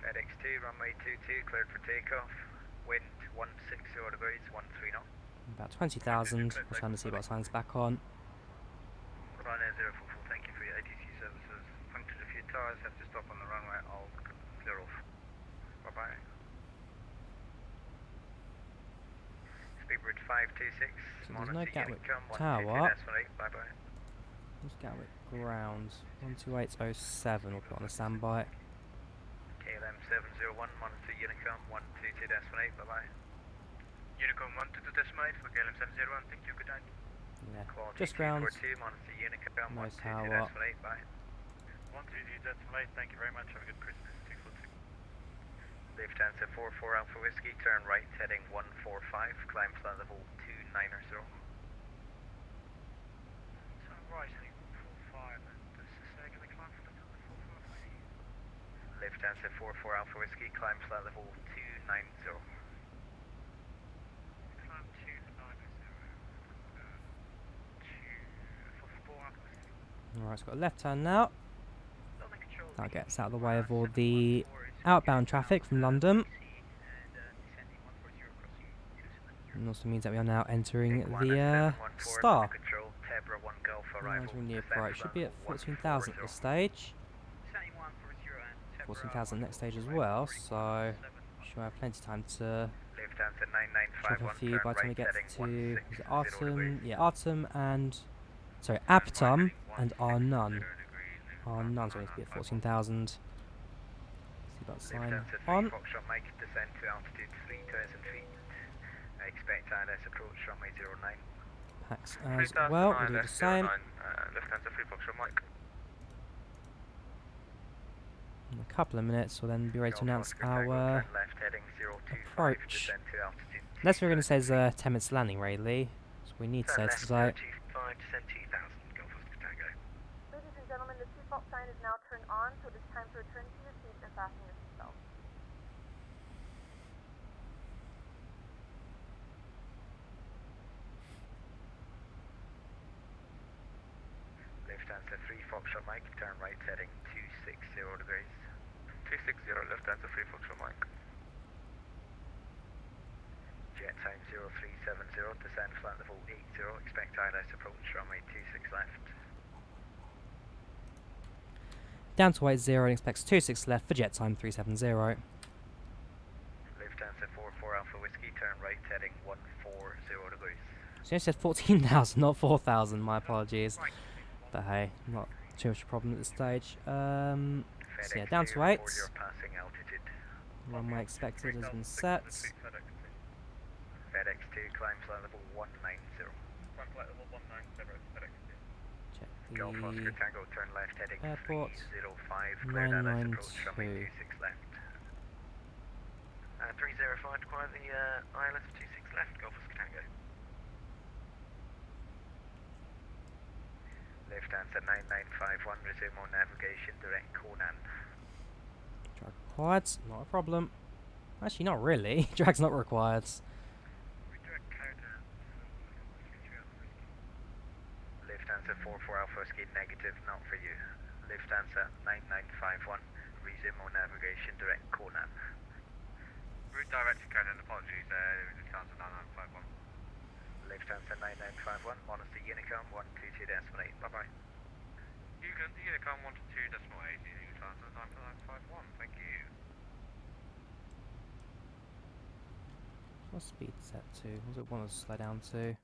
FedEx 2, runway 22, cleared for takeoff. Wind 160 degrees, 13 knots. About 20,000. We'll turn the seatbelt signs back on. Ryanair 044, thank you for your ATC services. Punctured a few tires, have to stop on the runway, I'll clear off. Bye bye. Speedbridge 526. So there's no Gatwick Tower. Bye bye. Where's Gatwick Ground? 12807. We'll put on a standby. KLM KLM701, monitor Unicom 122.8, bye bye. Unicom 122.8 for KLM701, thank you, good night. Yeah, Quality just ground. 242, monitor Unicom No 122.8, tower. bye. 122.8, thank you very much, have a good Christmas, 242. Lufthansa 44 Alpha Whiskey, turn right heading 145, climb flight level 290. Turn right heading 145, and this is going to climb flight level 445. Lufthansa 44 Alpha Whiskey, climb flight level 290. Climb 290. 244 Alpha Whiskey. Alright, it's got a left turn now. Building control. That gets out of the way of all the outbound traffic from London. And also means that we are now entering the Star. Entering the approach. Should be at 14,000 at this stage. 14,000 next stage as well, so should have plenty of time to drop a few by the time we get to is it Artem? Yeah, Artem and sorry, Aptum and Arnun. Arnun's going to be at 14,000. See that sign on. Mike, descend to altitude 3,000 feet. Expect ILS approach runway 09. Pax as well, we'll do the same. Lufthansa 3 Foxtrot Mike. In a couple of minutes, we'll then be ready to announce our approach. Unless we're going to say there's a 10 minutes landing, really. So we need to say today. Ladies and gentlemen, the seatbelt sign is now turned on, so it is time to return to your seats and fasten your seatbelts. Lufthansa 3 Foxtrot Mike, turn right heading 260 degrees. 260 Lufthansa 3 Foxtrot Mike. JetTime 0370, descend flight level 80, expect ILS approach runway 26 left. Down to 80 and expects 26 left for JetTime 370. Lufthansa 44 Alpha Whiskey, turn right heading 140 degrees. So you said 14,000, not 4,000, my apologies. But hey, not too much of a problem at this stage. So yeah, down to 8. Runway expected has been set. FedEx 2, climb flight level 190. Climb flight level 190, FedEx 2. Check Golf Oscar the Tango, turn left heading airport. 305, cleared ILS approach runway 992. 26 left. 305, require the ILS 26 left, Golf Oscar Tango. Lufthansa 9951, resume on navigation, direct Conan. Drag required, not a problem. Actually, not really. Drag's not required. Redirect Conan. Lufthansa 44 Alpha Whiskey, negative, not for you. Lufthansa 9951, resume on navigation, direct Conan. Redirect to Conan, apologies, Lufthansa 9951. Lufthansa 9951, monitor Unicom 122.8, bye bye. Unicom 122.8, Lufthansa 9951, thank you. What's speed set to? What does it want us to slow down to?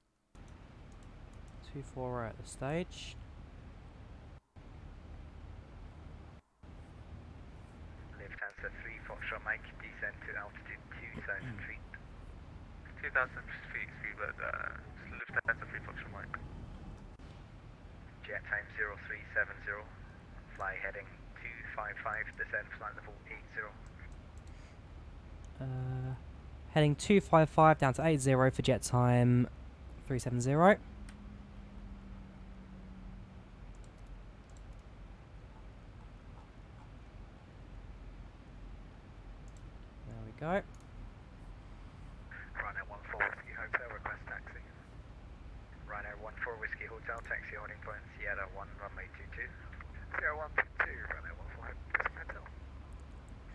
240 at the stage. Lufthansa 3 Foxtrot Mike, descend to altitude 2,000 feet. 2,000 feet, speedbird, Lufthansa 3 Foxtrot Mike. JetTime 0370, fly heading 255, descend flight level 80. Heading 255 down to 80 for JetTime 370. There we go. Ryanair 14 Whiskey Hotel, request taxi. Ryanair 14 Whiskey Hotel, taxi holding point Sierra 1, runway 22. Sierra 122, Ryanair 14 Whiskey Hotel.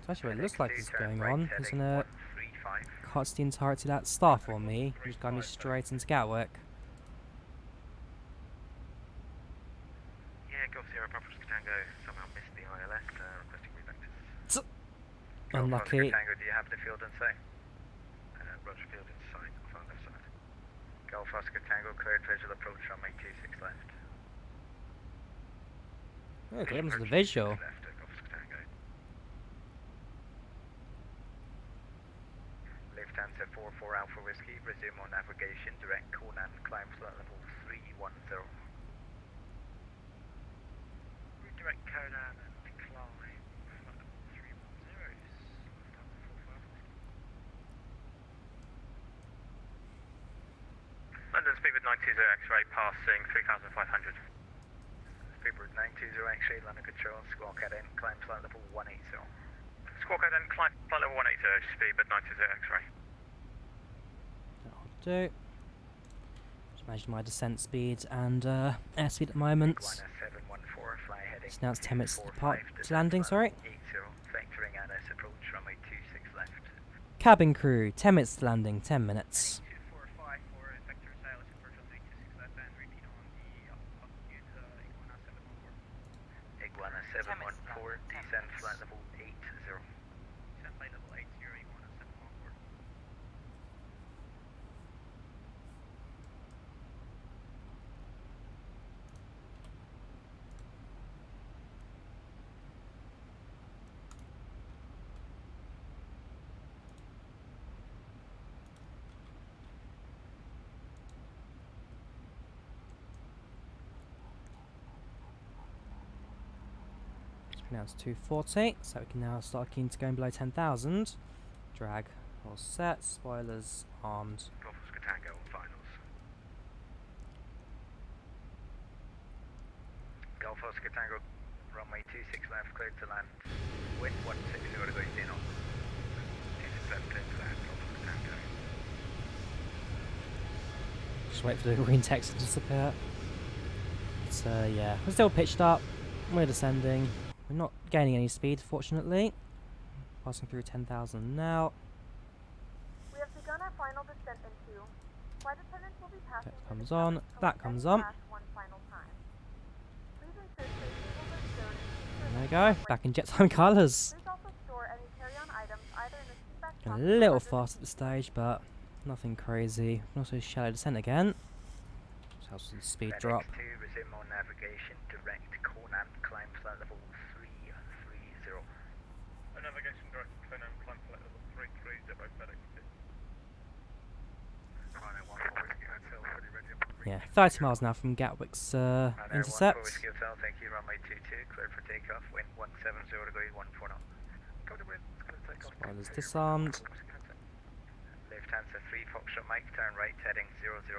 So actually what it looks like is going Right on. heading Isn't it? 135. Cuts the entirety of that star for me. Just got me straight into Gatwick. Yeah, Golf Sierra Papa Whiskey Tango somehow missed the ILS, requesting revectors. Unlucky. Tango, do you have the field in sight? Roger, field in sight, off on left side. Golf Oscar Tango, cleared visual approach, runway 26 left. Oh, glimpse of the visual. Left, Golf Oscar Tango. resume on navigation, direct Conan, climb flight level 310. Redirect Conan and climb flight level 310. London speedbird 920 X-ray passing 3,500. Speedbird 920 X-ray, London Control, squawk at in, climb flight level 180. Squawk out and climb flight level 180, speedbird 920 X-ray. That'll do. Just managing my descent speed and airspeed at the moment. Iguana 714, fly heading. It's now it's 10 minutes to 45, landing, sorry. 80, factoring NS approach, runway 26 left. Cabin crew, 10 minutes to landing, 10 minutes. 245 for vector silence approach on 26 left and repeat on the altitude Iguana 714. Iguana 714, descend flight level 80. Descend flight level 80, Iguana 714. Now it's 240, so we can now start keen to going below 10,000. Drag all set, spoilers armed. Golf Oscar Tango on finals. Golf Oscar Tango, runway 26 left, cleared to land. Wind 160 to go in on. 26 left, cleared to land, Golf Oscar Tango. Just wait for the green text to disappear. So yeah, we're still pitched up, we're descending. We're not gaining any speed, fortunately. Passing through 10,000 now. We have begun our final descent into. Flight attendants will be passing. That comes on, that comes on. One final time. Please insist that you will return. There we go, back in JetTime colours. Please also store any carry-on items either in the seatback A pocket little or fast at the stage, but nothing crazy. Also shallow descent again. Just helps with the speed drop. FedEx 2, resume on navigation, direct Conan, climb flight level 330. Navigation direct Conan, climb flight level 330, FedEx 2. Yeah, 30 miles now from Gatwick's intercept. Whiskey Hotel, thank you, runway 22, cleared for takeoff, wind 170 degrees, 140. Spoilers disarmed. Lufthansa 3, Foxtrot Mike, turn right, heading 005.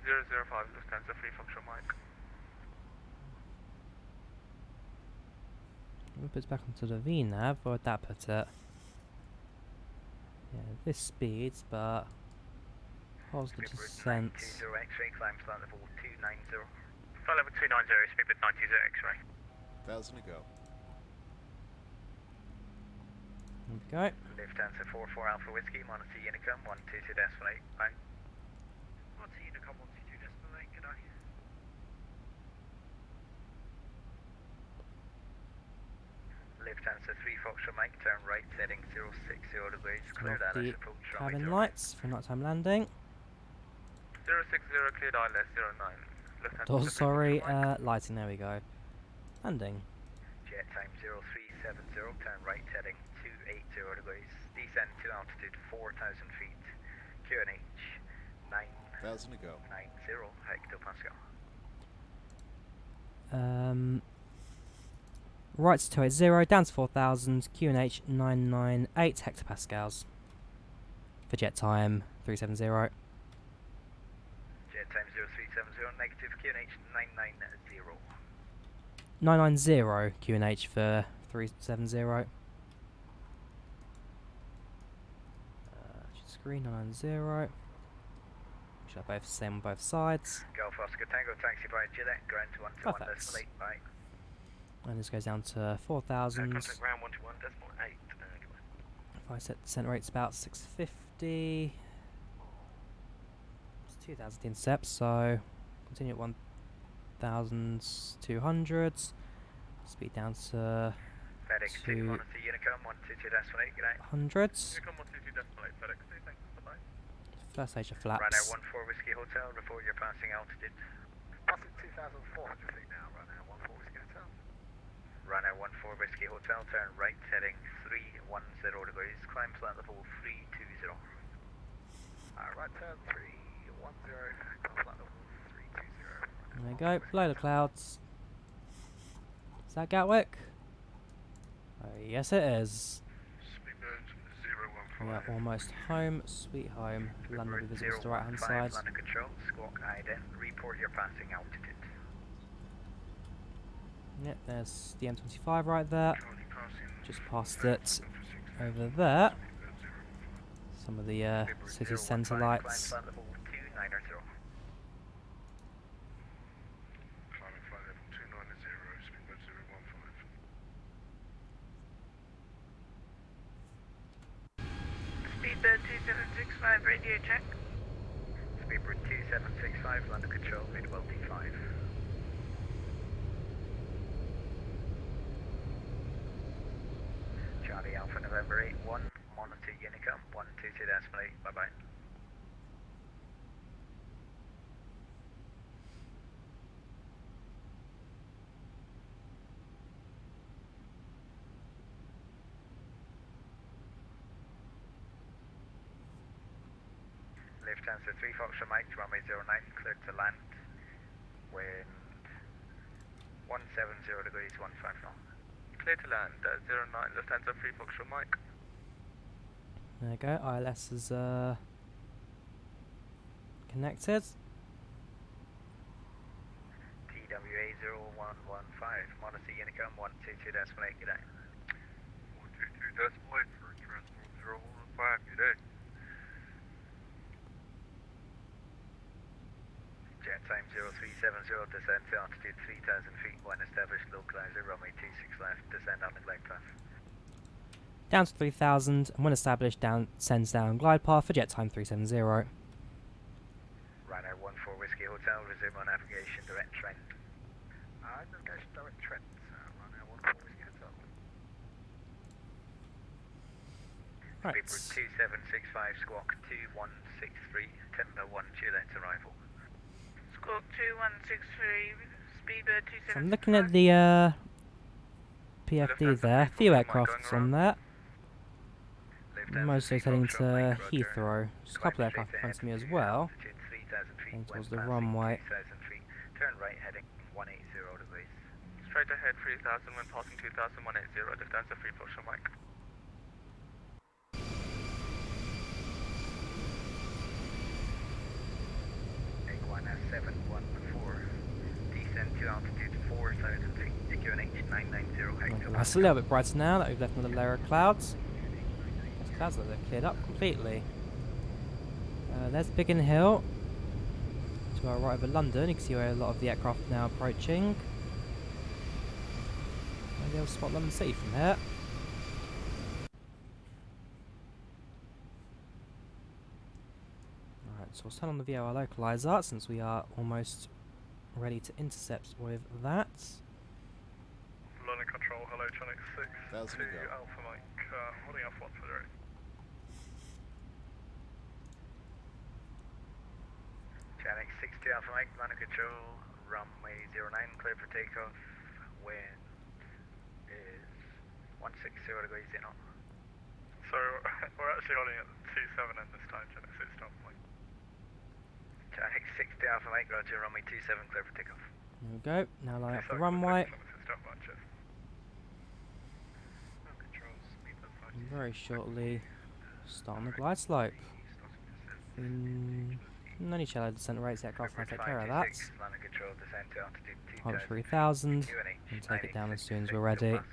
005, Lufthansa 3, Foxtrot Mike. We'll put it back onto the VNav, or would that put it? Yeah, this speeds, but holds the descent. X-ray, climb flight level 290. Flight level 290, speedbird 90 X-ray. 1,000 to go. There we go. Lufthansa 44 Alpha Whiskey, Monitor Unicum, 122 decimal 8, bye. Monitor Unicum, 122 decimal 8, good eye. Lufthansa 3 Foxtrot Mike, turn right, heading 060 degrees, Turn cleared off the LS approach, runway cabin 09. lights for nighttime landing. 060, cleared ILS 09. Lufthansa Oh, 3 sorry, Foxtrot Mike. lighting, there we go. Landing. JetTime 0370, turn right, heading 280 degrees, descend to altitude 4,000 feet, QNH 1,000 to go. 990 hectopascal. Right to 280, down to 4,000, QNH 998 hectopascals. For JetTime 370. JetTime 0370, negative QNH 990. 990 QNH for 370. Screen 990. Should have both the same on both sides. Golf Oscar Tango, taxi by Gillette, ground to 121 Perfect. decimal 8, bye. And this goes down to 4,000. Contact ground 121 decimal 8. If I set descent rates about 650. It's 2,000 intercepts, so continue at 1,200. Speed down to FedEx 2, to Monitor Unicum, 122 decimal 8, good night. hundreds. Unicum 122 decimal 8, FedEx 2, thanks, bye-bye. First stage of Ryanair flaps. 14 Whiskey Hotel, report your passing altitude. Passing 2,400 feet now, Ryanair 14 Whiskey Hotel. Ryanair 14 Whiskey Hotel, turn right, heading 310 degrees, climb flight level 320. Right turn 310, flight level 320. There we go, below the clouds. Is that Gatwick? Yes it is. Speedbird We 015. are almost home, sweet home. London will be visible to the right hand side. London Control, squawk ident, report your passing altitude. Yep, there's the M25 right there. Charlie passing. Just past it over there. Some of the city centre lights. Flight level 290. Climbing flight level 290, speedbird 015. Speedbird 2765, radio check. Speedbird 2765, London Control, midwell D5. Charlie Alpha November 81, monitor Unicom 122.8, bye bye. Lufthansa 3 Foxtrot Mike, runway 09, cleared to land. Wind 170 degrees 15 knots. Clear to land, 09, Lufthansa 3 Foxtrot Mike. There we go, ILS is connected. TWA 0115, monitor Unicom 122.8, good day. 122.8 for transport 015, good day. JetTime 0370, descent to altitude 3,000 feet, when established localizer, runway 26 left, descend on the glide path. Down to 3,000, and when established, sends down glide path for JetTime 370. Ryanair 14 Whiskey Hotel, resume on navigation, direct Trent. Navigation, direct Trent, Ryanair 14 Whiskey Hotel. Right. Speedbird 2765, squawk 2163, Timber 1, Juliet arrival. Squawk 2163, Speedbird 2765. So I'm looking at the PFD there, a few aircrafts on there. Mostly heading to Heathrow. Just a couple of aircraft in front of me as well. Heading towards the runway. Turn right heading 180 degrees. Straight ahead 3000 when passing 2180, Lufthansa 3 Foxtrot Mike. A1S714, descend to altitude 4,000 feet, QNH 990 hectare. It's a little bit brighter now that we've left another layer of clouds. Those clouds look like they're cleared up completely. There's Biggin Hill. To our right over London, you can see where a lot of the aircraft are now approaching. Maybe I'll spot London City from here. Alright, so we'll turn on the VOR localizer since we are almost ready to intercept with that. London Control, hello, Tronic 6 1,000 to to go. Alpha Mike, holding off 1 for the right. Channel 60 Alpha Mike, London Control, runway 09, clear for takeoff. Wind is 160 degrees in on. So we're actually holding at 27 in this time, Channel 6 to Alpha Mike. Channel 60 Alpha Mike, roger, runway 27, clear for takeoff. There we go, now line up the runway. And very shortly start on the glide slope. Only shallow descent rates, the aircraft will take care of that. Hold 3,000 and take it down as soon as we're ready. That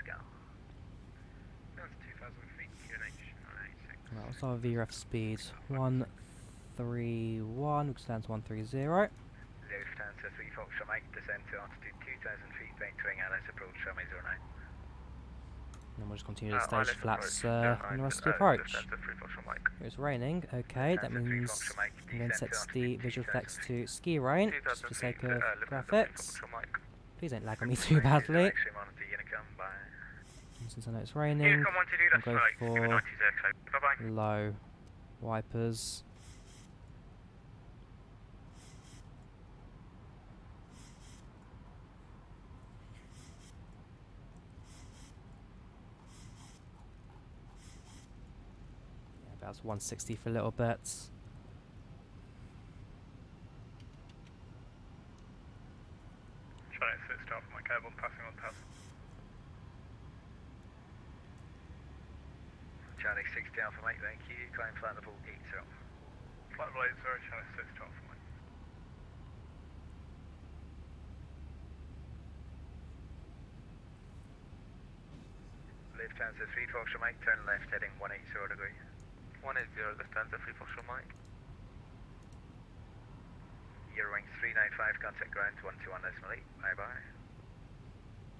was our VRF speed 131, which stands 130. Lufthansa 3 Foxtrot Mike, descend to altitude 2,000 feet, vectoring Allies approach, runway 09. And then we'll just continue to stage flaps on the rest of the approach. It's raining, okay, that means I'm going to set the visual effects to ski rain, just for the sake of graphics. Please don't lag on me too badly. And since I know it's raining, I'll go for low wipers. About 160 for a little bit. Channel 6 to Alpha Mike Airborne, passing on 1000. Charlie 60 Alpha Mike, thank you. Climb flight level 80. Flight level 80, Channel 6 to Alpha Mike. Lufthansa 3 Foxtrot Mike, turn left heading 180 degrees. 180, Lufthansa 3 Foxtrot Mike. Eurowings 395, contact ground 121.8. Bye bye.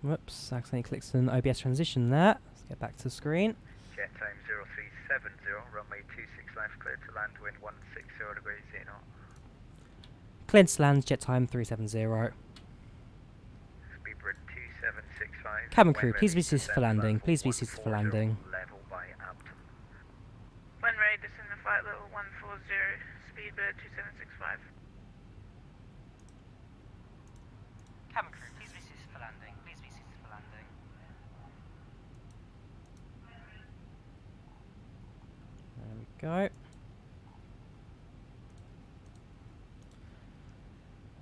Whoops, accidentally clicked an OBS transition there. Let's get back to the screen. JetTime 0370, runway 26 left, clear to land, wind 160 degrees, 0 knot. Cleared to land, JetTime 370. Speedbird 2765. Cabin crew, please be seated for landing. Please be seated for landing. Level by Ampton. When ready, descend the flight level 140, speedbird 2765. Cabin crew, please be seated for landing. Please be seated for landing. There we go.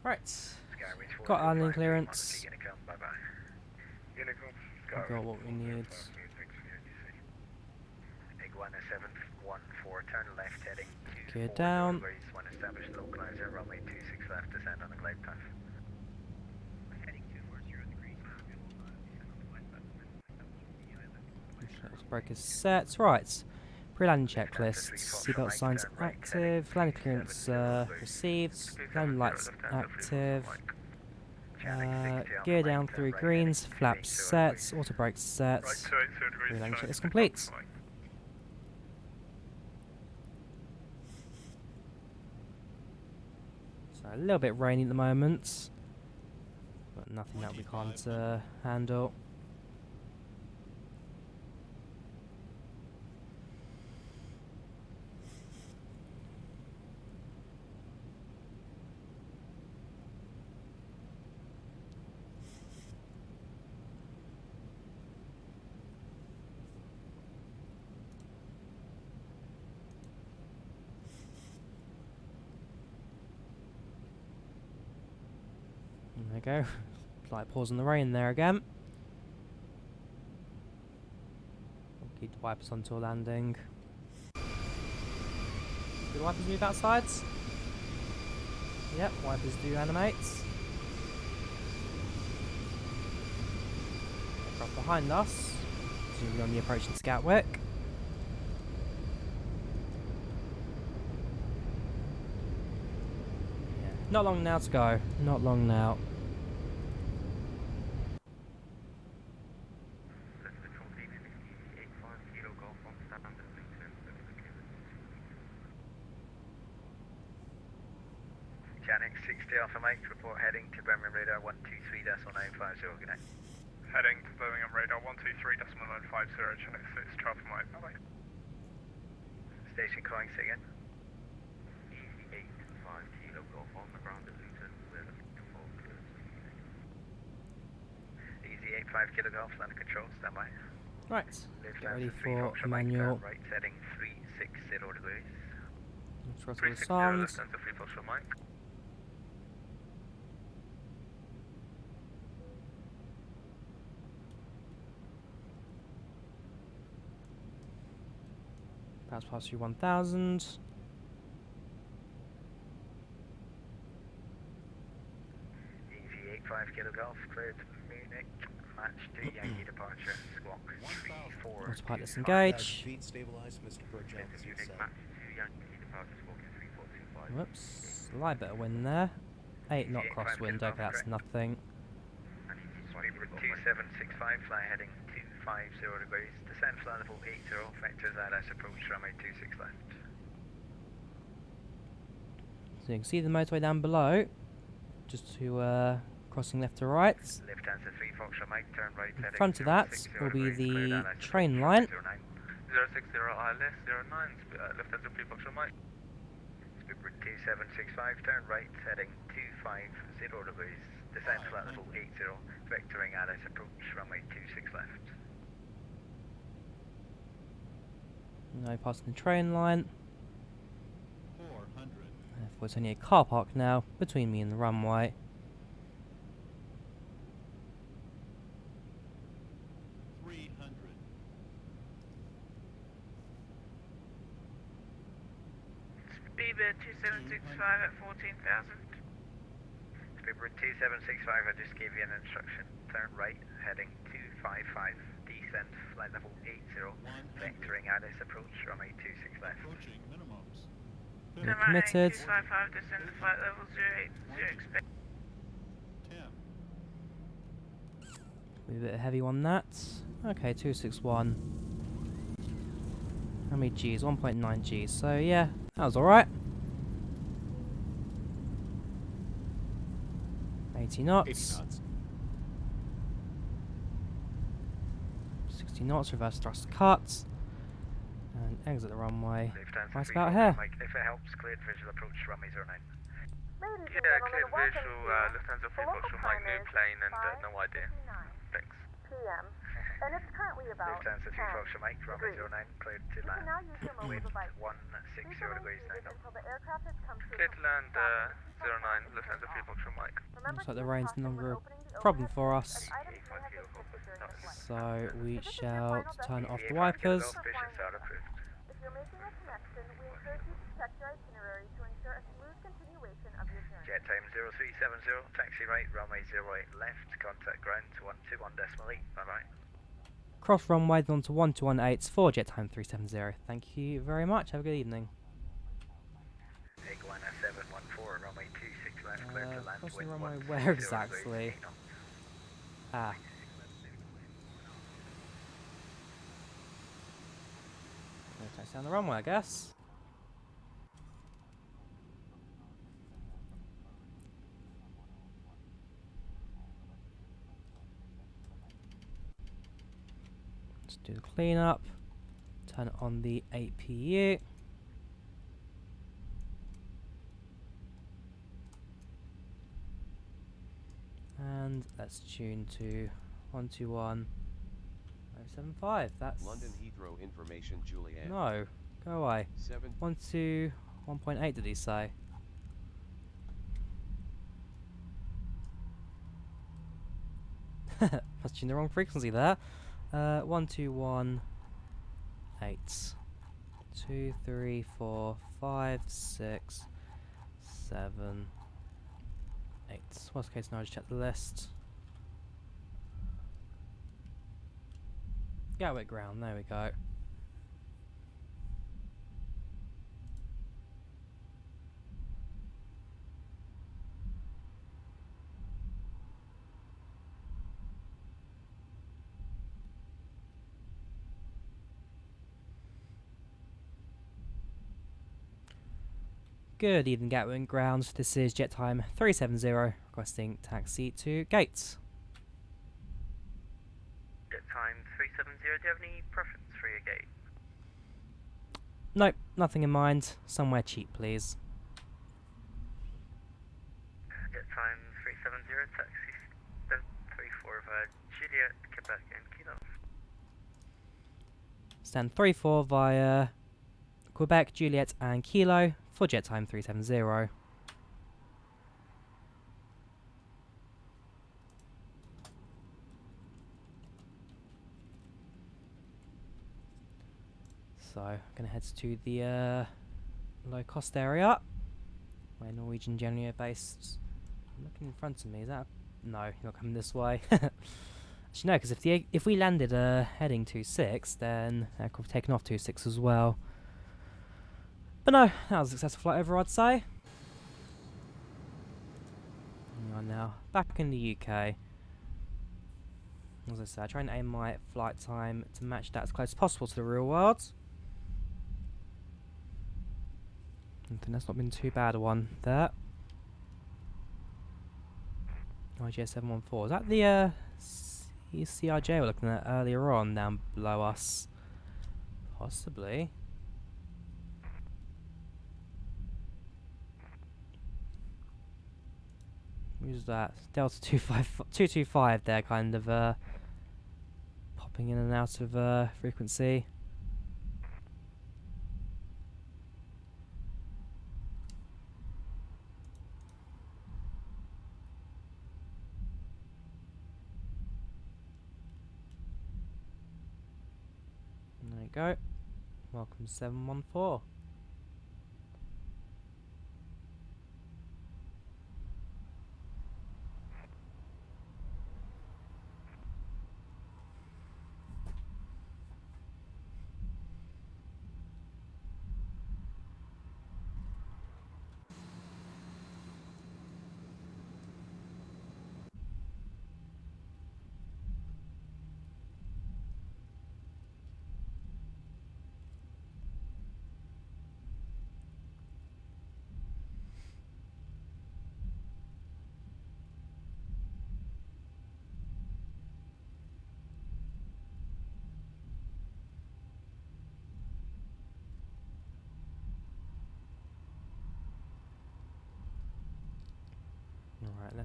Right. Got landing clearance. Got what we need. Iguana 714, turn left heading Gear down. degrees, one established localizer, runway 26 left, descend on the glide path. Heading 240 degrees. Breakers set. Right. Pre-landing checklist. Seatbelt signs active. Landing clearance received. Landing lights active. Gear down 3 greens. Flaps set. Auto brakes set. Right, 280 degrees. Pre-landing checklist complete. So a little bit rainy at the moment, but nothing that we can't handle. There we go. Slight pause in the rain there again. We'll keep the wipers on till landing. Do the wipers move outside? Yep, wipers do animate. Aircraft behind us. Presumably on the approach to Gatwick. Yeah, not long now to go. Not long now. Janik 60 Alpha Mike, report heading to Birmingham radar 123.950, good night. Heading to Birmingham radar 123.950, Channel 6 to Alpha Mike. Bye-bye. Station calling again. Easy 85 Kilo Golf on the ground at Luton, we're looking to fall clearance. Easy 85 Kilo Golf, landing control, stand by. Right, get ready for manual. Right, heading 360 degrees. Throttle the sound. Lufthansa 3 Foxtrot Mike. Perhaps pass through 1000. Easy 85 Kilo Golf, cleared Munich, match 2 Yankee departure, squawk 34. Autopilot disengage. Feet stabilized, Mr. Burgess. Munich match 2 Yankee departure, squawking 3425. Whoops, slight bit of wind there. 8 knot crosswind, okay, that's nothing. Speedbird 2765, fly heading 250 degrees, descend flight level 80, vectors ILS approach, runway 26 left. So you can see the motorway down below, just to crossing left to right. Lufthansa 3 Foxtrot Mike, turn right heading In front of that 060 will be degrees, the cleared ILS train approach, line. 09. 060 ILS 09, Lufthansa 3 Foxtrot Mike. Speedbird 2765, turn right heading 250 degrees, descend flight level 80, vectoring ILS approach, runway 26 left. Now passing the train line. 400. Therefore it's only a car park now between me and the runway. Speedbird 2765 at 14,000. Speedbird 2765, I just gave you an instruction. Turn right, heading 255, descend, flight level 80, vectoring Addis approach, runway 26 left. Approaching minimums. You're committed. 255, descend, flight level 080, expect. 10. A bit heavy on that. Okay, 261. How many Gs? 1.9 Gs. So yeah, that was alright. 80 knots. 80 knots. 60 knots, reverse thrust cut. And exit the runway. Lufthansa Right 3 about Foxtrot here. Mike, if it helps, cleared visual approach, runway 09. Ladies and Yeah, gentlemen, cleared welcome visual, to Lufthansa 3 the local Foxtrot Mike, time new is plane and no idea. 5:59 Thanks. p.m. and it's currently about Lufthansa 3 Foxtrot Mike, runway degrees. 09, cleared to You can land. now use your mobile Wind device. 160 Please remain degrees seated 9 until the aircraft has come to a Clear to complete land, stop and the seatbelt 09, sign is Lufthansa 3 turned off. Foxtrot Mike. Remember Looks to like the use rain's caution no when longer a opening the problem overhead for bins, us. as items may have been shifted during the flight. So we If this is your shall final turn off the destination, wipers. thank you for flying Start with us. approved. If you're making a connection, we encourage you to check your itinerary to ensure a smooth continuation of your journey. JetTime 0370, taxi right, runway 08 left, contact ground 121.8, bye bye. Cross runway onto 1218 for JetTime 370. Thank you very much. Have a good evening. Iguana 714, runway 26 left, clear to land, Crossing wind runway 160 where degrees, exactly? 8 knots. Ah. Gonna touch down the runway, I guess. Let's do the cleanup. Turn on the APU. And let's tune to 121.075. That's London Heathrow information, Juliet. no, go away. 7. 121.8 did he say? Must tune the wrong frequency there. 121.8. 2, 3, 4, 5, 6, 7, 8. Worst case scenario, just check the list. Gatwick ground, there we go. Good evening, Gatwick grounds. This is JetTime 370 requesting taxi to gates. JetTime 370, do you have any preference for your gate? Nope, nothing in mind. Somewhere cheap, please. JetTime 370, taxi 734 via Juliet, Quebec and Kilo. Stand 34 via Quebec, Juliet and Kilo for JetTime 370. So, I'm going to head to the low cost area where Norwegian generally are based. I'm looking in front of me, is that? No, you're not coming this way. Actually, no, because if we landed heading 26, then that could have taken off 26 as well. But no, that was a successful flight over, I'd say. We are now back in the UK. As I said, I try and aim my flight time to match that as close as possible to the real world. I think that's not been too bad a one there. JO370. Is that the CRJ we were looking at earlier on down below us? Possibly. Who's that? Delta 225 there, kind of popping in and out of frequency. There you go. Welcome 714.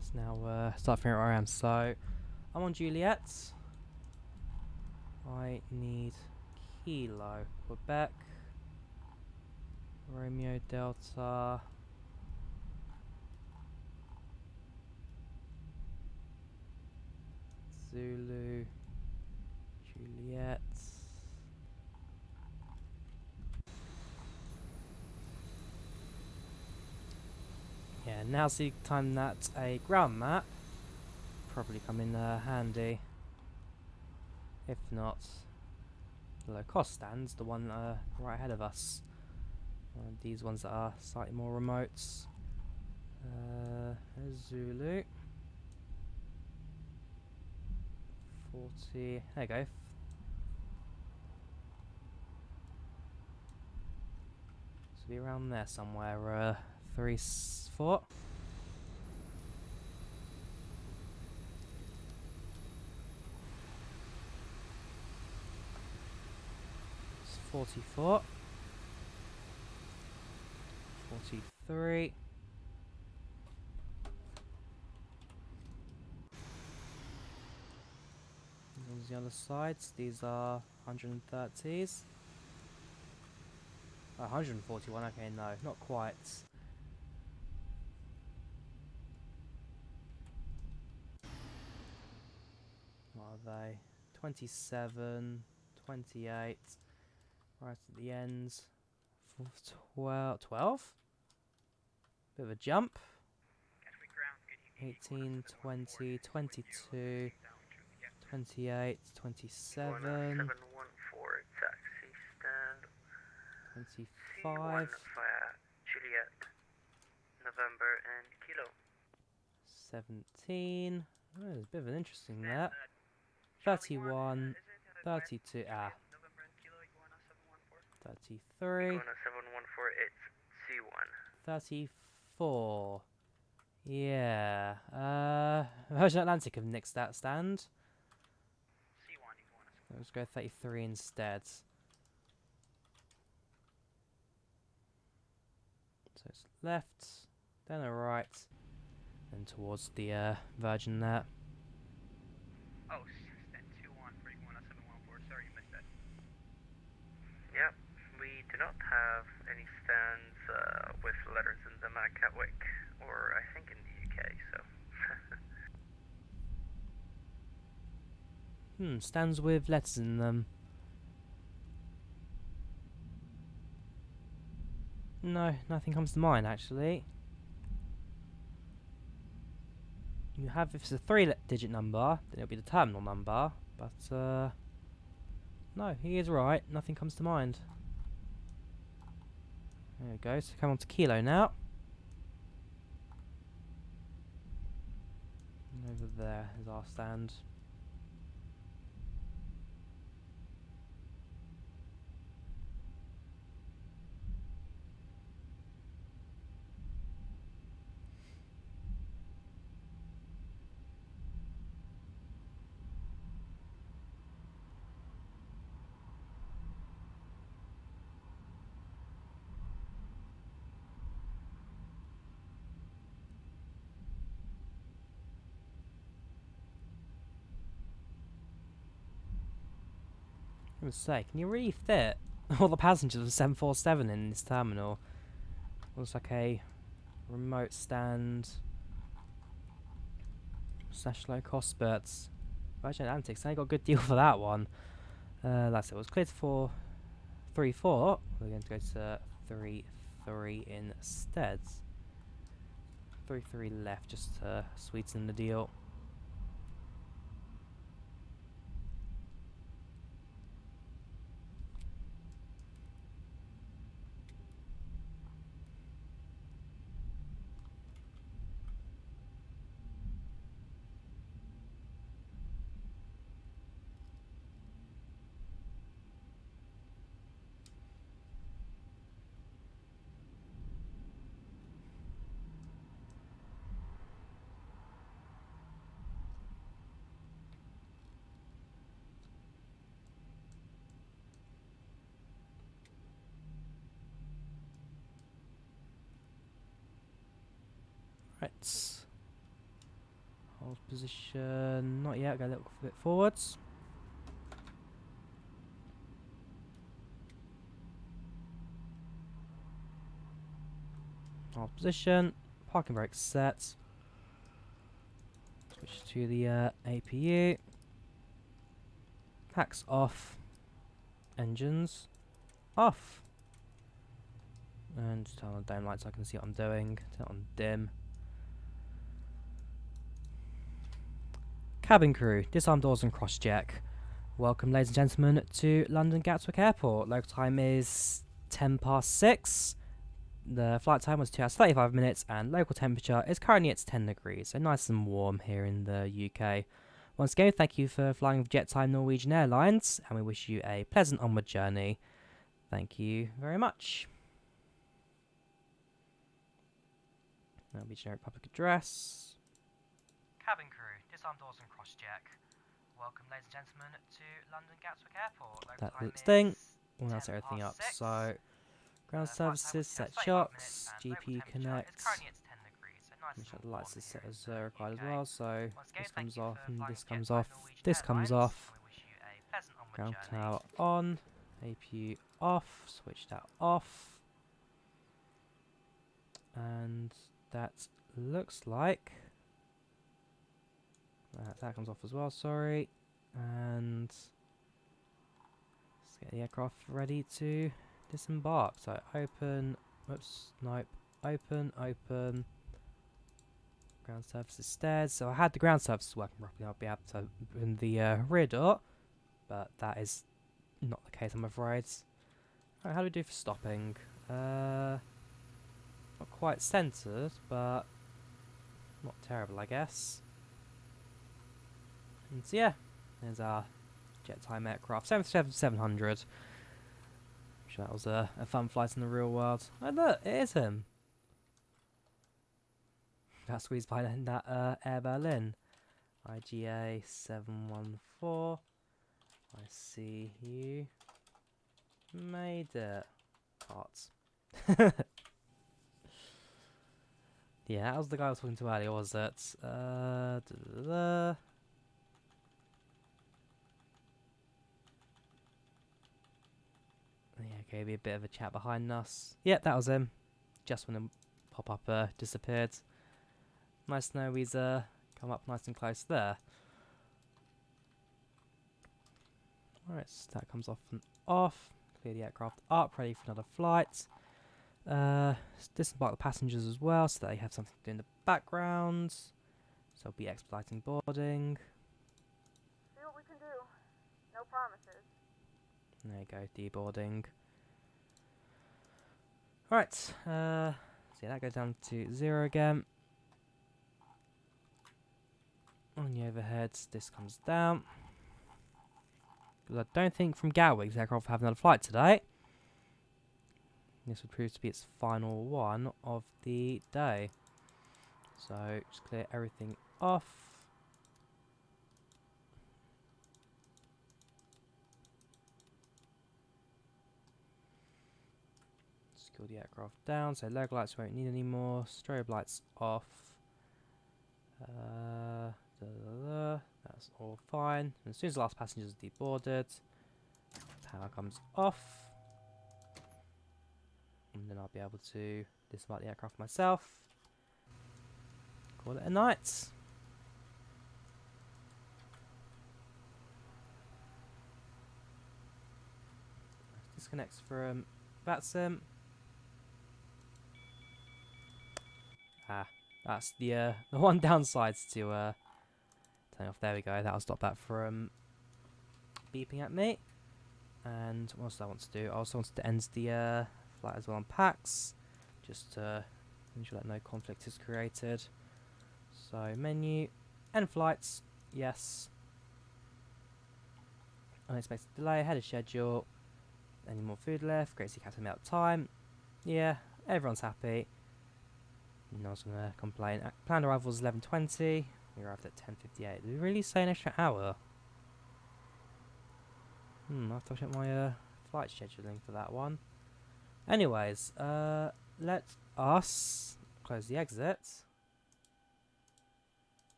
let's now start figuring out where I am. So, I'm on Juliet. I need Kilo, Quebec, Romeo Delta, Zulu, Juliet. Yeah, now's the time that a ground map probably come in handy. If not, the low cost stands, the one right ahead of us. These ones that are slightly more remote. Zulu. 40, there you go. So be around there somewhere, 3-4. It's 44. 43. There's the other sides. These are 130s. 141, okay, no, not quite. What are they? 27, 28, right at the ends. 12? Bit of a jump. 18, 20, 22, 28, 27, 714 taxi stand. 25, via Juliet, November and Kilo. 17. Oh, there's a bit of an interesting there. 31, 32, 33, Iguana 714, it's C1. 34. Yeah. Virgin Atlantic have nixed that stand. C1, Iguana 714. Let's go 33 instead. So it's left, then a right, and towards the Virgin there. Oh, stand 2-1 for Iguana 714. Sorry, you missed that. Yep, we do not have any stands with letters in them at Gatwick, or I think in the UK, so. Stands with letters in them. No, nothing comes to mind actually. You have, if it's a 3-digit number, then it'll be the terminal number, but no, he is right, nothing comes to mind. There we go, so come on to Kilo now. And over there is our stand. I would say, can you really fit all the passengers of 747 in this terminal? Looks like a remote stand / low cost berths. Virgin Atlantic, they got a good deal for that one. That's it. It was cleared for 3-4. We're going to go to 3-3 instead. 3-3 left just to sweeten the deal. Right. Hold position, not yet, go a little bit forwards. Hold position, parking brake set. Switch to the APU. Hacks off. Engines off. And just turn on the dome lights so I can see what I'm doing. Turn it on dim. Cabin crew, disarm doors and cross check. Welcome, ladies and gentlemen, to London Gatwick Airport. Local time is 6:10. The flight time was 2 hours 35 minutes, and local temperature is currently at 10 degrees, so nice and warm here in the UK. Once again, thank you for flying with JetTime Norwegian Airlines, and we wish you a pleasant onward journey. Thank you very much. That'll be generic public address. Cabin crew, disarm doors and cross check. Welcome, ladies and gentlemen, to London Gatwick Airport. That thing. We'll now set everything up. So, ground services, set shocks, GPU connect. Make sure the lights are set as required as well. So, this comes off, and this comes off, this comes off. Ground tower on, APU off, switch that off. And that looks like that comes off as well, sorry. And let's get the aircraft ready to disembark. So open, oops, nope, open, ground surfaces stairs. So I had the ground surfaces working properly, I'll be able to open the rear door, but that is not the case, I'm afraid. Alright, how do we do for stopping? Not quite centered, but not terrible, I guess. And so yeah, there's our JetTime aircraft, 737-700. I'm sure that was a fun flight in the real world. Oh look, it is him. Got squeezed by that Air Berlin. IGA 714. I see you made it. Parts. Yeah, that was the guy I was talking to earlier, was it? Yeah, okay, be a bit of a chat behind us. Yep, that was him. Just when the pop-up disappeared. Nice to know he's come up nice and close there. Alright, so that comes off and off. Clear the aircraft up, ready for another flight. Disembark the passengers as well, so they have something to do in the background. So I'll be expediting boarding. See what we can do. No promises. There you go, deboarding. Alright, so yeah, that goes down to 0 again. On the overheads, this comes down. Because I don't think from Gatwick the aircraft will have another flight today. This would prove to be its final one of the day. So just clear everything off. Secure the aircraft down, so logo lights won't need any more. Strobe lights off. That's all fine. And as soon as the last passenger is deboarded, power comes off. And then I'll be able to disembark the aircraft myself. Call it a night. Disconnects from VATSIM. That's the one downside to turning off. There we go. That'll stop that from beeping at me. And what else do I want to do? I also wanted to end the flight as well on PAX, just to ensure that no conflict is created. So menu, end flights, yes. Unexpected delay, ahead of schedule. Any more food left? Great to see Captain out time. Yeah, everyone's happy. No one's gonna complain. Planned arrival was 11:20. We arrived at 10:58. Did we really say an extra hour? I have to check my flight scheduling for that one. Anyways, let us close the exit.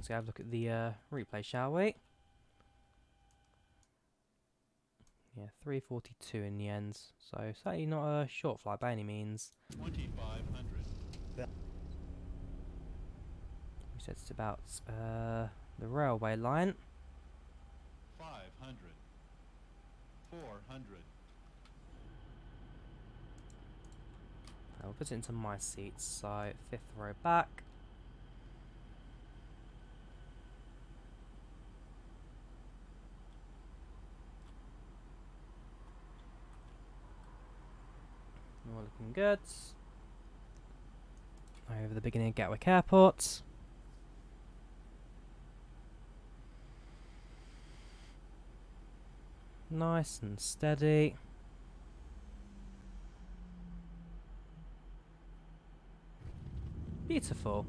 Let's have a look at the replay, shall we? Yeah, 3:42 in the end. So certainly not a short flight by any means. 2500. We said it's about the railway line. 500. 400. I'll put it into my seats, so 5th row back. All looking good. Over the beginning of Gatwick Airport. Nice and steady. Beautiful.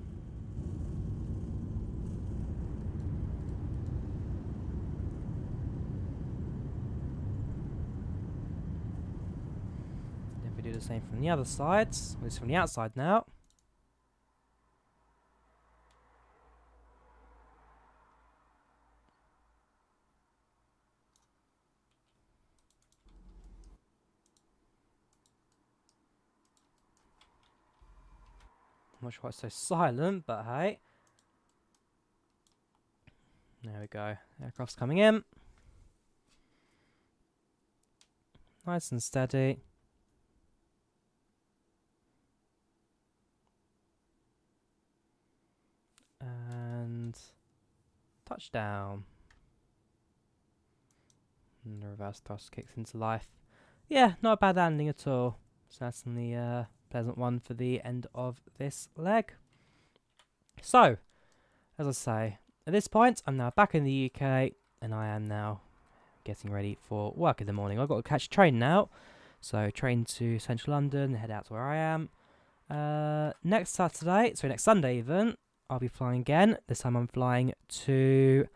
If we do the same from the other side, at least from the outside now. I'm not sure why it's so silent, but hey. There we go. Aircraft's coming in. Nice and steady. And touchdown. And the reverse thrust kicks into life. Yeah, not a bad landing at all. Certainly a pleasant one for the end of this leg. So, as I say, at this point, I'm now back in the UK, and I am now getting ready for work in the morning. I've got to catch a train now, so train to central London, head out to where I am. Next Sunday even, I'll be flying again. This time I'm flying to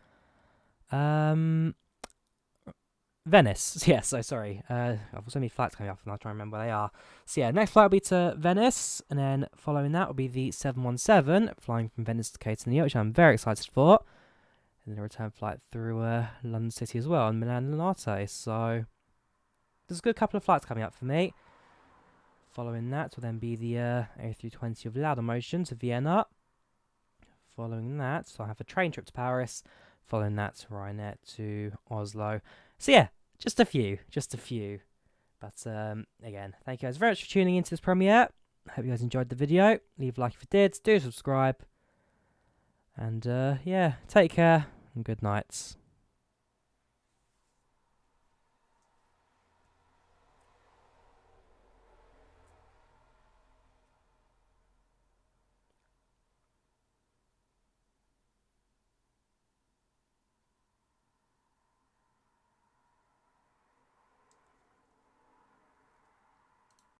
Venice. Yeah, so sorry. I've so many flights coming up, and I'll try and remember where they are. So yeah, next flight will be to Venice, and then following that will be the 717 flying from Venice to Catania, which I'm very excited for. And then a return flight through London City as well, and Milan Linate. So there's a good couple of flights coming up for me. Following that will then be the A320 of Laudamotion to Vienna. Following that, so I have a train trip to Paris. Following that, Ryanair to Oslo. So yeah, just a few. But again, thank you guys very much for tuning into this premiere. I hope you guys enjoyed the video. Leave a like if you did. Do subscribe. And yeah, take care and good nights.